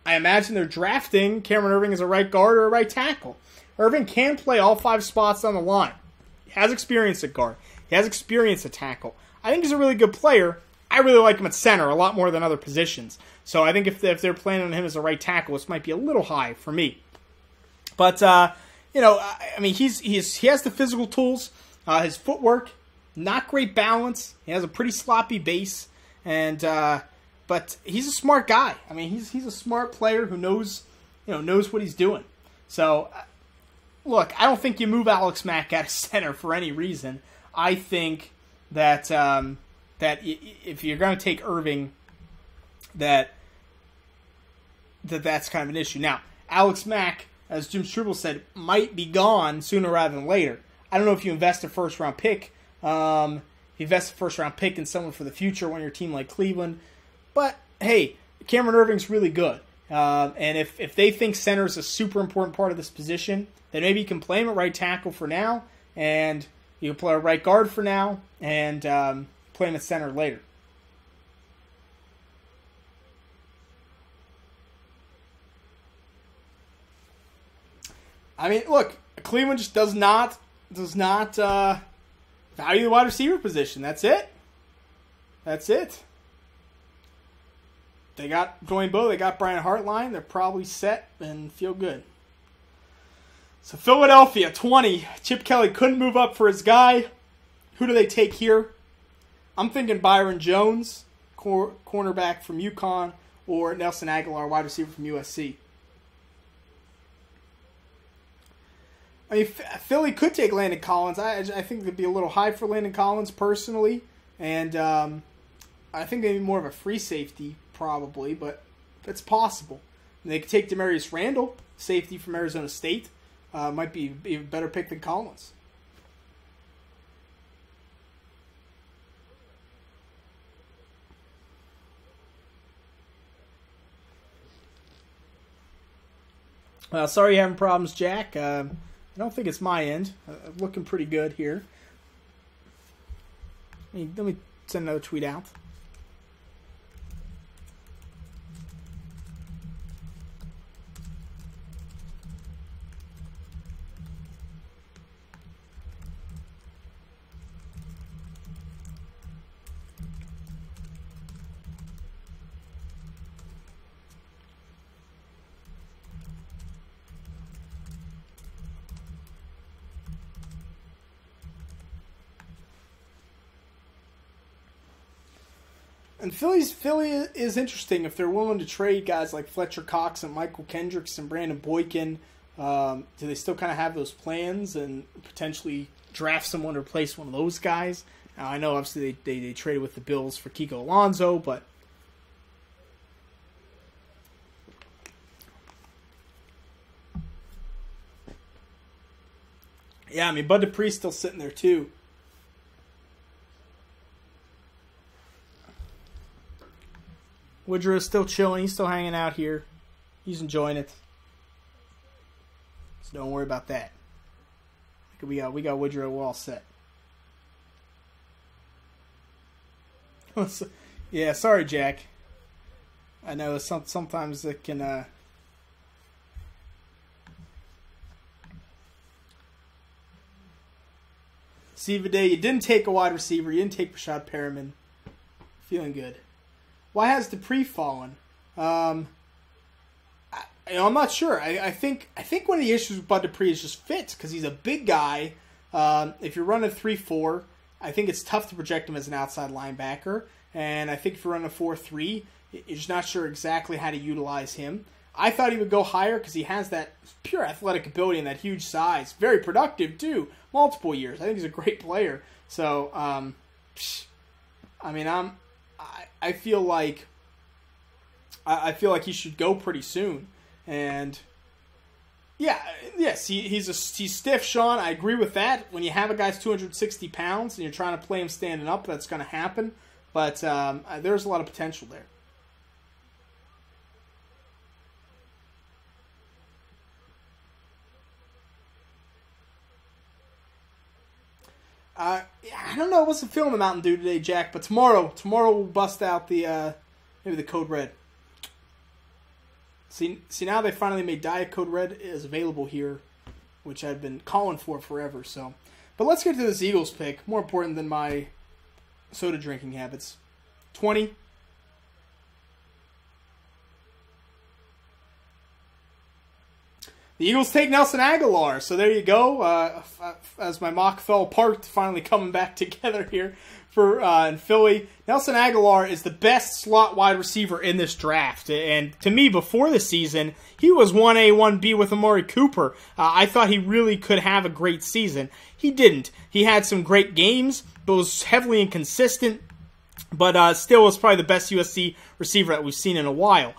I imagine they're drafting Cameron Erving as a right guard or a right tackle. Erving can play all 5 spots on the line. He has experience at guard. He has experience at tackle. I think he's a really good player. I really like him at center a lot more than other positions. So I think if they're planning on him as a right tackle, this might be a little high for me. But, I mean, he has the physical tools. His footwork, not great balance. He has a pretty sloppy base, but he's a smart guy. I mean, he's a smart player who knows what he's doing. So, look, I don't think you move Alex Mack out of center for any reason. I think that that if you're going to take Erving, that's kind of an issue. Now, Alex Mack, as Jim Struble said, might be gone sooner rather than later. I don't know if you invest a first-round pick. You invest a first-round pick in someone for the future when you're a team like Cleveland. But, hey, Cameron Erving's really good. And if they think center is a super important part of this position, then maybe you can play him at right tackle for now, and you can play a right guard for now, and play him at center later. I mean, look, Cleveland just does not value the wide receiver position. That's it. They got Dwayne Bowe. They got Brian Hartline. They're probably set and feel good. So Philadelphia, 20. Chip Kelly couldn't move up for his guy. Who do they take here? I'm thinking Byron Jones, cornerback from UConn, or Nelson Aguilar, wide receiver from USC. I mean, Philly could take Landon Collins. I think it'd be a little high for Landon Collins personally, and I think maybe more of a free safety probably, but it's possible. And they could take Demarius Randall, safety from Arizona State. Might be a better pick than Collins. Well, sorry you're having problems, Jack. I don't think it's my end. Looking pretty good here. Let me send another tweet out. And Philly is interesting if they're willing to trade guys like Fletcher Cox and Michael Kendricks and Brandon Boykin. Do they still kind of have those plans and potentially draft someone to replace one of those guys? Now, I know obviously they traded with the Bills for Kiko Alonso, but yeah, I mean Bud Dupree's still sitting there too. Woodrow's still chilling. He's still hanging out here. He's enjoying it. So don't worry about that. We got Woodrow all set. Yeah, sorry, Jack. I know sometimes it can. Steve Day, you didn't take a wide receiver. You didn't take Rashad Perriman. Feeling good. Why has Dupree fallen? I'm not sure. I think one of the issues with Bud Dupree is just fit because he's a big guy. If you're running 3-4, I think it's tough to project him as an outside linebacker. And I think if you're running a 4-3, you're just not sure exactly how to utilize him. I thought he would go higher because he has that pure athletic ability and that huge size. Very productive, too. Multiple years. I think he's a great player. So, I mean, I feel like he should go pretty soon. And yes, he's stiff, Sean. I agree with that. When you have a guy's 260 pounds and you're trying to play him standing up, that's going to happen. But there's a lot of potential there. I don't know. I wasn't feeling the Mountain Dew today, Jack. But tomorrow we'll bust out the maybe the Code Red. See now they finally made Diet Code Red is available here, which I've been calling for forever. So, but let's get to this Eagles pick. More important than my soda drinking habits. 20. The Eagles take Nelson Agholor, so there you go. As my mock fell apart, finally coming back together here for in Philly. Nelson Agholor is the best slot wide receiver in this draft, and to me, before the season, he was 1A, 1B with Amari Cooper. I thought he really could have a great season. He didn't. He had some great games, but was heavily inconsistent. But still was probably the best USC receiver that we've seen in a while.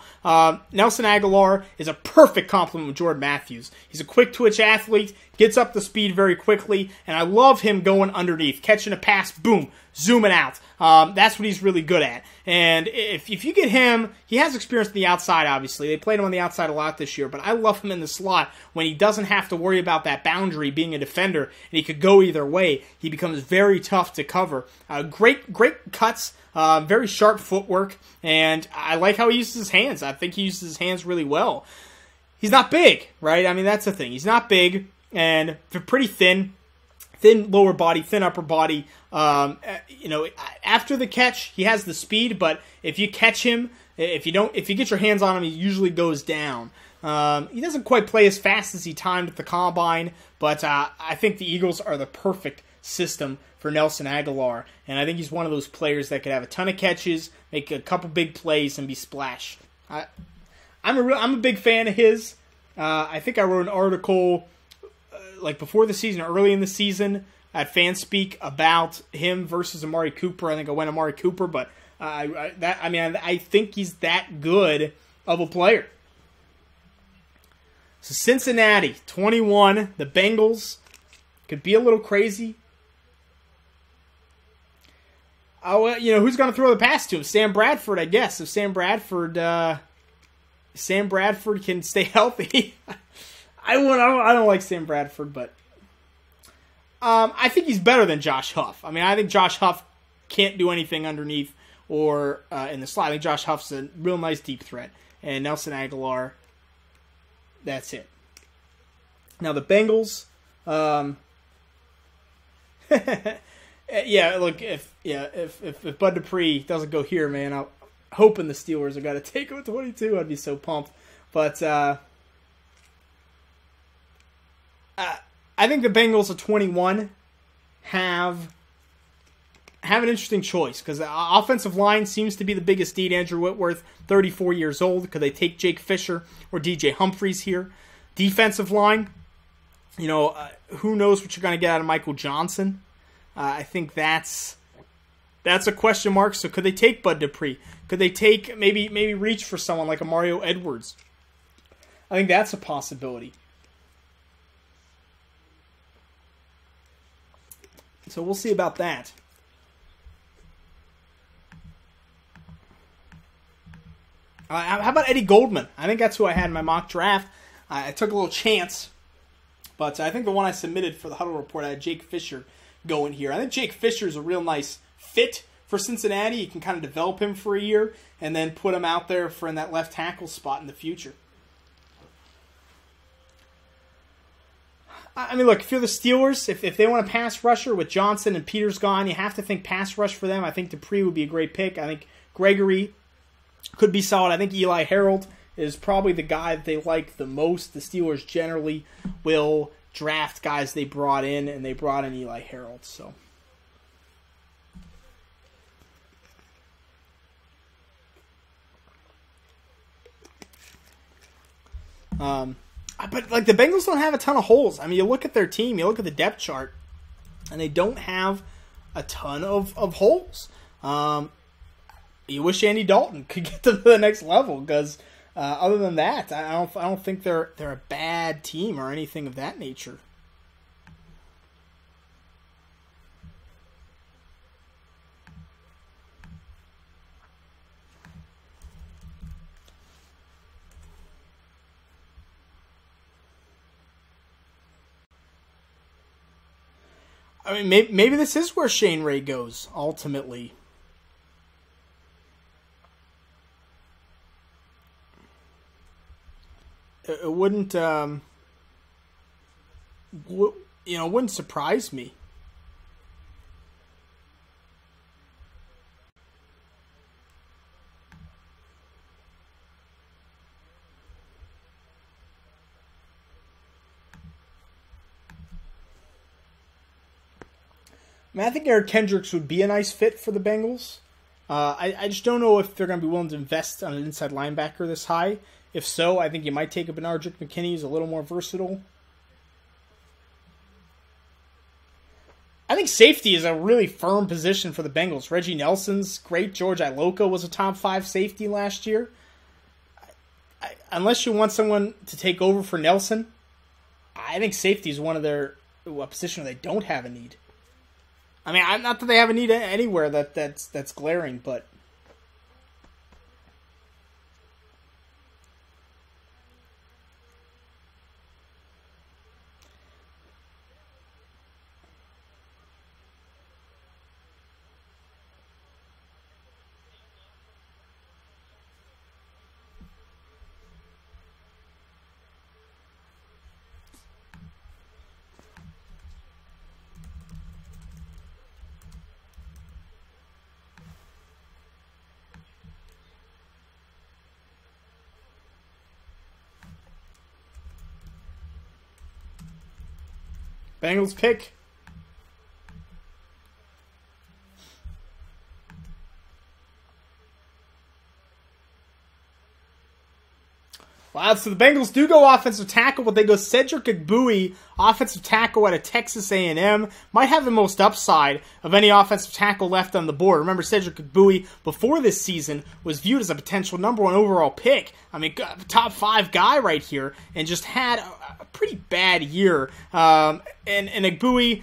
Nelson Agholor is a perfect complement with Jordan Matthews. He's a quick twitch athlete, gets up the speed very quickly, and I love him going underneath, catching a pass, boom, zooming out. That's what he's really good at. And if you get him, he has experience on the outside, obviously. They played him on the outside a lot this year, but I love him in the slot when he doesn't have to worry about that boundary being a defender, and he could go either way. He becomes very tough to cover. Great cuts, very sharp footwork, and I like how he uses his hands. I think he uses his hands really well. He's not big, right? I mean, that's the thing. He's not big, and pretty thin lower body, thin upper body. After the catch, he has the speed, but if you catch him, if you get your hands on him, he usually goes down. He doesn't quite play as fast as he timed at the combine, but I think the Eagles are the perfect system for Nelson Agholor, and I think he's one of those players that could have a ton of catches, make a couple big plays, and be splash. I'm a big fan of his. I think I wrote an article like before the season, early in the season, at Fanspeak about him versus Amari Cooper. I think I went Amari Cooper, but I think he's that good of a player. So Cincinnati, 21. The Bengals could be a little crazy. Who's going to throw the pass to him? Sam Bradford, I guess. If Sam Bradford can stay healthy. I don't like Sam Bradford, but I think he's better than Josh Huff. I mean, I think Josh Huff can't do anything underneath or in the slot. I think Josh Huff's a real nice deep threat. And Nelson Agholor, that's it. Now the Bengals, yeah, look, if Bud Dupree doesn't go here, man, I'm hoping the Steelers have got to take him at 22. I'd be so pumped. But I think the Bengals at 21 have an interesting choice because the offensive line seems to be the biggest need. Andrew Whitworth, 34 years old. Could they take Jake Fisher or DJ Humphries here? Defensive line, who knows what you're going to get out of Michael Johnson? I think that's a question mark. So could they take Bud Dupree? Could they take maybe reach for someone like a Mario Edwards? I think that's a possibility. So we'll see about that. How about Eddie Goldman? I think that's who I had in my mock draft. I took a little chance, but I think the one I submitted for the Huddle Report, I had Jake Fisher going here. I think Jake Fisher is a real nice fit for Cincinnati. You can kind of develop him for a year and then put him out there in that left tackle spot in the future. I mean, look, if you're the Steelers, if they want a pass rusher with Johnson and Peters gone, you have to think pass rush for them. I think Dupree would be a great pick. I think Gregory could be solid. I think Eli Harold is probably the guy that they like the most. The Steelers generally will draft guys they brought in, and they brought in Eli Harold. So, but like the Bengals don't have a ton of holes. I mean, you look at their team, you look at the depth chart, and they don't have a ton of holes. you wish Andy Dalton could get to the next level, because other than that, I don't think they're a bad team or anything of that nature. I mean, maybe this is where Shane Ray goes ultimately. It wouldn't, wouldn't surprise me. I mean, I think Eric Kendricks would be a nice fit for the Bengals. I just don't know if they're going to be willing to invest on an inside linebacker this high. If so, I think you might take a Benardrick McKinney, who's a little more versatile. I think safety is a really firm position for the Bengals. Reggie Nelson's great. George Iloka was a top 5 safety last year. Unless you want someone to take over for Nelson, I think safety is one of their position where they don't have a need. I mean, not that they have a need anywhere that's glaring, but Bengals pick. Wow, so the Bengals do go offensive tackle, but they go Cedric Igbue, offensive tackle out of Texas A&M. Might have the most upside of any offensive tackle left on the board. Remember, Cedric Igbue, before this season, was viewed as a potential number 1 overall pick. I mean, top 5 guy right here, and just had a pretty bad year. And Igbue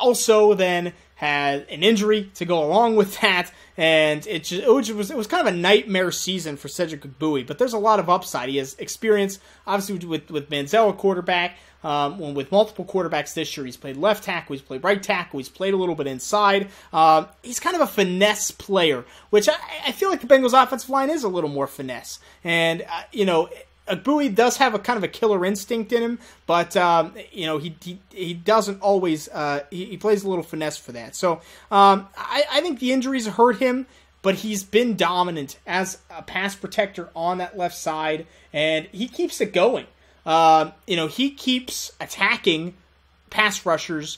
also then had an injury to go along with that, and it was kind of a nightmare season for Cedric Igbue. But there's a lot of upside. He has experience, obviously, with Manziel, a quarterback. With multiple quarterbacks this year, he's played left tackle, he's played right tackle, he's played a little bit inside. He's kind of a finesse player, which I feel like the Bengals' offensive line is a little more finesse. And Igbue does have a kind of a killer instinct in him, but he doesn't always. He plays a little finesse for that. So I think the injuries hurt him, but he's been dominant as a pass protector on that left side, and he keeps it going. He keeps attacking pass rushers,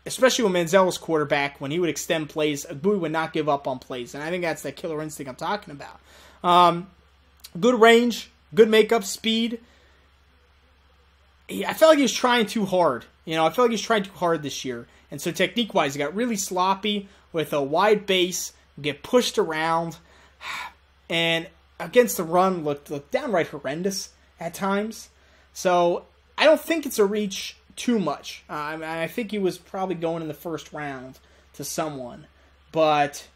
especially when Manziel was quarterback. When he would extend plays, Igbue would not give up on plays, and I think that's that killer instinct I'm talking about. Good range. Good makeup speed. I felt like he was trying too hard. I felt like he was trying too hard this year. And so technique-wise, he got really sloppy with a wide base, get pushed around, and against the run looked downright horrendous at times. So I don't think it's a reach too much. I think he was probably going in the first round to someone. But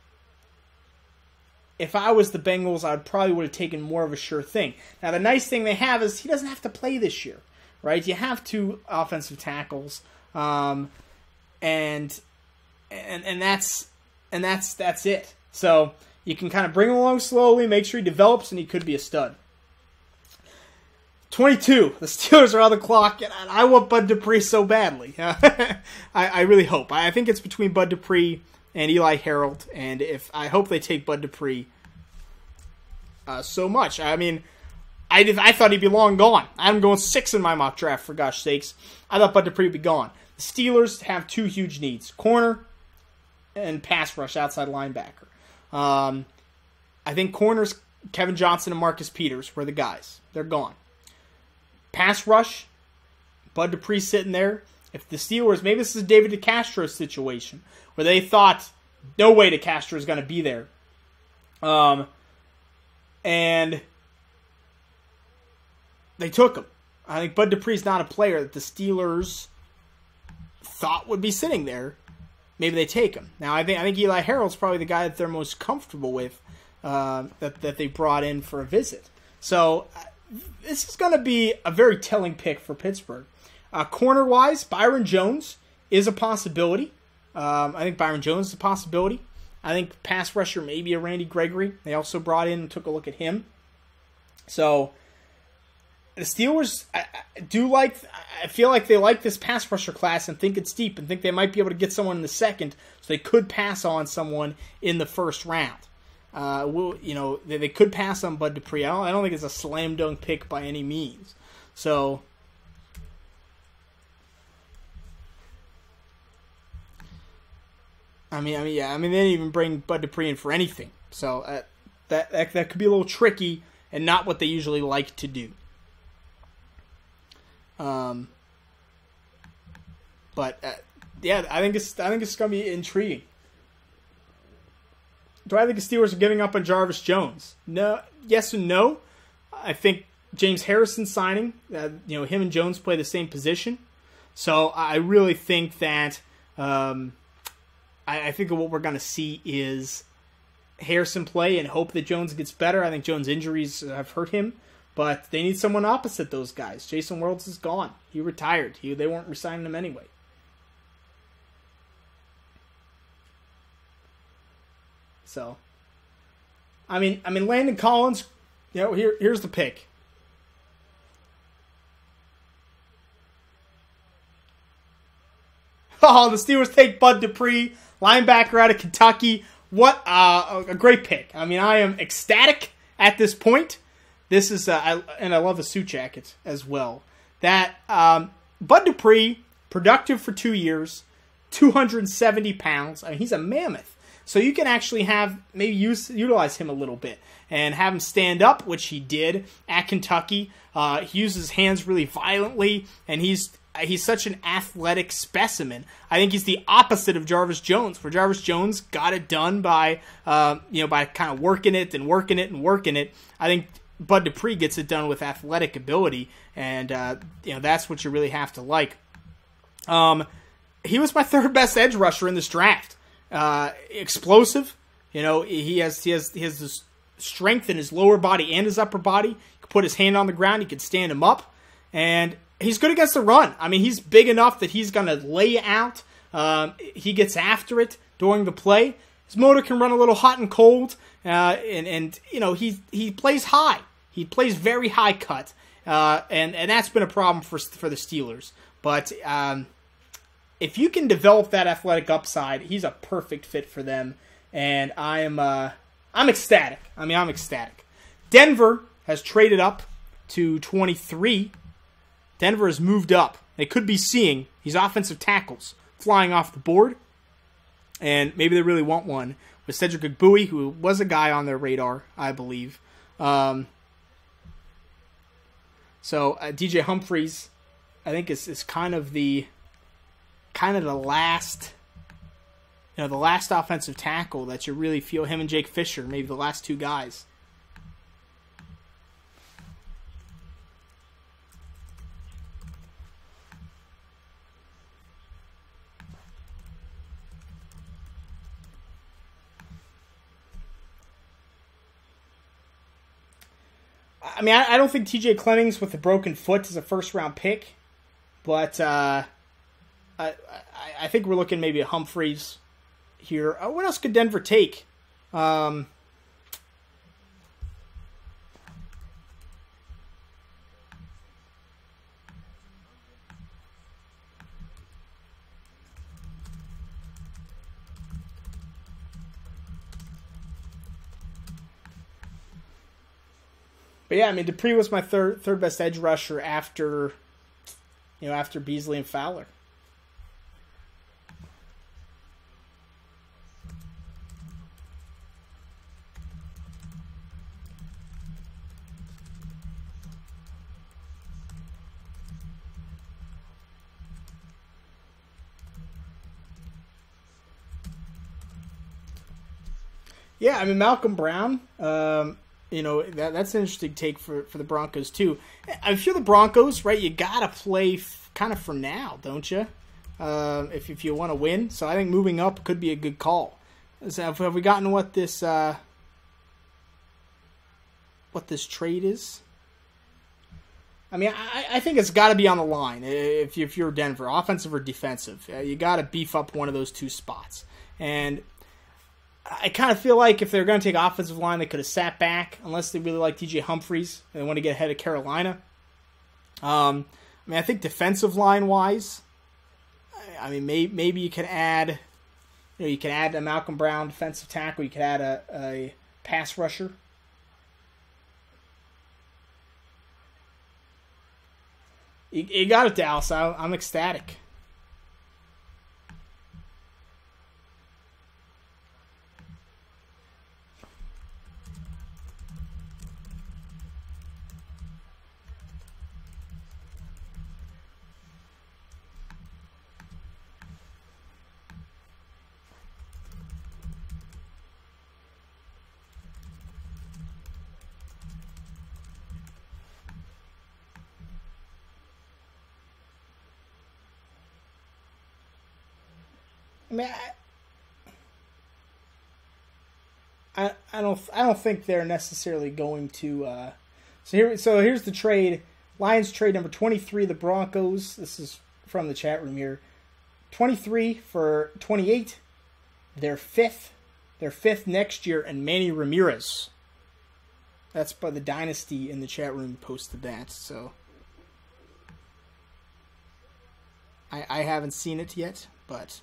if I was the Bengals, I probably would have taken more of a sure thing. Now, the nice thing they have is he doesn't have to play this year, right? You have 2 offensive tackles, and that's it. So you can kind of bring him along slowly, make sure he develops, and he could be a stud. 22. The Steelers are on the clock, and I want Bud Dupree so badly. I really hope. I think it's between Bud Dupree and Eli Harold, and I hope they take Bud Dupree so much. I mean, I thought he'd be long gone. I'm going 6 in my mock draft, for gosh sakes. I thought Bud Dupree would be gone. The Steelers have 2 huge needs: corner and pass rush, outside linebacker. I think corners, Kevin Johnson and Marcus Peters were the guys. They're gone. Pass rush, Bud Dupree sitting there. If the Steelers, maybe this is a David DeCastro situation, where they thought, no way DeCastro is going to be there. Um, and they took him. I think Bud Dupree's not a player that the Steelers thought would be sitting there. Maybe they take him. Now, I think Eli Harold's probably the guy that they're most comfortable with, that they brought in for a visit. So this is going to be a very telling pick for Pittsburgh. Corner-wise, Byron Jones is a possibility. I think Byron Jones is a possibility. I think pass rusher maybe a Randy Gregory. They also brought in and took a look at him. So the Steelers I feel like they like this pass rusher class and think it's deep and think they might be able to get someone in the second, so they could pass on someone in the first round. They could pass on Bud Dupree. I don't think it's a slam dunk pick by any means. So they didn't even bring Bud Dupree in for anything. So that could be a little tricky and not what they usually like to do. I think it's going to be intriguing. Do I think the Steelers are giving up on Jarvis Jones? No, yes and no. I think James Harrison signing, him and Jones play the same position, so I really think that I think what we're going to see is Harrison play and hope that Jones gets better. I think Jones' injuries have hurt him. But they need someone opposite those guys. Jason Worlds is gone. He retired. They weren't re-signing him anyway. So, Landon Collins, here's the pick. Oh, the Steelers take Bud Dupree, linebacker out of Kentucky. What a great pick. I am ecstatic at this point. This is, and I love the suit jacket as well. That Bud Dupree, productive for 2 years, 270 pounds. He's a mammoth. So you can actually utilize him a little bit and have him stand up, which he did at Kentucky. He uses his hands really violently, and he's such an athletic specimen. I think he's the opposite of Jarvis Jones, where Jarvis Jones got it done by kind of working it and working it and working it. I think Bud Dupree gets it done with athletic ability, and that's what you really have to like. He was my third best edge rusher in this draft. Explosive, he has this strength in his lower body and his upper body. He can put his hand on the ground, he can stand him up, and he's good against the run. He's big enough that he's going to lay out. He gets after it during the play. His motor can run a little hot and cold, and he plays high. He plays very high cut, and that's been a problem for the Steelers. But if you can develop that athletic upside, he's a perfect fit for them, and I'm ecstatic. I'm ecstatic. Denver has traded up to 23. Denver has moved up. They could be seeing these offensive tackles flying off the board, and maybe they really want one with Cedric Ogbuehi, who was a guy on their radar, I believe. So DJ Humphries, I think is kind of the last, the last offensive tackle that you really feel, him and Jake Fisher, maybe the last two guys. I don't think TJ Clemmings with a broken foot is a first-round pick, but I think we're looking maybe at Humphries here. What else could Denver take? But yeah, Dupree was my third best edge rusher after Beasley and Fowler. Yeah, I mean Malcolm Brown. That's an interesting take for the Broncos too. If you're the Broncos, right, you gotta play kind of for now, don't you? If you want to win, so I think moving up could be a good call. So have we gotten what this trade is? I mean, I think it's got to be on the line if you're Denver, offensive or defensive. You got to beef up one of those two spots. And I kind of feel like if they're going to take offensive line, they could have sat back, unless they really like DJ Humphries and they want to get ahead of Carolina. I think defensive line wise, I mean, maybe you can add, you can add a Malcolm Brown defensive tackle. You could add a pass rusher. You got it, Dallas. I'm ecstatic. I mean, I don't think they're necessarily going to. So here's the trade. Lions trade number 23. The Broncos. This is from the chat room here. 23 for 28. They're fifth. They're fifth next year, and Manny Ramirez. That's by the Dynasty in the chat room posted that. So I haven't seen it yet, but.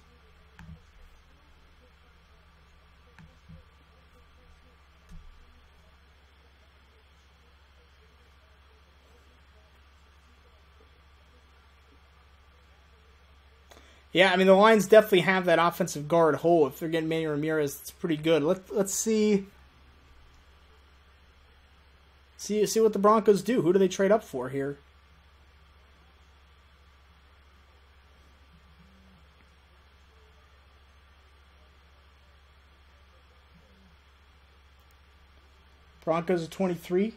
Yeah, I mean, the Lions definitely have that offensive guard hole. If they're getting Manny Ramirez, it's pretty good. Let's see what the Broncos do. Who do they trade up for here? Broncos are 23.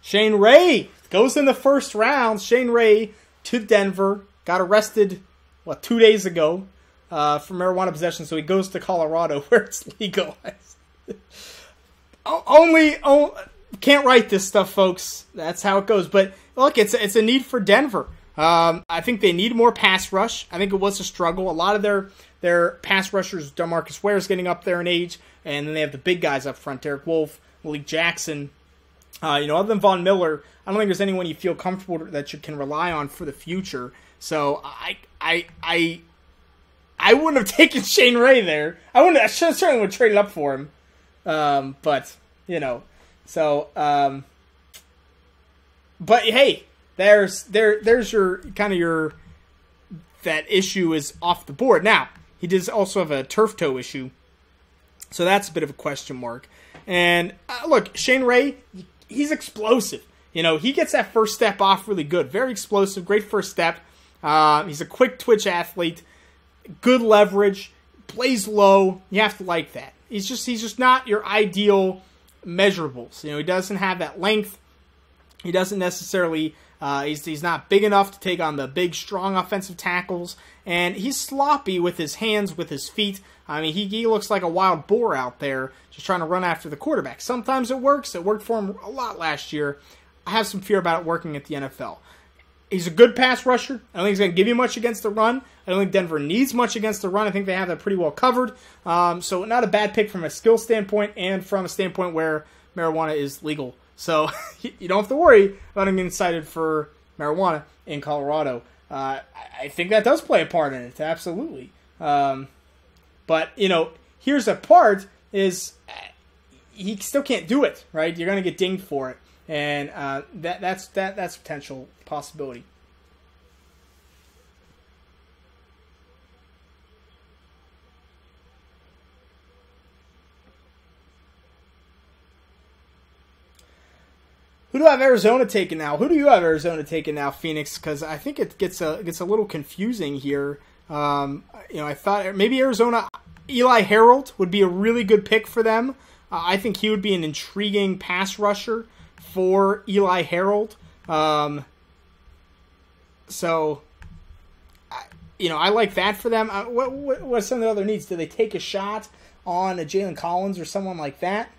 Shane Ray goes in the first round. Shane Ray to Denver. Got arrested, 2 days ago for marijuana possession. So he goes to Colorado where it's legalized. Can't write this stuff, folks. That's how it goes. But look, it's a need for Denver. I think they need more pass rush. I think it was a struggle. A lot of their pass rushers, DeMarcus Ware is getting up there in age. And then they have the big guys up front, Derek Wolfe, Malik Jackson. Other than Von Miller, I don't think there's anyone you feel comfortable that you can rely on for the future. So I wouldn't have taken Shane Ray there. I certainly would have traded up for him. But hey, there's your kind of your that issue is off the board. Now he does also have a turf toe issue, so that's a bit of a question mark. And look, Shane Ray. He's explosive. He gets that first step off really good. Very explosive. Great first step. He's a quick twitch athlete. Good leverage. Plays low. You have to like that. He's just not your ideal measurables. He doesn't have that length. He doesn't necessarily. He's not big enough to take on the big, strong offensive tackles. And he's sloppy with his hands, with his feet. I mean, he looks like a wild boar out there just trying to run after the quarterback. Sometimes it works. It worked for him a lot last year. I have some fear about it working at the NFL. He's a good pass rusher. I don't think he's going to give you much against the run. I don't think Denver needs much against the run. I think they have that pretty well covered. So not a bad pick from a skill standpoint and from a standpoint where marijuana is legal. So you don't have to worry about him getting cited for marijuana in Colorado. I think that does play a part in it, absolutely. But, here's a part is he still can't do it, right? You're going to get dinged for it. And that's a potential possibility. Who do I have Arizona taking now? Who do you have Arizona taking now, Phoenix? Because I think it gets a little confusing here. I thought maybe Arizona, Eli Harold would be a really good pick for them. I think he would be an intriguing pass rusher for Eli Harold. I like that for them. What are some of the other needs? Do they take a shot on a Jalen Collins or someone like that?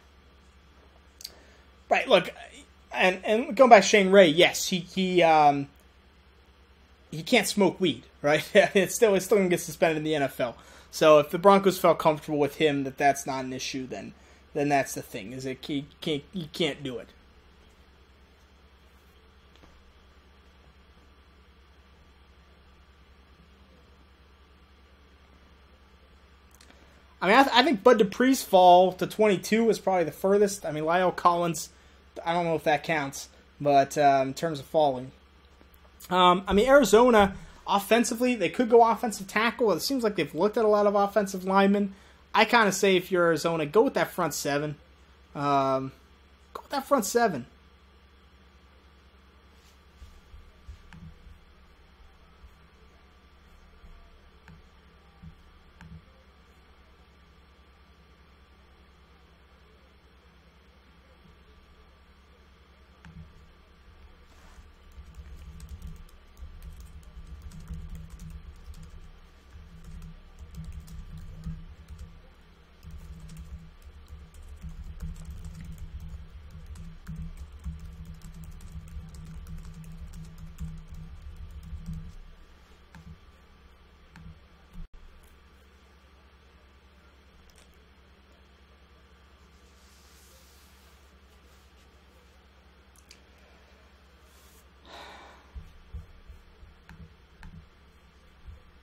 Right. Look, and going back to Shane Ray, yes, he can't smoke weed, right? it's still going to get suspended in the NFL. So if the Broncos felt comfortable with him that's not an issue, then that's the thing. Is it he can't do it. I mean, I think Bud Dupree's fall to 22 was probably the furthest. I mean, La'el Collins, I don't know if that counts, but in terms of falling. Arizona, offensively, they could go offensive tackle. It seems like they've looked at a lot of offensive linemen. I kind of say if you're Arizona, go with that front seven. Go with that front seven.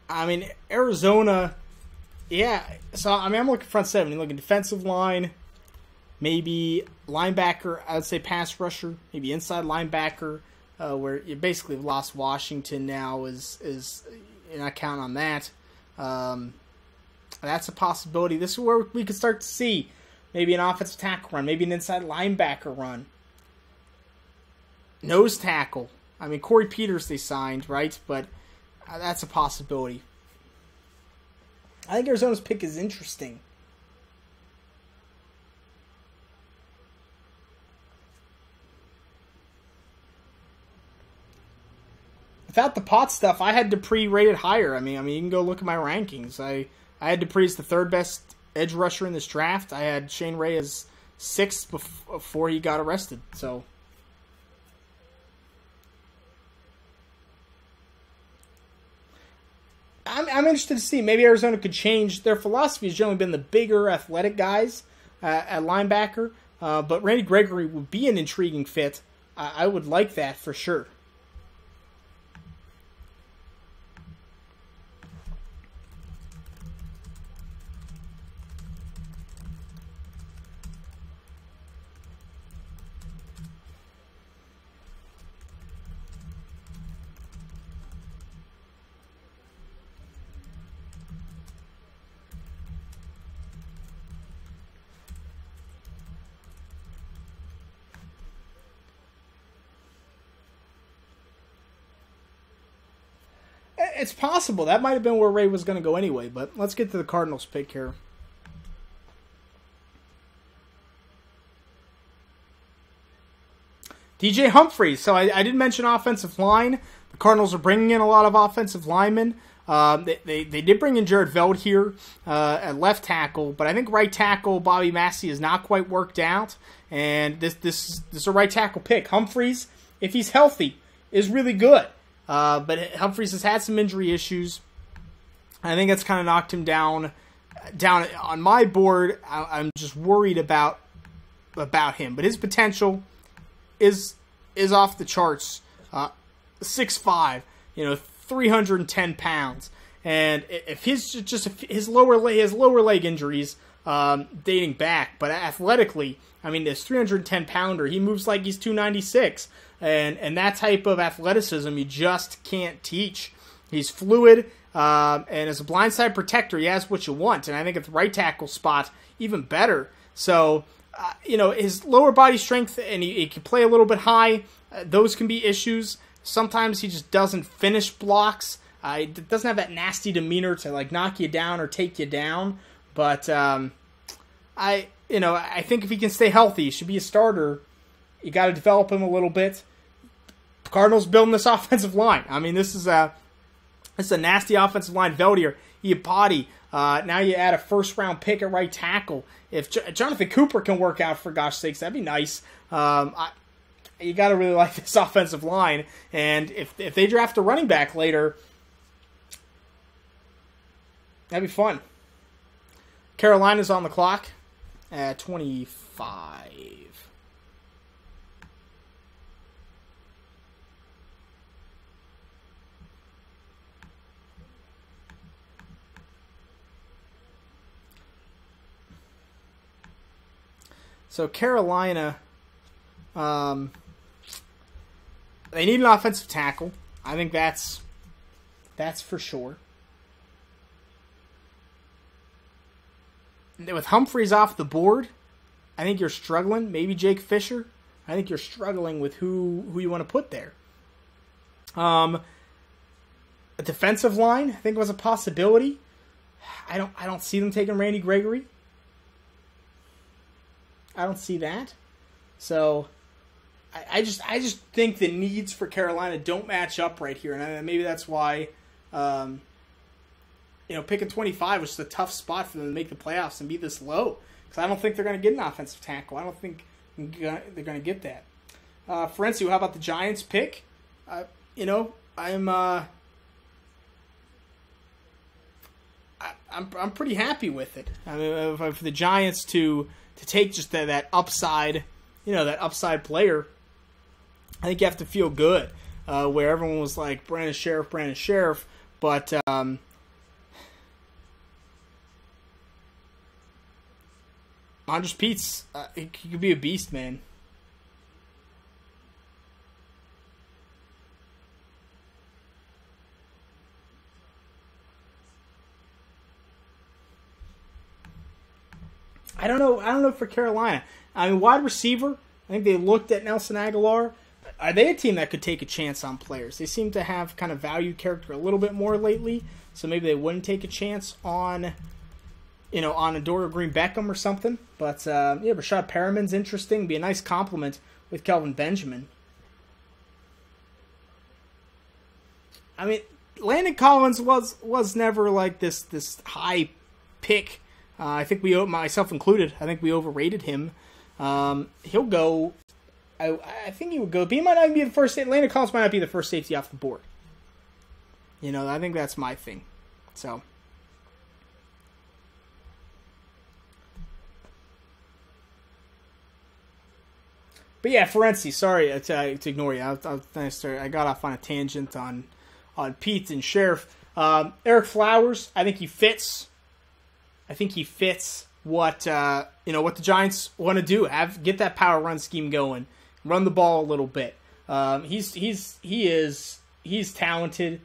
I mean, Arizona, yeah. So, I'm looking front seven. You're looking defensive line, maybe linebacker, I would say pass rusher, maybe inside linebacker, where you basically have lost Washington now. Is you're not counting on that. That's a possibility. This is where we could start to see maybe an offensive tackle run, maybe an inside linebacker run. Nose tackle. I mean, Corey Peters they signed, right? But that's a possibility. I think Arizona's pick is interesting. Without the pot stuff, I had Dupree rated higher. I mean, you can go look at my rankings. I had Dupree as the third best edge rusher in this draft. I had Shane Ray as sixth before he got arrested. So. I'm interested to see. Maybe Arizona could change. Their philosophy has generally been the bigger, athletic guys at linebacker. But Randy Gregory would be an intriguing fit. I would like that for sure. It's possible. That might have been where Ray was going to go anyway, but let's get to the Cardinals pick here. DJ Humphries. So I did mention offensive line. The Cardinals are bringing in a lot of offensive linemen. They did bring in Jared Veld here at left tackle, but I think right tackle Bobby Massey is not quite worked out, and this is a right tackle pick. Humphries, if he's healthy, is really good. But Humphries has had some injury issues. I think that's kind of knocked him down on my board. I'm just worried about him, but his potential is off the charts. 6'5", 310 pounds, and if his lower leg injuries dating back, but athletically, I mean, this 310 pounder, he moves like he's 296. And that type of athleticism you just can't teach. He's fluid, and as a blindside protector, he has what you want. And I think at the right tackle spot, even better. So his lower body strength, and he can play a little bit high. Those can be issues. Sometimes he just doesn't finish blocks. He doesn't have that nasty demeanor to like knock you down or take you down. But I think if he can stay healthy, he should be a starter. You got to develop him a little bit. Cardinals building this offensive line. I mean, this is a nasty offensive line. Veldier, Iapati. Now you add a first-round pick at right tackle. If Jonathan Cooper can work out, for gosh sakes, that'd be nice. You got to really like this offensive line. And if they draft a running back later, that'd be fun. Carolina's on the clock at 25. So Carolina, they need an offensive tackle. I think that's for sure. With Humphreys off the board, I think you're struggling. Maybe Jake Fisher. I think you're struggling with who you want to put there. A defensive line, I think, was a possibility. I don't see them taking Randy Gregory. I don't see that. So I just think the needs for Carolina don't match up right here, and maybe that's why picking 25 was just a tough spot for them to make the playoffs and be this low, because I don't think they're going to get an offensive tackle. I don't think they're going to get that. Ferenczi, how about the Giants pick? I'm pretty happy with it. I mean, for the Giants to take just that upside, that upside player, I think you have to feel good. Where everyone was like Brandon Sheriff, but Andres Pete's he could be a beast, man. I don't know for Carolina. I mean, wide receiver, I think they looked at Nelson Aguilar. Are they a team that could take a chance on players? They seem to have kind of valued character a little bit more lately, so maybe they wouldn't take a chance on Adoree Green Beckham or something. But, Rashad Perriman's interesting. Be a nice compliment with Kelvin Benjamin. I mean, Landon Collins was never like this high pick. I think myself included, I think we overrated him. He'll go. I think he would go. But he might not be the first. Landon Collins might not be the first safety off the board. I think that's my thing. So. But yeah, Ferenczi, sorry to ignore you. I got off on a tangent on Pete and Sheriff. Eric Flowers, I think he fits. What what the Giants want to do. Get that power run scheme going. Run the ball a little bit. He's talented.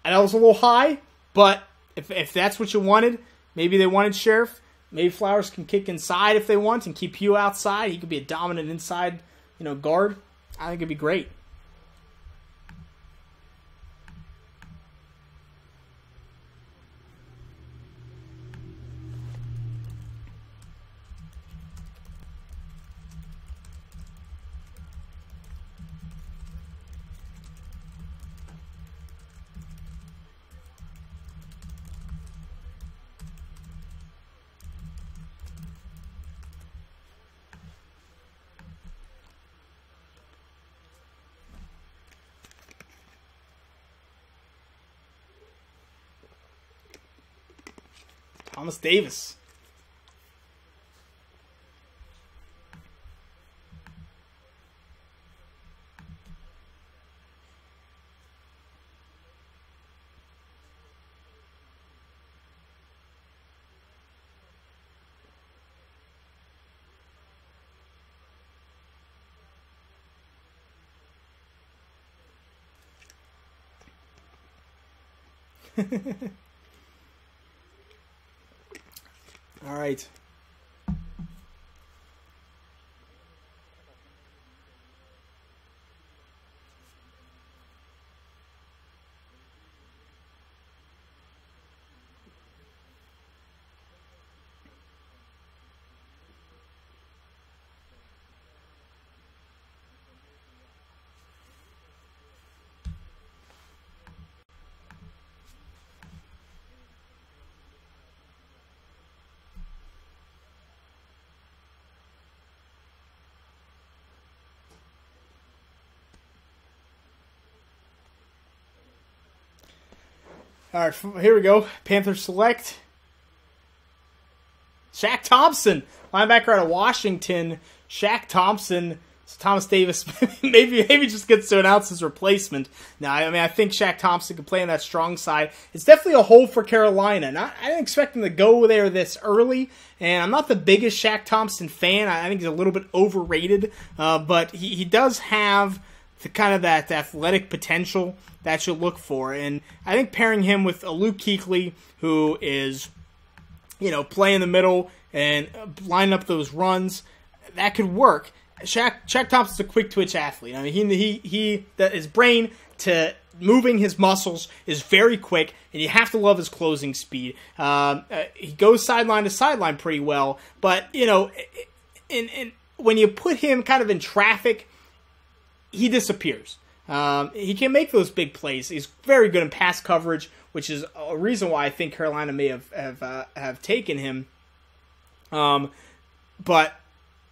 And that was a little high, but if that's what you wanted, maybe they wanted Sheriff. Maybe Flowers can kick inside if they want and keep Pugh outside. He could be a dominant inside, guard. I think it'd be great. Thomas Davis. All right. All right, here we go. Panthers select Shaq Thompson, linebacker out of Washington. Shaq Thompson. So Thomas Davis maybe just gets to announce his replacement. Now, I mean, I think Shaq Thompson can play on that strong side. It's definitely a hole for Carolina. I didn't expect him to go there this early, and I'm not the biggest Shaq Thompson fan. I think he's a little bit overrated, but he does have the kind of that athletic potential that you look for, and I think pairing him with a Luke Kuechly, who is, play in the middle and line up those runs, that could work. Shaq Thompson's a quick twitch athlete. I mean, his brain to moving his muscles is very quick, and you have to love his closing speed. He goes sideline to sideline pretty well, but when you put him kind of in traffic, he disappears. He can make those big plays. He's very good in pass coverage, which is a reason why I think Carolina may have taken him. But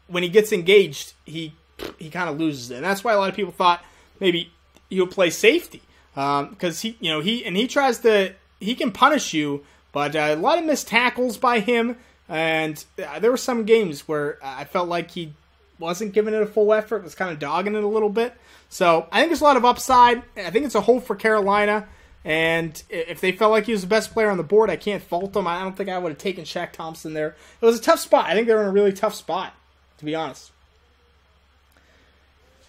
when he gets engaged, he kind of loses it, and that's why a lot of people thought maybe he'll play safety because he can punish you, but a lot of missed tackles by him, and there were some games where I felt like he wasn't giving it a full effort, was kind of dogging it a little bit. So I think there's a lot of upside. I think it's a hole for Carolina. And if they felt like he was the best player on the board, I can't fault them. I don't think I would have taken Shaq Thompson there. It was a tough spot. I think they were in a really tough spot, to be honest.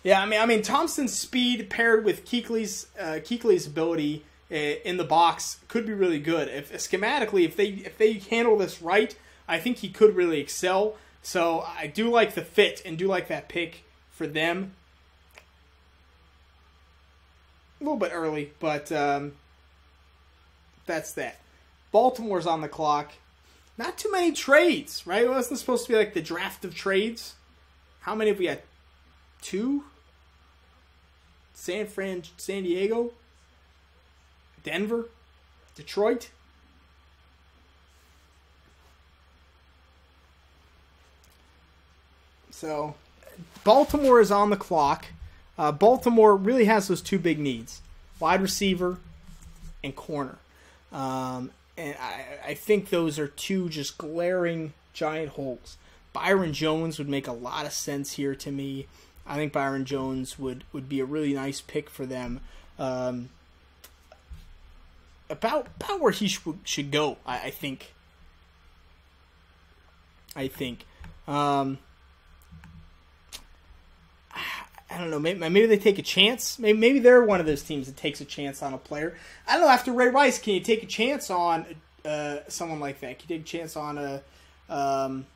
Yeah, I mean, Thompson's speed paired with Kuechly's ability in the box could be really good. Schematically, if they handle this right, I think he could really excel. So I do like the fit and do like that pick for them. A little bit early, but that's that. Baltimore's on the clock. Not too many trades, right? It wasn't supposed to be like the draft of trades. How many have we got? 2? San Diego? Denver? Detroit? So, Baltimore is on the clock. Baltimore really has those two big needs: wide receiver and corner. And I think those are two just glaring giant holes. Byron Jones would make a lot of sense here to me. I think Byron Jones would be a really nice pick for them. About where he should go, I think. I don't know. Maybe they take a chance. Maybe they're one of those teams that takes a chance on a player. I don't know. After Ray Rice, can you take a chance on someone like that? Can you take a chance on Dorian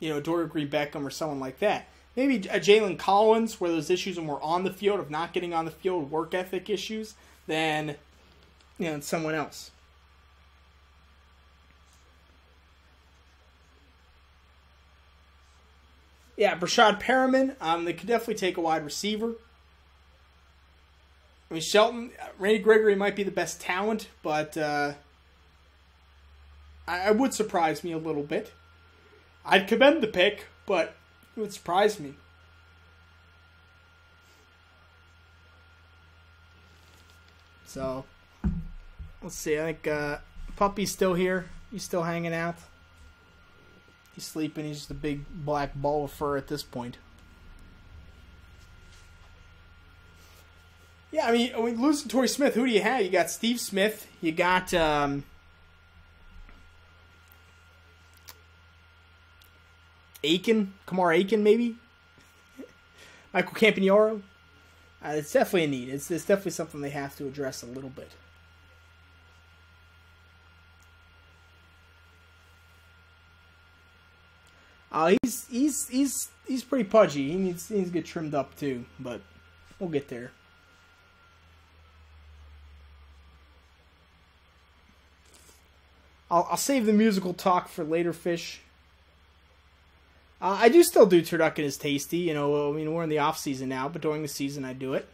Green-Beckham or someone like that? Maybe a Jalen Collins, where those issues are more on the field, of not getting on the field, work ethic issues, than someone else. Yeah, Brashad Perriman, they could definitely take a wide receiver. I mean, Randy Gregory might be the best talent, but I would surprise me a little bit. I'd commend the pick, but it would surprise me. So, let's see. I think Puppy's still here. He's still hanging out. He's sleeping. He's just a big black ball of fur at this point. Yeah, I mean losing Torrey Smith, who do you have? You got Steve Smith. You got Kamar Aiken, maybe? Michael Campagnaro. It's definitely a need. It's definitely something they have to address a little bit. He's pretty pudgy. He needs to get trimmed up too, but we'll get there. I'll save the musical talk for later, Fish. I do still do turducken is tasty. We're in the off season now, but during the season I do it.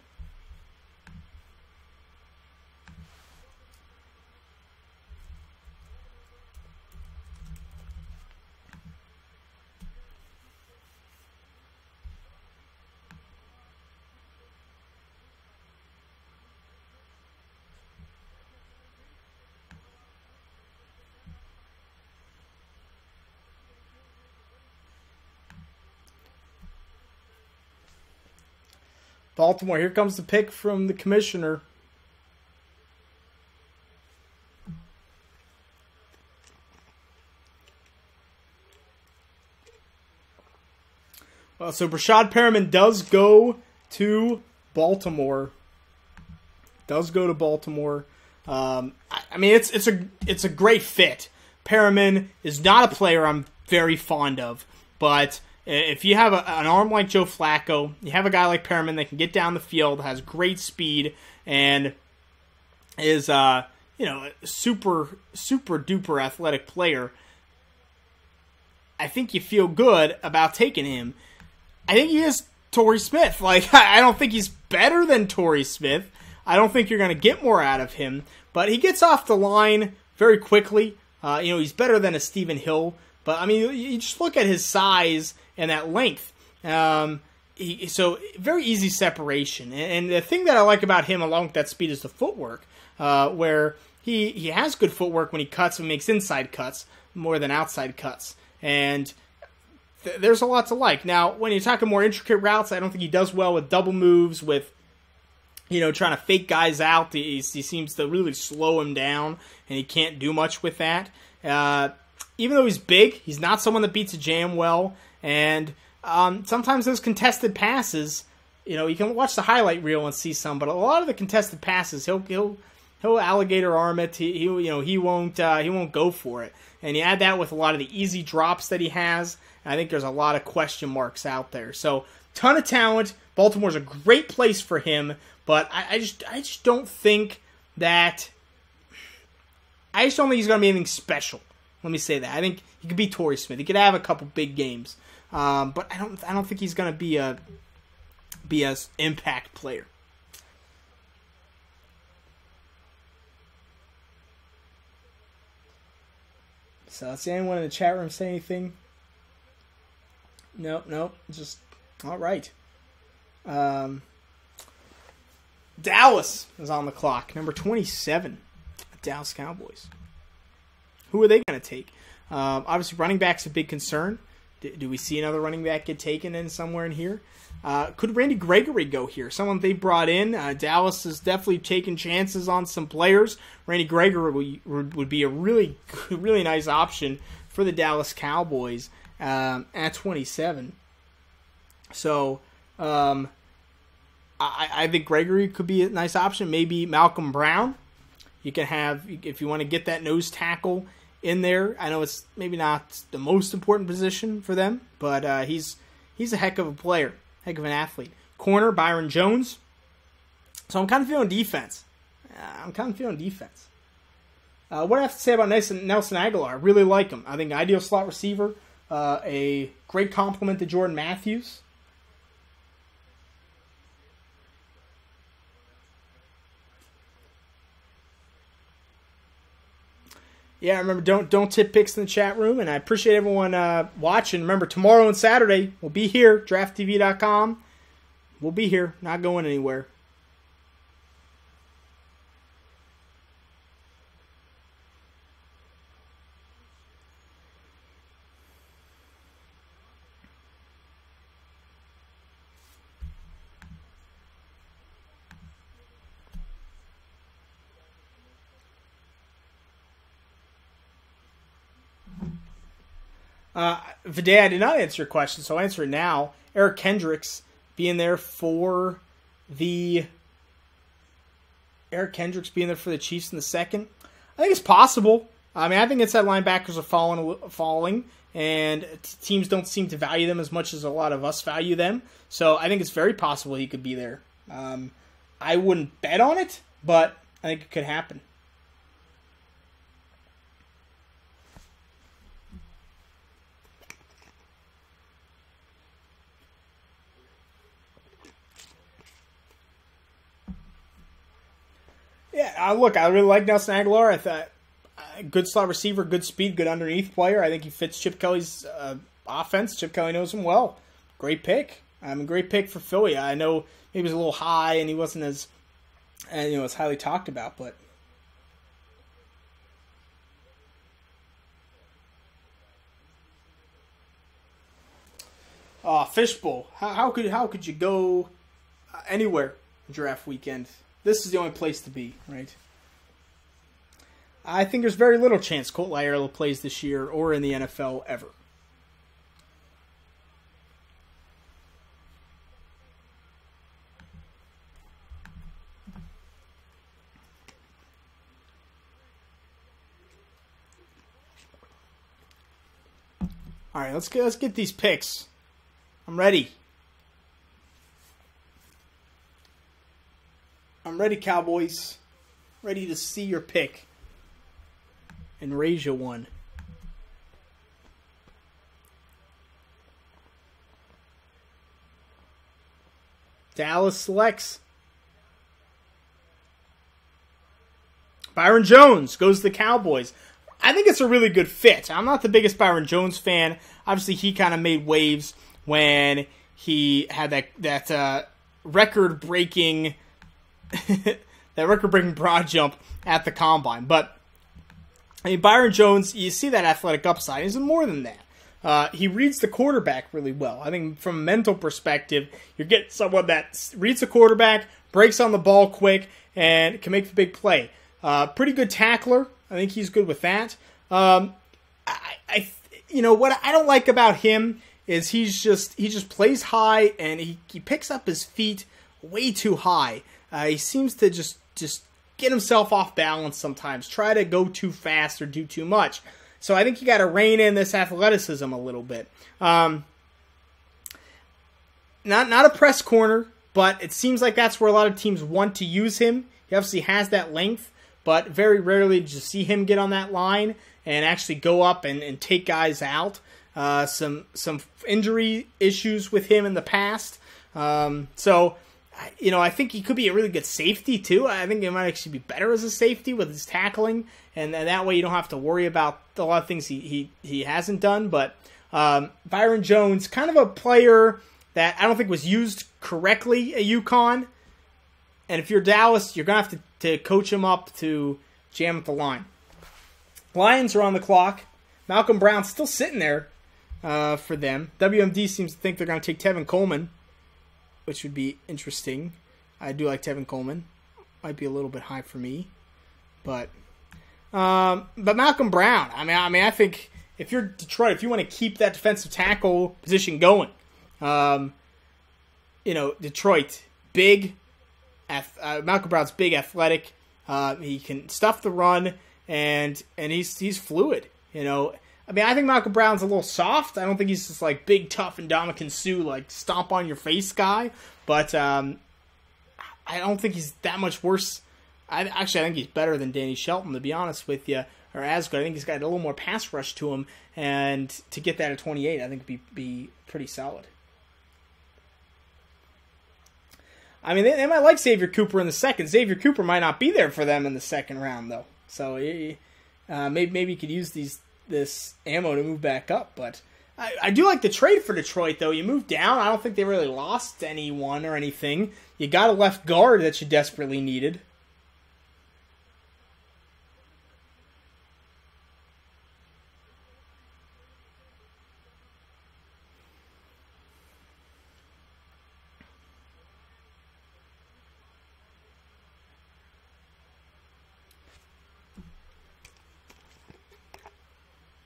Baltimore. Here comes the pick from the commissioner. Well, so Breshad Perriman does go to Baltimore. Does go to Baltimore. I mean, it's a great fit. Perriman is not a player I'm very fond of, but if you have an arm like Joe Flacco, you have a guy like Perriman that can get down the field, has great speed, and is super duper athletic player. I think you feel good about taking him. I think he is Torrey Smith. Like, I don't think he's better than Torrey Smith. I don't think you're going to get more out of him, but he gets off the line very quickly. He's better than a Stephen Hill, but I mean, you just look at his size and that length. So very easy separation. And the thing that I like about him, along with that speed, is the footwork, where he has good footwork when he cuts and makes inside cuts more than outside cuts. And there's a lot to like. Now, when you're talking more intricate routes, I don't think he does well with double moves, with trying to fake guys out. He seems to really slow him down, and he can't do much with that. Even though he's big, he's not someone that beats a jam well. And sometimes those contested passes, you can watch the highlight reel and see some, but a lot of the contested passes, he'll alligator arm it. He won't go for it. And you add that with a lot of the easy drops that he has, and I think there's a lot of question marks out there. So, ton of talent. Baltimore's a great place for him. But I just don't think that. I just don't think he's going to be anything special. Let me say that. I think he could be Torrey Smith. He could have a couple big games, but I don't think he's going to be a impact player. So let's see, anyone in the chat room say anything? Nope. Just all right. Dallas is on the clock. Number 27, Dallas Cowboys. Who are they going to take? Obviously, running back's a big concern. Do we see another running back get taken in somewhere in here? Could Randy Gregory go here? Someone they brought in. Dallas is definitely taking chances on some players. Randy Gregory would be a really nice option for the Dallas Cowboys at 27. So, I think Gregory could be a nice option. Maybe Malcolm Brown. You can have, if you want to get that nose tackle in there. I know it's maybe not the most important position for them, but he's a heck of a player, heck of an athlete. Corner, Byron Jones. So I'm kind of feeling defense. What do I have to say about Nelson Aguilar? I really like him. I think ideal slot receiver, a great compliment to Jordan Matthews. Yeah, remember, don't tip picks in the chat room, and I appreciate everyone watching. Remember, tomorrow and Saturday, we'll be here, drafttv.com. We'll be here, not going anywhere. Viday, I did not answer your question, so I'll answer it now. Eric Kendricks being there for the Chiefs in the second. I think it's possible. I mean, I think inside linebackers are falling, and teams don't seem to value them as much as a lot of us value them. So I think it's very possible he could be there. I wouldn't bet on it, but I think it could happen. Yeah, look, I really like Nelson Aguilar. I thought good slot receiver, good speed, good underneath player. I think he fits Chip Kelly's offense. Chip Kelly knows him well. Great pick. Great pick for Philly. I know maybe he was a little high and he wasn't as highly talked about, but Fishbowl. How could you go anywhere draft weekend, this is the only place to be, right? I think there's very little chance Colt Lyerla plays this year or in the NFL ever. All right, let's get these picks. I'm ready. I'm ready, Cowboys. Ready to see your pick and raise you one. Dallas selects Byron Jones goes to the Cowboys. I think it's a really good fit. I'm not the biggest Byron Jones fan. Obviously, he kind of made waves when he had that record-breaking broad jump at the combine. But I mean, Byron Jones, you see that athletic upside. He's more than that. He reads the quarterback really well. I think from a mental perspective, you're getting someone that reads the quarterback, breaks on the ball quick, and can make the big play. Pretty good tackler. I think he's good with that. What I don't like about him is he just plays high and he picks up his feet way too high. He seems to just get himself off balance sometimes, try to go too fast or do too much. So I think you got to rein in this athleticism a little bit. Not a press corner, but it seems like that's where a lot of teams want to use him. He obviously has that length, but very rarely do you see him get on that line and actually go up and take guys out. Some injury issues with him in the past. I think he could be a really good safety, too. I think he might actually be better as a safety with his tackling, and that way you don't have to worry about a lot of things he hasn't done. But Byron Jones, kind of a player that I don't think was used correctly at UConn. And if you're Dallas, you're going to have to coach him up to jam at the line. Lions are on the clock. Malcolm Brown's still sitting there for them. WMD seems to think they're going to take Tevin Coleman, which would be interesting. I do like Tevin Coleman. Might be a little bit high for me. But Malcolm Brown, I think if you're Detroit, if you want to keep that defensive tackle position going, Detroit, big, Malcolm Brown's big, athletic. He can stuff the run, and he's fluid. I think Malcolm Brown's a little soft. I don't think he's just like big, tough, and Ndamukong Suh, like stomp on your face guy. But I don't think he's that much worse. I think he's better than Danny Shelton, to be honest with you, or Asgood. I think he's got a little more pass rush to him, and to get that at 28, I think would be pretty solid. I mean, they might like Xavier Cooper in the second. Xavier Cooper might not be there for them in the second round, though. So maybe you could use this ammo to move back up. But I do like the trade for Detroit, though. You move down. I don't think they really lost anyone or anything. You got a left guard that you desperately needed.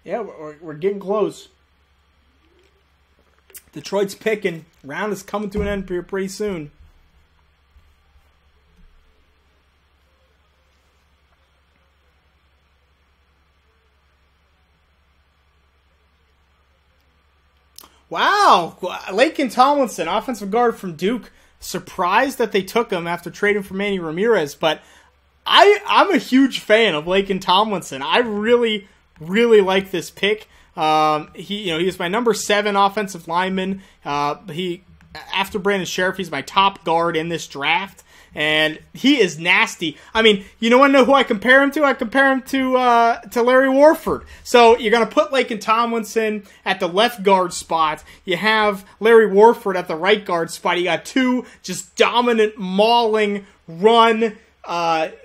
Yeah, we're getting close. Detroit's picking. Round is coming to an end here pretty soon. Wow! Laken Tomlinson, offensive guard from Duke. Surprised that they took him after trading for Manny Ramirez, but I'm a huge fan of Laken Tomlinson. I really like this pick. He was my number 7 offensive lineman. After Brandon Sheriff, he's my top guard in this draft, and he is nasty. I mean, you want to know who I compare him to? I compare him to Larry Warford. So you're going to put Laken Tomlinson at the left guard spot. You have Larry Warford at the right guard spot. You got two just dominant, mauling, run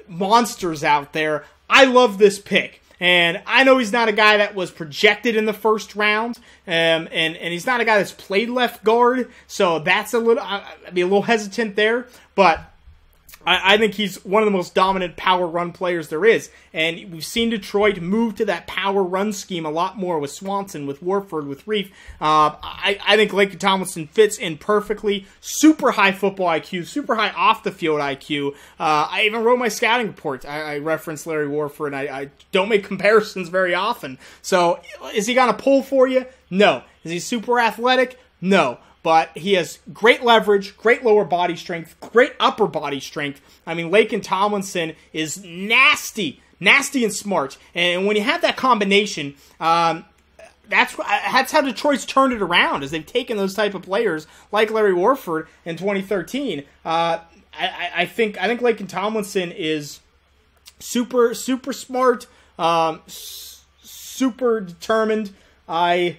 monsters out there. I love this pick. And I know he's not a guy that was projected in the first round, and he's not a guy that's played left guard, so that's I'd be a little hesitant there, but I think he's one of the most dominant power run players there is. And we've seen Detroit move to that power run scheme a lot more with Swanson, with Warford, with Reef. I think Laken Tomlinson fits in perfectly. Super high football IQ, super high off the field IQ. I even wrote my scouting report. I referenced Larry Warford, and I don't make comparisons very often. So is he going to pull for you? No. Is he super athletic? No. But he has great leverage, great lower body strength, great upper body strength. I mean, Laken Tomlinson is nasty and smart. And when you have that combination, that's how Detroit's turned it around, as they've taken those type of players like Larry Warford in 2013. I think Laken Tomlinson is super smart, super determined. I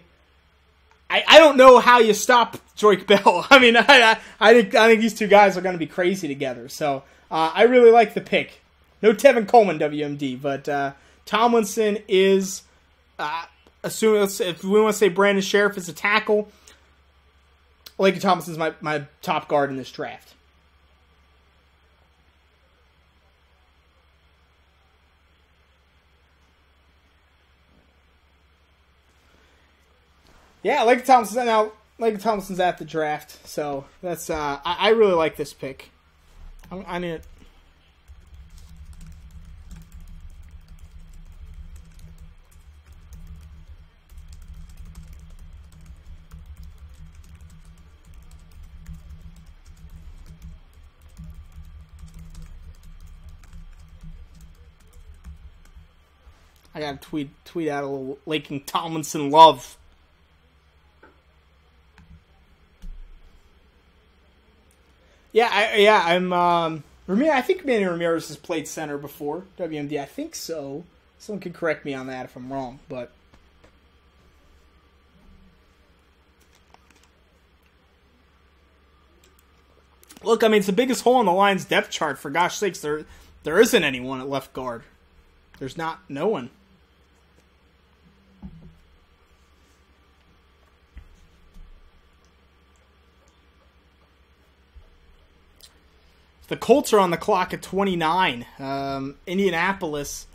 don't know how you stop Joique Bell. I mean, I think these two guys are going to be crazy together. So I really like the pick. No Tevin Coleman, WMD, but Tomlinson is, assuming if we want to say Brandon Sheriff is a tackle, Laken Tomlinson's my top guard in this draft. Yeah, Laken Tomlinson's at the draft, so that's I really like this pick. I need it. I gotta tweet out a little Laken Tomlinson love. I'm. I think Manny Ramirez has played center before, WMD. I think so. Someone can correct me on that if I'm wrong, but look, I mean, it's the biggest hole in the Lions' depth chart. For gosh sakes, there isn't anyone at left guard. There's no one. The Colts are on the clock at 29. Indianapolis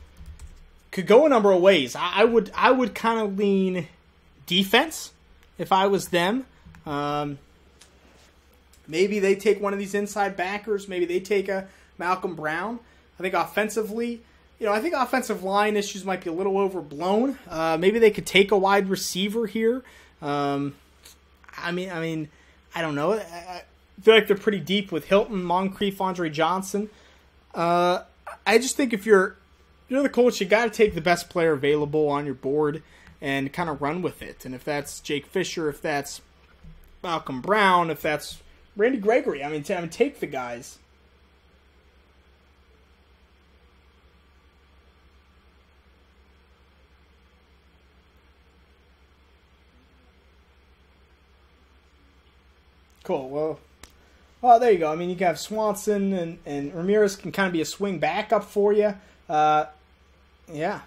could go a number of ways. I would kind of lean defense if I was them. Maybe they take one of these inside backers. Maybe they take a Malcolm Brown. I think offensively, offensive line issues might be a little overblown. Maybe they could take a wide receiver here. I don't know. I feel like they're pretty deep with Hilton, Moncrief, Andre Johnson. I just think if you're the Colts, you got to take the best player available on your board and kind of run with it. And if that's Jake Fisher, if that's Malcolm Brown, if that's Randy Gregory, take the guys. Cool. Well, there you go. I mean, you can have Swanson and Ramirez can kind of be a swing backup for you. Yeah.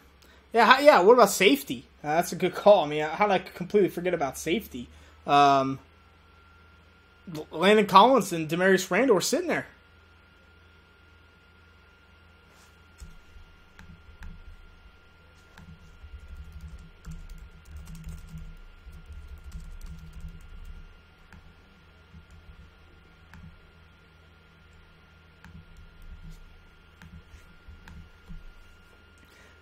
What about safety? That's a good call. I mean, how did I completely forget about safety? Landon Collins and Demarius Randall are sitting there.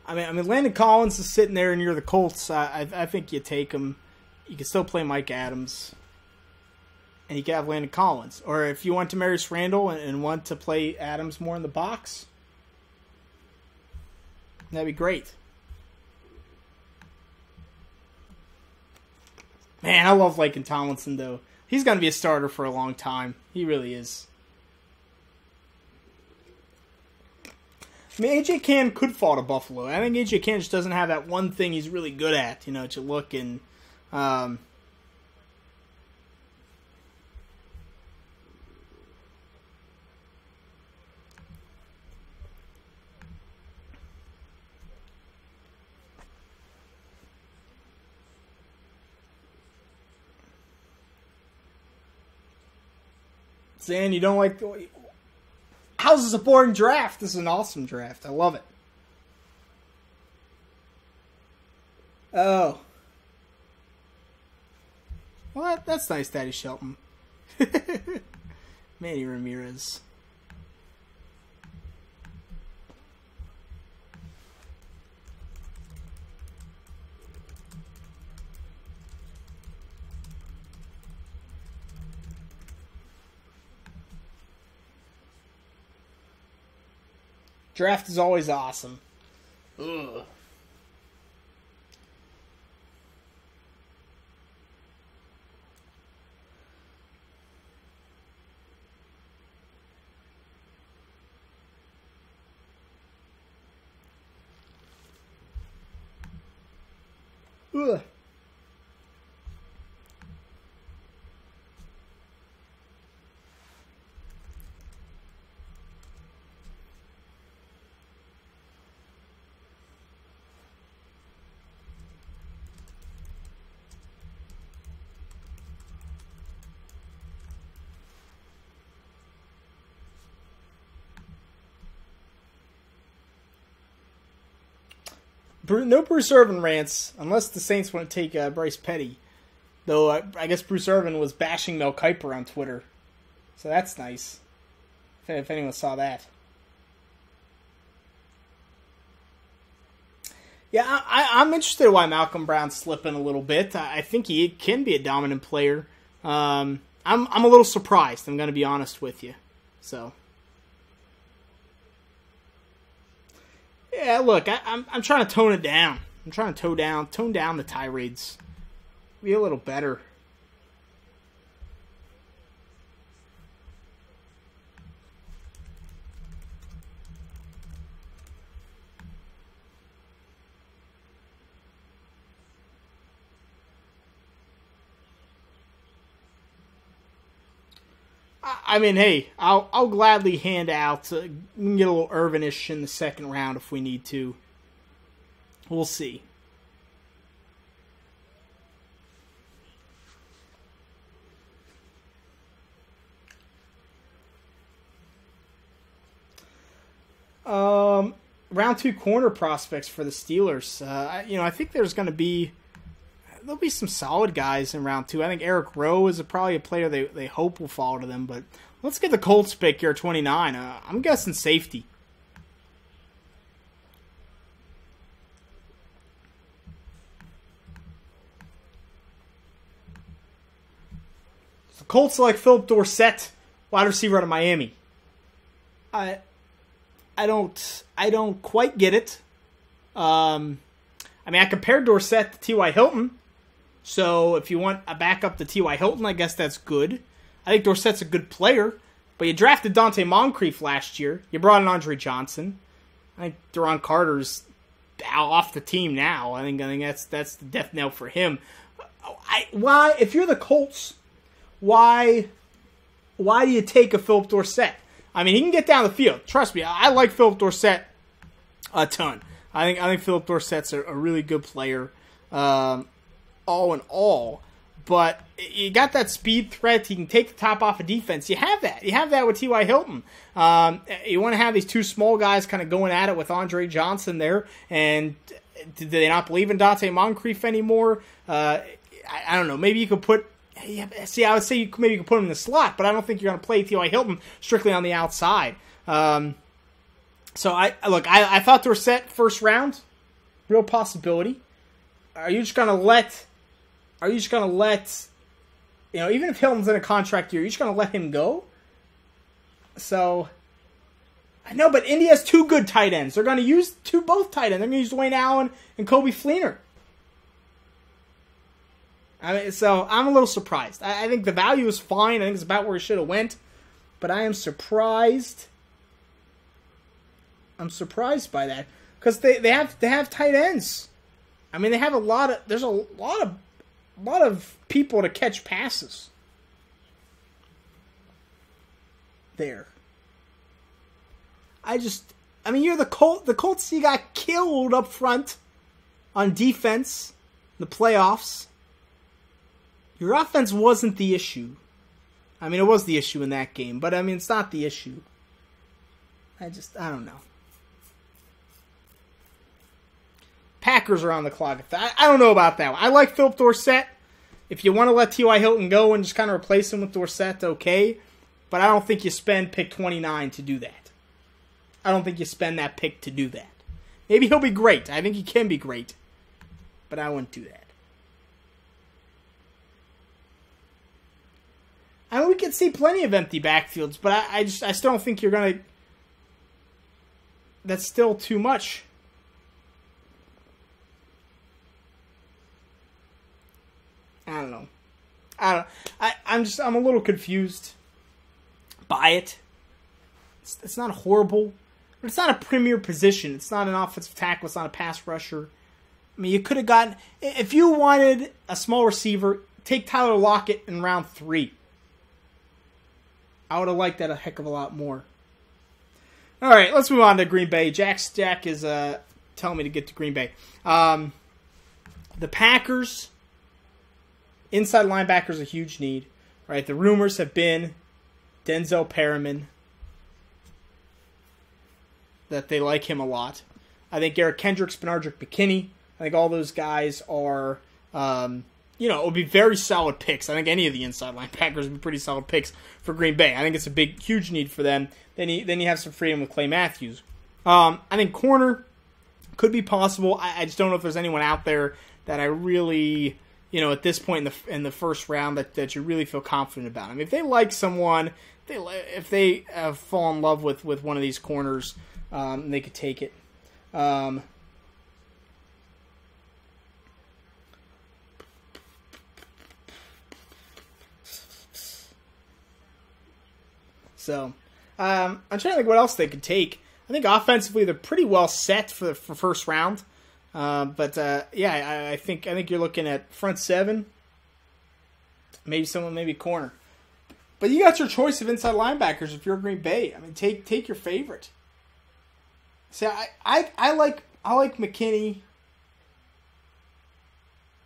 I mean, Landon Collins is sitting there, and you're the Colts. I think you take him. You can still play Mike Adams, and you can have Landon Collins. Or if you want Demarius Randall and want to play Adams more in the box, that'd be great. Man, I love Laken Tomlinson, though. He's going to be a starter for a long time. He really is. I mean, A.J. Cann could fall to Buffalo. I think A.J. Cann just doesn't have that one thing he's really good at, to look and... Saying you don't like... How's this a boring draft? This is an awesome draft. I love it. Oh. Well, that's nice, Daddy Shelton. Manny Ramirez. Draft is always awesome. Ugh. Ugh. No Bruce Irvin rants, unless the Saints want to take Bryce Petty. Though I guess Bruce Irvin was bashing Mel Kiper on Twitter. So that's nice. If anyone saw that. Yeah, I'm interested in why Malcolm Brown's slipping a little bit. I think he can be a dominant player. I'm a little surprised, I'm going to be honest with you. So... Yeah, look, I'm trying to tone it down. I'm trying to tone down the tirades. Be a little better. I mean, hey, I'll gladly hand out. We can get a little Irvinish in the second round if we need to. We'll see. Round 2 corner prospects for the Steelers. I think there's going to be... There'll be some solid guys in round 2. I think Eric Rowe is probably a player they hope will fall to them. But let's get the Colts pick here, 29. I'm guessing safety. The Colts select Philip Dorsett, wide receiver out of Miami. I don't quite get it. I compared Dorsett to T.Y. Hilton. So if you want a backup to T.Y. Hilton, I guess that's good. I think Dorsett's a good player. But you drafted Dante Moncrief last year. You brought in Andre Johnson. I think Deron Carter's off the team now. I think that's the death knell for him. Why, if you're the Colts, why do you take a Philip Dorsett? I mean, he can get down the field. Trust me, I like Philip Dorsett a ton. I think Philip Dorsett's a really good player, all in all. But you got that speed threat. He can take the top off of defense. You have that. You have that with T.Y. Hilton. You want to have these two small guys kind of going at it with Andre Johnson there. And did they not believe in Dante Moncrief anymore? I don't know. Maybe you could put... Yeah, see, I would say maybe you could put him in the slot, but I don't think you're going to play T.Y. Hilton strictly on the outside. So I thought Dorsett first round, real possibility. Are you just gonna let, even if Hilton's in a contract year, you're just gonna let him go? So I know, but Indy has two good tight ends. They're gonna use both tight ends. They're gonna use Dwayne Allen and Coby Fleener. So I'm a little surprised. I think the value is fine. I think it's about where it should have went, but I am surprised. I'm surprised by that because they have tight ends. I mean, there's a lot of people to catch passes there. You're the Colts. The Colts, you got killed up front on defense in the playoffs. Your offense wasn't the issue. I mean, it was the issue in that game, but I mean, it's not the issue. I don't know. Packers are on the clock. I don't know about that one. I like Philip Dorsett. If you want to let T.Y. Hilton go and just kind of replace him with Dorsett, okay. But I don't think you spend pick 29 to do that. I don't think you spend that pick to do that. Maybe he'll be great. I think he can be great. But I wouldn't do that. I mean, we could see plenty of empty backfields, but I still don't think you're going to... That's still too much. I don't know. I'm a little confused by it. It's not horrible, but it's not a premier position. It's not an offensive tackle. It's not a pass rusher. I mean, you could have gotten, if you wanted a small receiver, take Tyler Lockett in round 3. I would have liked that a heck of a lot more. All right, let's move on to Green Bay. Jack is telling me to get to Green Bay. The Packers. Inside linebacker is a huge need, right? The rumors have been Denzel Perryman, that they like him a lot. I think Eric Kendricks, Benardrick McKinney, I think all those guys are, it would be very solid picks. I think any of the inside linebackers would be pretty solid picks for Green Bay. I think it's a big, huge need for them. Then you have some freedom with Clay Matthews. I think corner could be possible. I just don't know if there's anyone out there that I really... at this point in the first round that you really feel confident about. I mean, if they like someone, if they fall in love with one of these corners, they could take it. So, I'm trying to think what else they could take. I think offensively they're pretty well set for first round. I think you're looking at front 7, maybe corner. But you got your choice of inside linebackers if you're Green Bay. I mean, take your favorite. See, I like McKinney.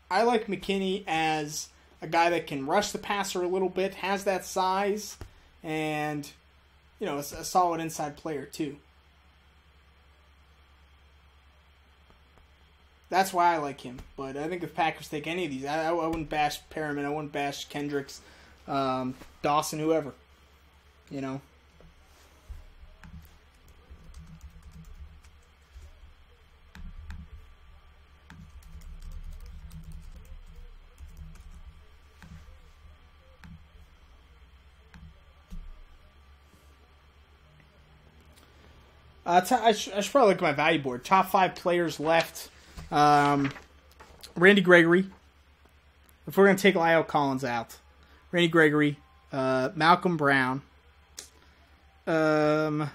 I like McKinney as a guy that can rush the passer a little bit, has that size, and a solid inside player too. That's why I like him. But I think if Packers take any of these, I wouldn't bash Perriman. I wouldn't bash Kendricks, Dawson, whoever. I should probably look at my value board. Top 5 players left. Randy Gregory. If we're going to take Lyle Collins out. Randy Gregory. Malcolm Brown. Malcolm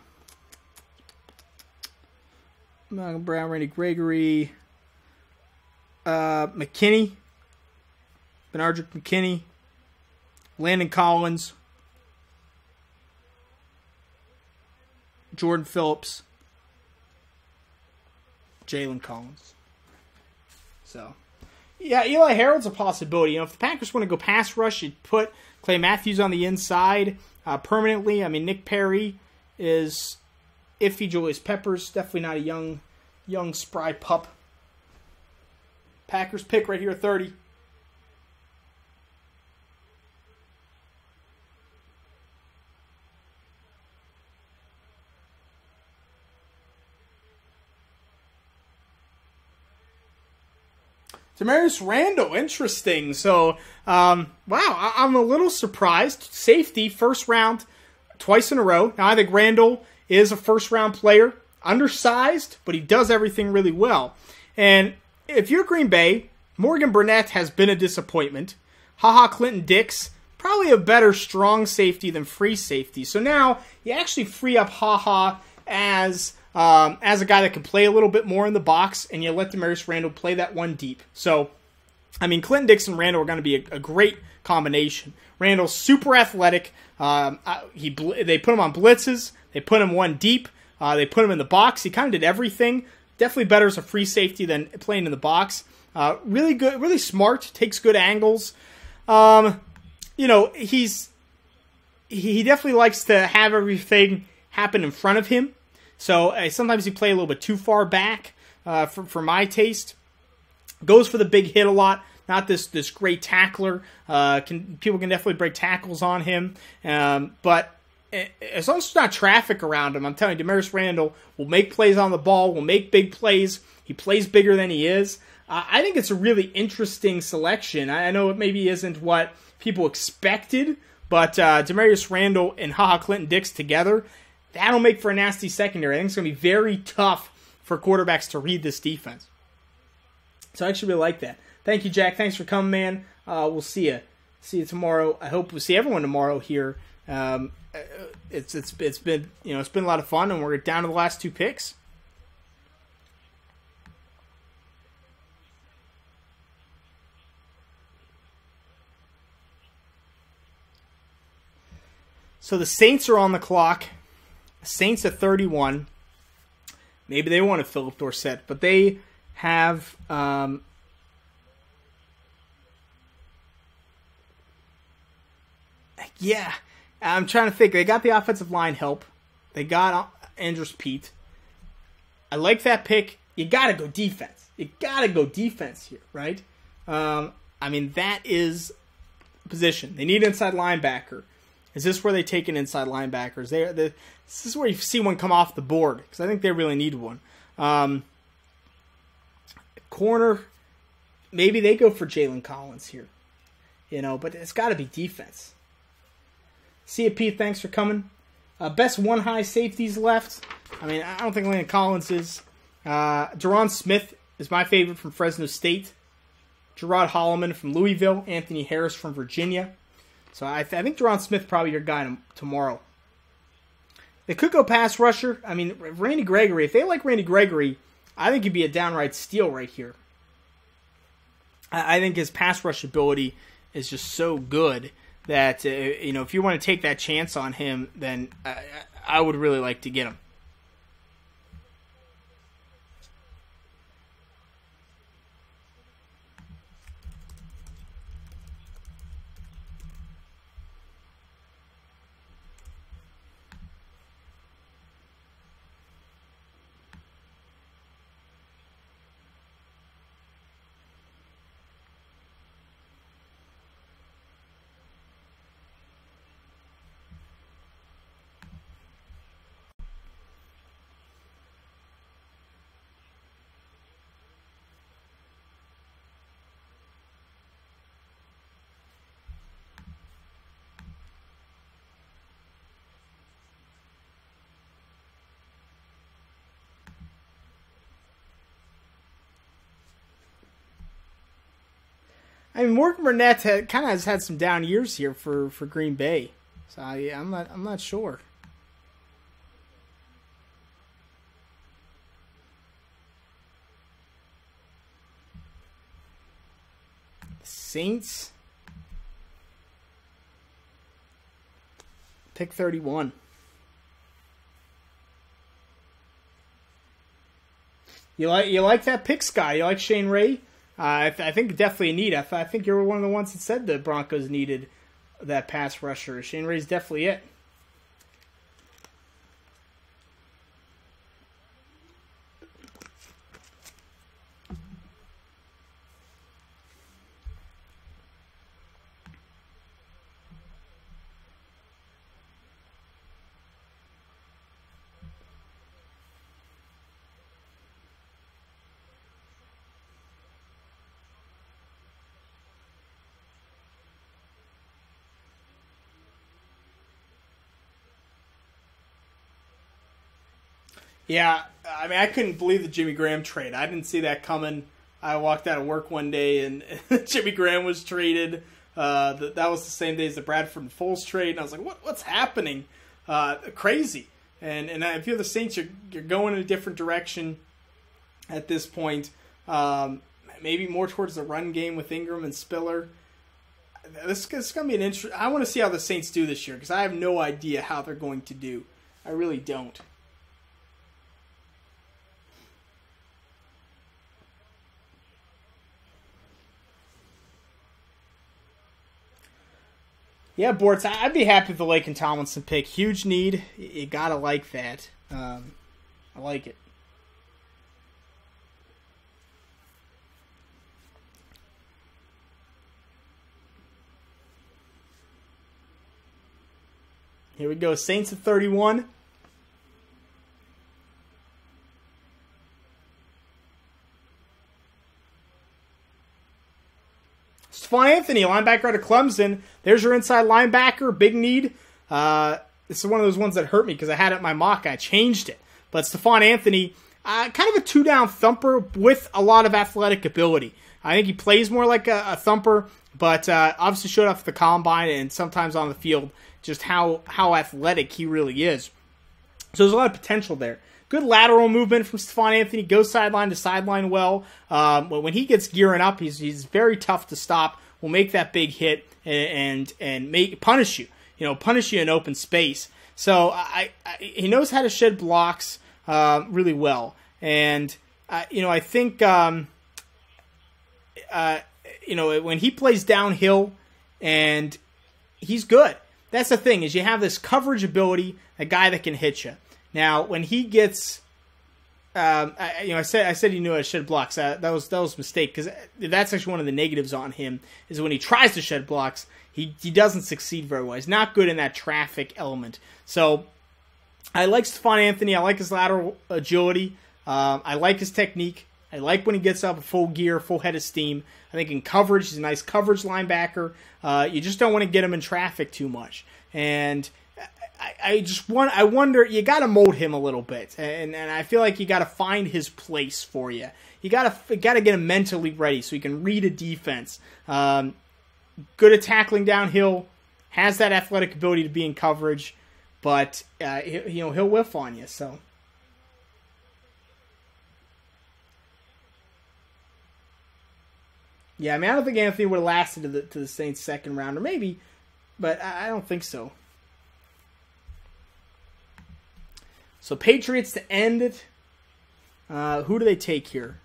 Brown, Randy Gregory. McKinney. Benardrick McKinney. Landon Collins. Jordan Phillips. Jalen Collins. So, yeah, Eli Harold's a possibility. If the Packers want to go pass rush, you'd put Clay Matthews on the inside permanently. I mean, Nick Perry is iffy. Julius Peppers, definitely not a young spry pup. Packers pick right here, 30. Demarius Randall, interesting. So, wow, I'm a little surprised. Safety, first round, twice in a row. Now, I think Randall is a first-round player. Undersized, but he does everything really well. And if you're Green Bay, Morgan Burnett has been a disappointment. HaHa Clinton-Dix, probably a better strong safety than free safety. So now you actually free up HaHa as a guy that can play a little bit more in the box, and you let Demarius Randall play that one deep. So, I mean, Clinton-Dix and Randall are going to be a great combination. Randall's super athletic. They put him on blitzes. They put him one deep. They put him in the box. He kind of did everything. Definitely better as a free safety than playing in the box. Really good, really smart. Takes good angles. He's he definitely likes to have everything happen in front of him. So sometimes he play a little bit too far back for my taste. Goes for the big hit a lot. Not this great tackler. People can definitely break tackles on him. But as long as there's not traffic around him, I'm telling you, Damarious Randall will make plays on the ball, will make big plays. He plays bigger than he is. I think it's a really interesting selection. I know it maybe isn't what people expected, but Damarious Randall and HaHa Clinton-Dix together, that'll make for a nasty secondary. I think it's going to be very tough for quarterbacks to read this defense. So I actually really like that. Thank you, Jack. Thanks for coming, man. We'll see you. See you tomorrow. I hope we'll see everyone tomorrow here. It's been it's been a lot of fun, and we're down to the last 2 picks. So the Saints are on the clock. Saints at 31. Maybe they wanted Philip Dorsett, but they have yeah. I'm trying to think. They got the offensive line help. They got Andrus Peat. I like that pick. You got to go defense. You got to go defense here, right? I mean, that is position. They need inside linebacker. Is this where they take an inside linebackers? This is where you see one come off the board, because I think they really need one. Corner, maybe they go for Jalen Collins here. But it's got to be defense. See you, Pete. Thanks for coming. Best one high safeties left. I mean, I don't think Landon Collins is. Deron Smith is my favorite from Fresno State. Gerard Holloman from Louisville. Anthony Harris from Virginia. So I think Deron Smith probably your guy tomorrow. They could go pass rusher. I mean, Randy Gregory. If they like Randy Gregory, I think he'd be a downright steal right here. I think his pass rush ability is just so good that if you want to take that chance on him, then I would really like to get him. I mean, Morgan Burnett kind of has had some down years here for Green Bay, so I'm not sure. Saints pick 31. You like that pick, Sky? You like Shane Ray? I think definitely a need. I think you were one of the ones that said the Broncos needed that pass rusher. Shane Ray's definitely it. Yeah, I mean, I couldn't believe the Jimmy Graham trade. I didn't see that coming. I walked out of work one day and Jimmy Graham was traded. That was the same day as the Bradford and Foles trade, and I was like, what's happening? Crazy. And if you're the Saints, you're going in a different direction at this point. Maybe more towards the run game with Ingram and Spiller. This is going to be an interesting. I want to see how the Saints do this year because I have no idea how they're going to do. I really don't. Yeah, Bortz, I'd be happy with the Laken Tomlinson pick. Huge need. You gotta like that. I like it. Here we go. Saints at 31. Stephon Anthony, linebacker out of Clemson. There's your inside linebacker. Big need. This is one of those ones that hurt me because I had it in my mock. I changed it. But Stephon Anthony, kind of a two-down thumper with a lot of athletic ability. I think he plays more like a thumper, but obviously showed off at the combine and sometimes on the field just how athletic he really is. So there's a lot of potential there. Good lateral movement from Stephon Anthony. Goes sideline to sideline well. When he gets gearing up, he's very tough to stop. Will make that big hit and punish you. Punish you in open space. So he knows how to shed blocks really well. And I think when he plays downhill, and he's good. That's the thing, is you have this coverage ability, a guy that can hit you. Now, when he gets, I said he knew how to shed blocks. That was a mistake, because that's actually one of the negatives on him, is when he tries to shed blocks, he doesn't succeed very well. He's not good in that traffic element. So I like Stephon Anthony. I like his lateral agility. I like his technique. I like when he gets up full gear, full head of steam. I think in coverage, he's a nice coverage linebacker. You just don't want to get him in traffic too much. And I wonder, you got to mold him a little bit. And I feel like you got to find his place for you. You got to get him mentally ready so he can read a defense. Good at tackling downhill, has that athletic ability to be in coverage, but he'll whiff on you. So. Yeah, I don't think Anthony would have lasted to the Saints' second round, or maybe, but I don't think so. So Patriots to end it. Who do they take here?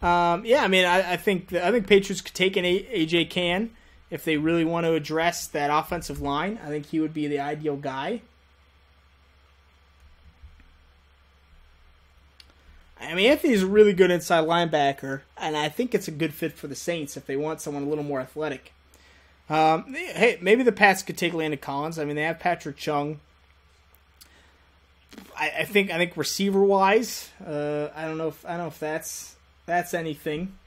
I think Patriots could take an AJ Cann if they really want to address that offensive line. I think he would be the ideal guy. Anthony's a really good inside linebacker, and I think it's a good fit for the Saints if they want someone a little more athletic. Hey, maybe the Pats could take Landon Collins. They have Patrick Chung. I think receiver wise, I don't know if that's anything.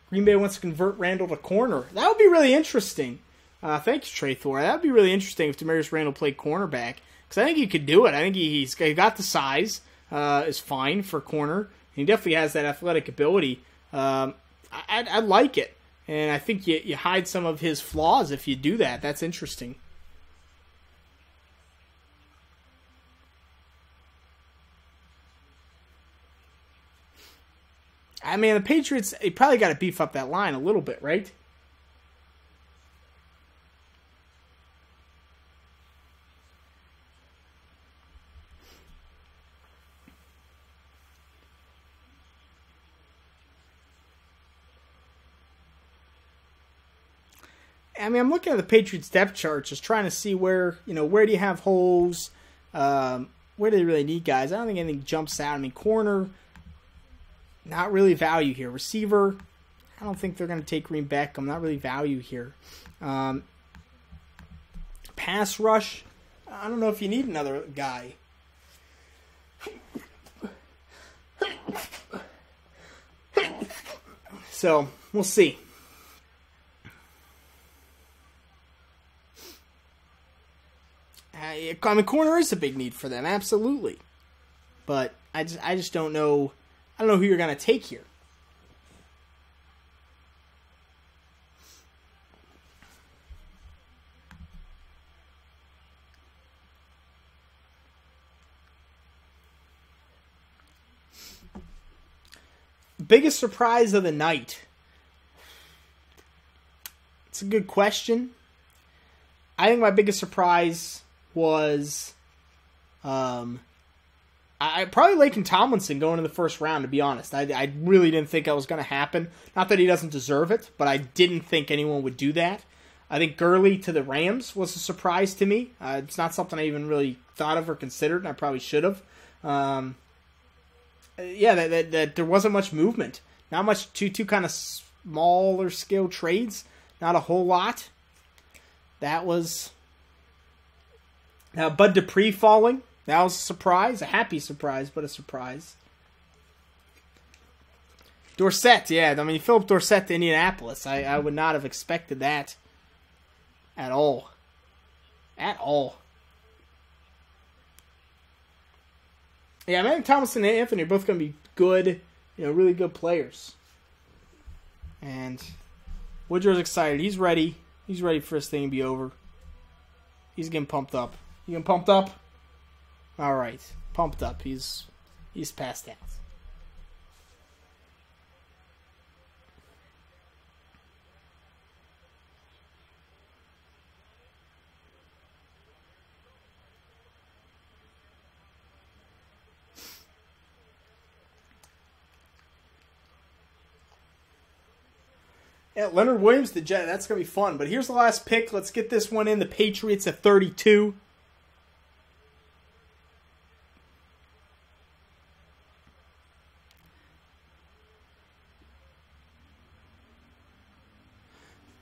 Green Bay wants to convert Randall to corner. That would be really interesting. Thanks, Trey Thor. That would be really interesting if Demarius Randall played cornerback, because I think he could do it. I think he's got the size. Is fine for corner. He definitely has that athletic ability. I'd like it. And I think you hide some of his flaws if you do that. That's interesting. The Patriots, they probably got to beef up that line a little bit, right? I'm looking at the Patriots depth chart, just trying to see where do you have holes, where do they really need guys. I don't think anything jumps out. Corner, not really value here. Receiver, I don't think they're going to take Green Beckham. Not really value here. Pass rush, I don't know if you need another guy. So, we'll see. Corner is a big need for them, absolutely. But I just don't know. I don't know who you're going to take here. Biggest surprise of the night. It's a good question. I think my biggest surprise was, I I probably Laken Tomlinson going in the first round, to be honest. I really didn't think that was going to happen. Not that he doesn't deserve it, but I didn't think anyone would do that. I think Gurley to the Rams was a surprise to me. It's not something I even really thought of or considered, and I probably should have. That there wasn't much movement. Not much, two kind of smaller scale trades. Not a whole lot. That was Bud Dupree falling. That was a surprise. A happy surprise, but a surprise. Dorsett, yeah. I mean, Philip Dorsett to Indianapolis. I would not have expected that at all. At all. Yeah, I think Tomlinson and Anthony are both going to be good, really good players. And Woodrow's excited. He's ready. He's ready for this thing to be over. He's getting pumped up. You getting pumped up? All right, pumped up. He's passed out. Yeah, Leonard Williams, the Jet. That's going to be fun. But here's the last pick. Let's get this one in. The Patriots at 32.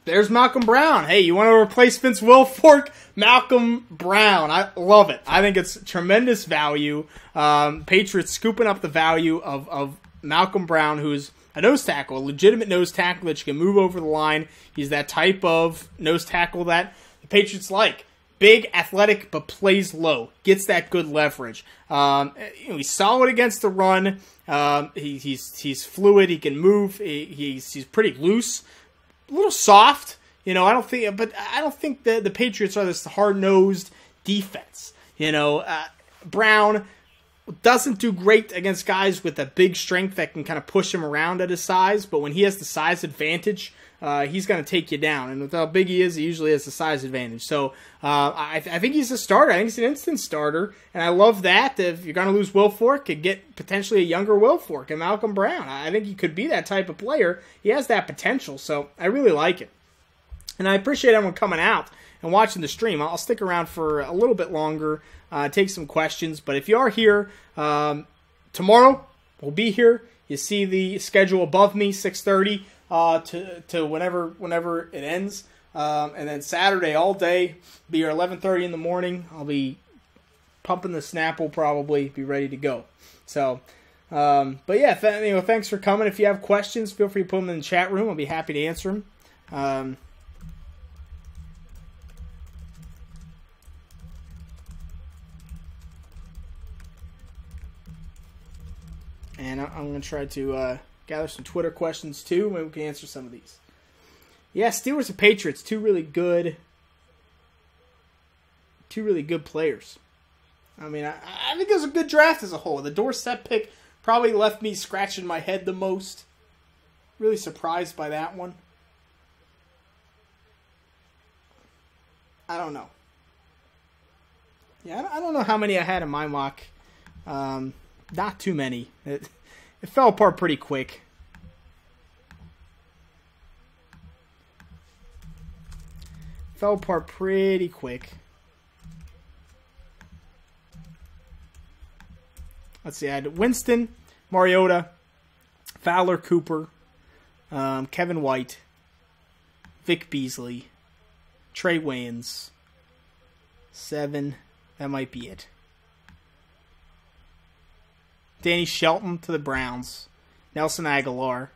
There's Malcolm Brown. Hey, you want to replace Vince Wilfork? Malcolm Brown. I love it. I think it's tremendous value. Patriots scooping up the value of Malcolm Brown, who's a nose tackle, a legitimate nose tackle that you can move over the line. He's that type of nose tackle that the Patriots like. Big, athletic, but plays low. Gets that good leverage. He's solid against the run. He's fluid. He can move. He's pretty loose. A little soft. I don't think the Patriots are this hard-nosed defense. Brown doesn't do great against guys with a big strength that can kind of push him around at his size, but when he has the size advantage, he's going to take you down. And with how big he is, he usually has the size advantage. So I think he's a starter. I think he's an instant starter, and I love that. If you're going to lose Wilfork, could get potentially a younger Wilfork and Malcolm Brown. I think he could be that type of player. He has that potential, so I really like it. And I appreciate everyone coming out and watching the stream. I'll stick around for a little bit longer, take some questions. But if you are here, tomorrow we'll be here. You see the schedule above me, 6:30 to whenever it ends. And then Saturday all day, be here 11:30 in the morning. I'll be pumping the Snapple, probably be ready to go. So, but yeah, thanks for coming. If you have questions, feel free to put them in the chat room. I'll be happy to answer them. And I'm going to try to gather some Twitter questions too. Maybe we can answer some of these. Yeah, Steelers and Patriots, two really good players. I mean, I think it was a good draft as a whole. The Dorsett pick probably left me scratching my head the most. Really surprised by that one. I don't know. Yeah, I don't know how many I had in my mock. Not too many. It fell apart pretty quick. Fell apart pretty quick. Let's see. I had Winston, Mariota, Fowler, Cooper, Kevin White, Vic Beasley, Trey Wayans. 7. That might be it. Danny Shelton to the Browns. Nelson Aguilar.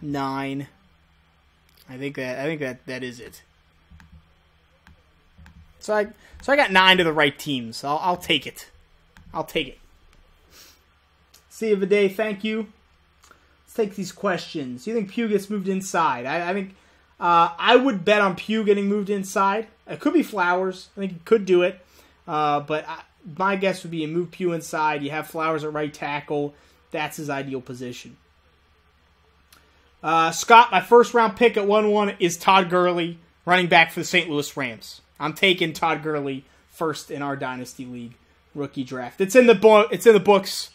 9. I think that is it. So I got 9 to the right teams. I'll take it. I'll take it. See you of the day. Thank you. Let's take these questions. Do you think Pugh gets moved inside? I think I would bet on Pugh getting moved inside. It could be Flowers. I think he could do it. But my guess would be you move Pugh inside. You have Flowers at right tackle. That's his ideal position. Scott, my first round pick at 1-1 is Todd Gurley, running back for the St. Louis Rams. I'm taking Todd Gurley first in our Dynasty League. rookie draft. It's in the book. It's in the books.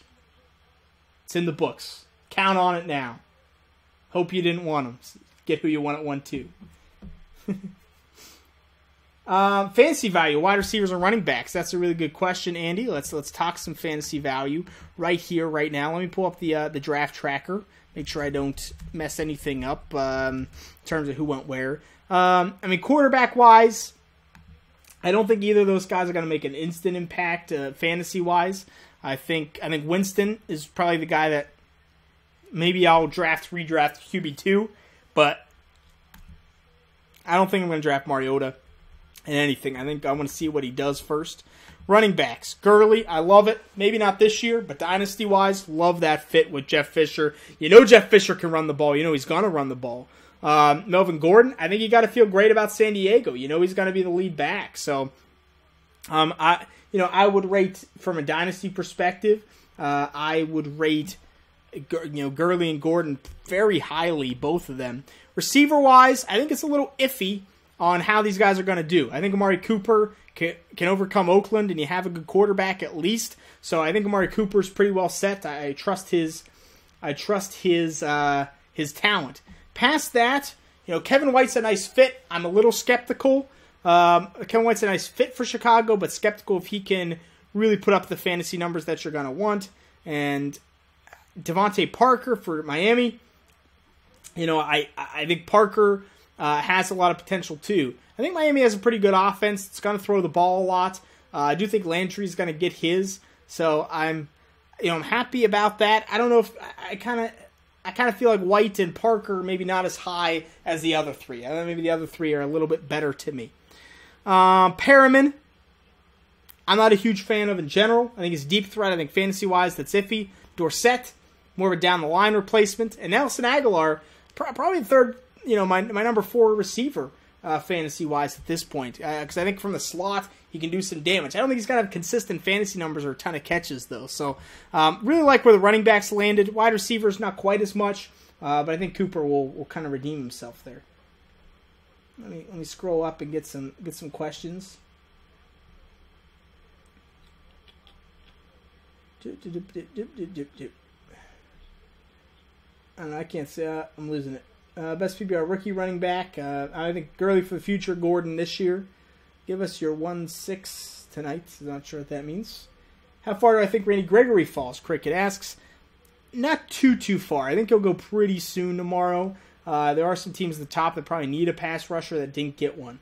It's in the books. Count on it now. Hope you didn't want them. Get who you want at 1-2. Fantasy value, wide receivers or running backs. That's a really good question, Andy. Let's talk some fantasy value right here, right now. Let me pull up the draft tracker. Make sure I don't mess anything up in terms of who went where. I mean, quarterback wise, I don't think either of those guys are going to make an instant impact fantasy wise. I think Winston is probably the guy that maybe I'll redraft QB2, but I don't think I'm going to draft Mariota in anything. I think I want to see what he does first. Running backs, Gurley, I love it. Maybe not this year, but dynasty-wise, love that fit with Jeff Fisher. You know Jeff Fisher can run the ball. You know he's going to run the ball. Melvin Gordon, I think you got to feel great about San Diego. You know he's going to be the lead back. So, I would rate from a dynasty perspective. I would rate Gurley and Gordon very highly, both of them. Receiver-wise, I think it's a little iffy on how these guys are going to do. I think Amari Cooper can overcome Oakland, and you have a good quarterback at least. So I think Amari Cooper's pretty well set. I trust his talent. Past that, Kevin White's a nice fit. I'm a little skeptical. Kevin White's a nice fit for Chicago, but skeptical if he can really put up the fantasy numbers that you're going to want. And Devontae Parker for Miami. I think Parker has a lot of potential too. I think Miami has a pretty good offense. It's going to throw the ball a lot. I do think Landry's going to get his, so I'm happy about that. I don't know if I kind of feel like White and Parker maybe not as high as the other three. I think maybe the other three are a little bit better to me. Perriman, I'm not a huge fan of in general. I think he's a deep threat. I think fantasy wise that's iffy. Dorsett, more of a down the line replacement, and Nelson Aguilar, probably the third. My number 4 receiver, fantasy-wise at this point. Because I think from the slot, he can do some damage. I don't think he's going to have consistent fantasy numbers or a ton of catches, though. So, really like where the running backs landed. Wide receivers, not quite as much. But I think Cooper will kind of redeem himself there. Let me scroll up and get some questions. I can't say. I'm losing it. Best PPR rookie running back. I think Gurley for the future, Gordon this year. Give us your 1-6 tonight. I'm not sure what that means. How far do I think Randy Gregory falls? Cricket asks. Not too far. I think he'll go pretty soon tomorrow. There are some teams at the top that probably need a pass rusher that didn't get one.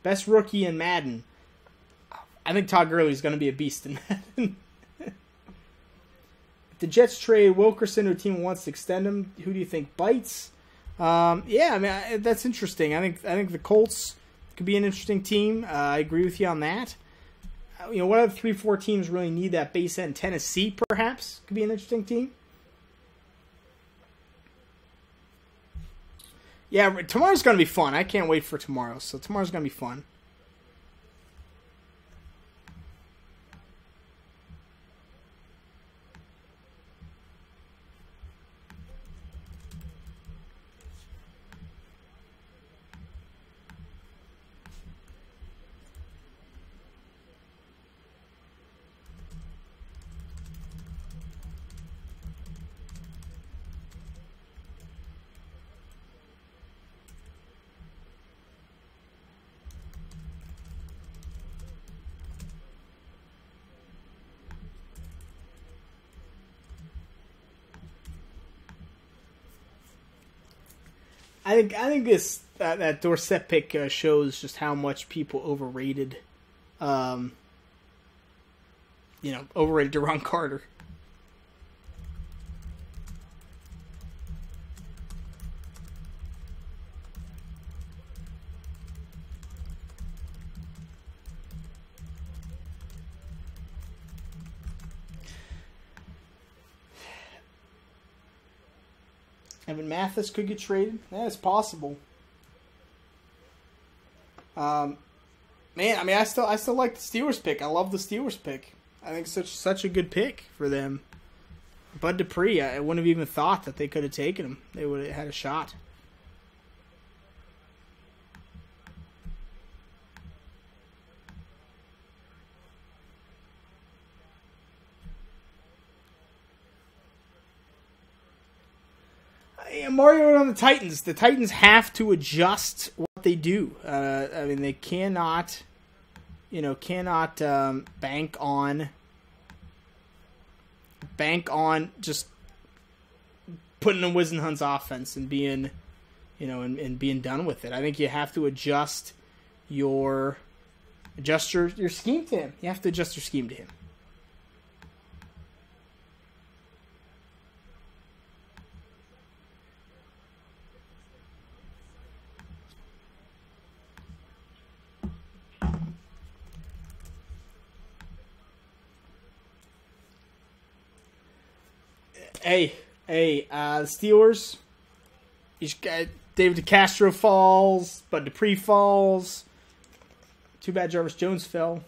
Best rookie in Madden. I think Todd Gurley is going to be a beast in Madden. If the Jets trade Wilkerson, or team wants to extend him, who do you think bites? That's interesting. I think the Colts could be an interesting team. I agree with you on that. What other 3-4 teams really need that base end? Tennessee, perhaps, could be an interesting team. Yeah, tomorrow's going to be fun. I can't wait for tomorrow. So tomorrow's going to be fun. I think this that Dorsett pick shows just how much people overrated, overrated Deron Carter. Evan Mathis could get traded. Yeah, it's possible. I still like the Steelers pick. I love the Steelers pick. I think such a good pick for them. Bud Dupree, I wouldn't have even thought that they could have taken him. They would have had a shot. Mario on the Titans. The Titans have to adjust what they do. I mean, they cannot bank on just putting in Wisenhunt's offense and being, and being done with it. I think you have to adjust your scheme to him. You have to adjust your scheme to him. Hey, the Steelers. David DeCastro falls, Bud Dupree falls. Too bad Jarvis Jones fell.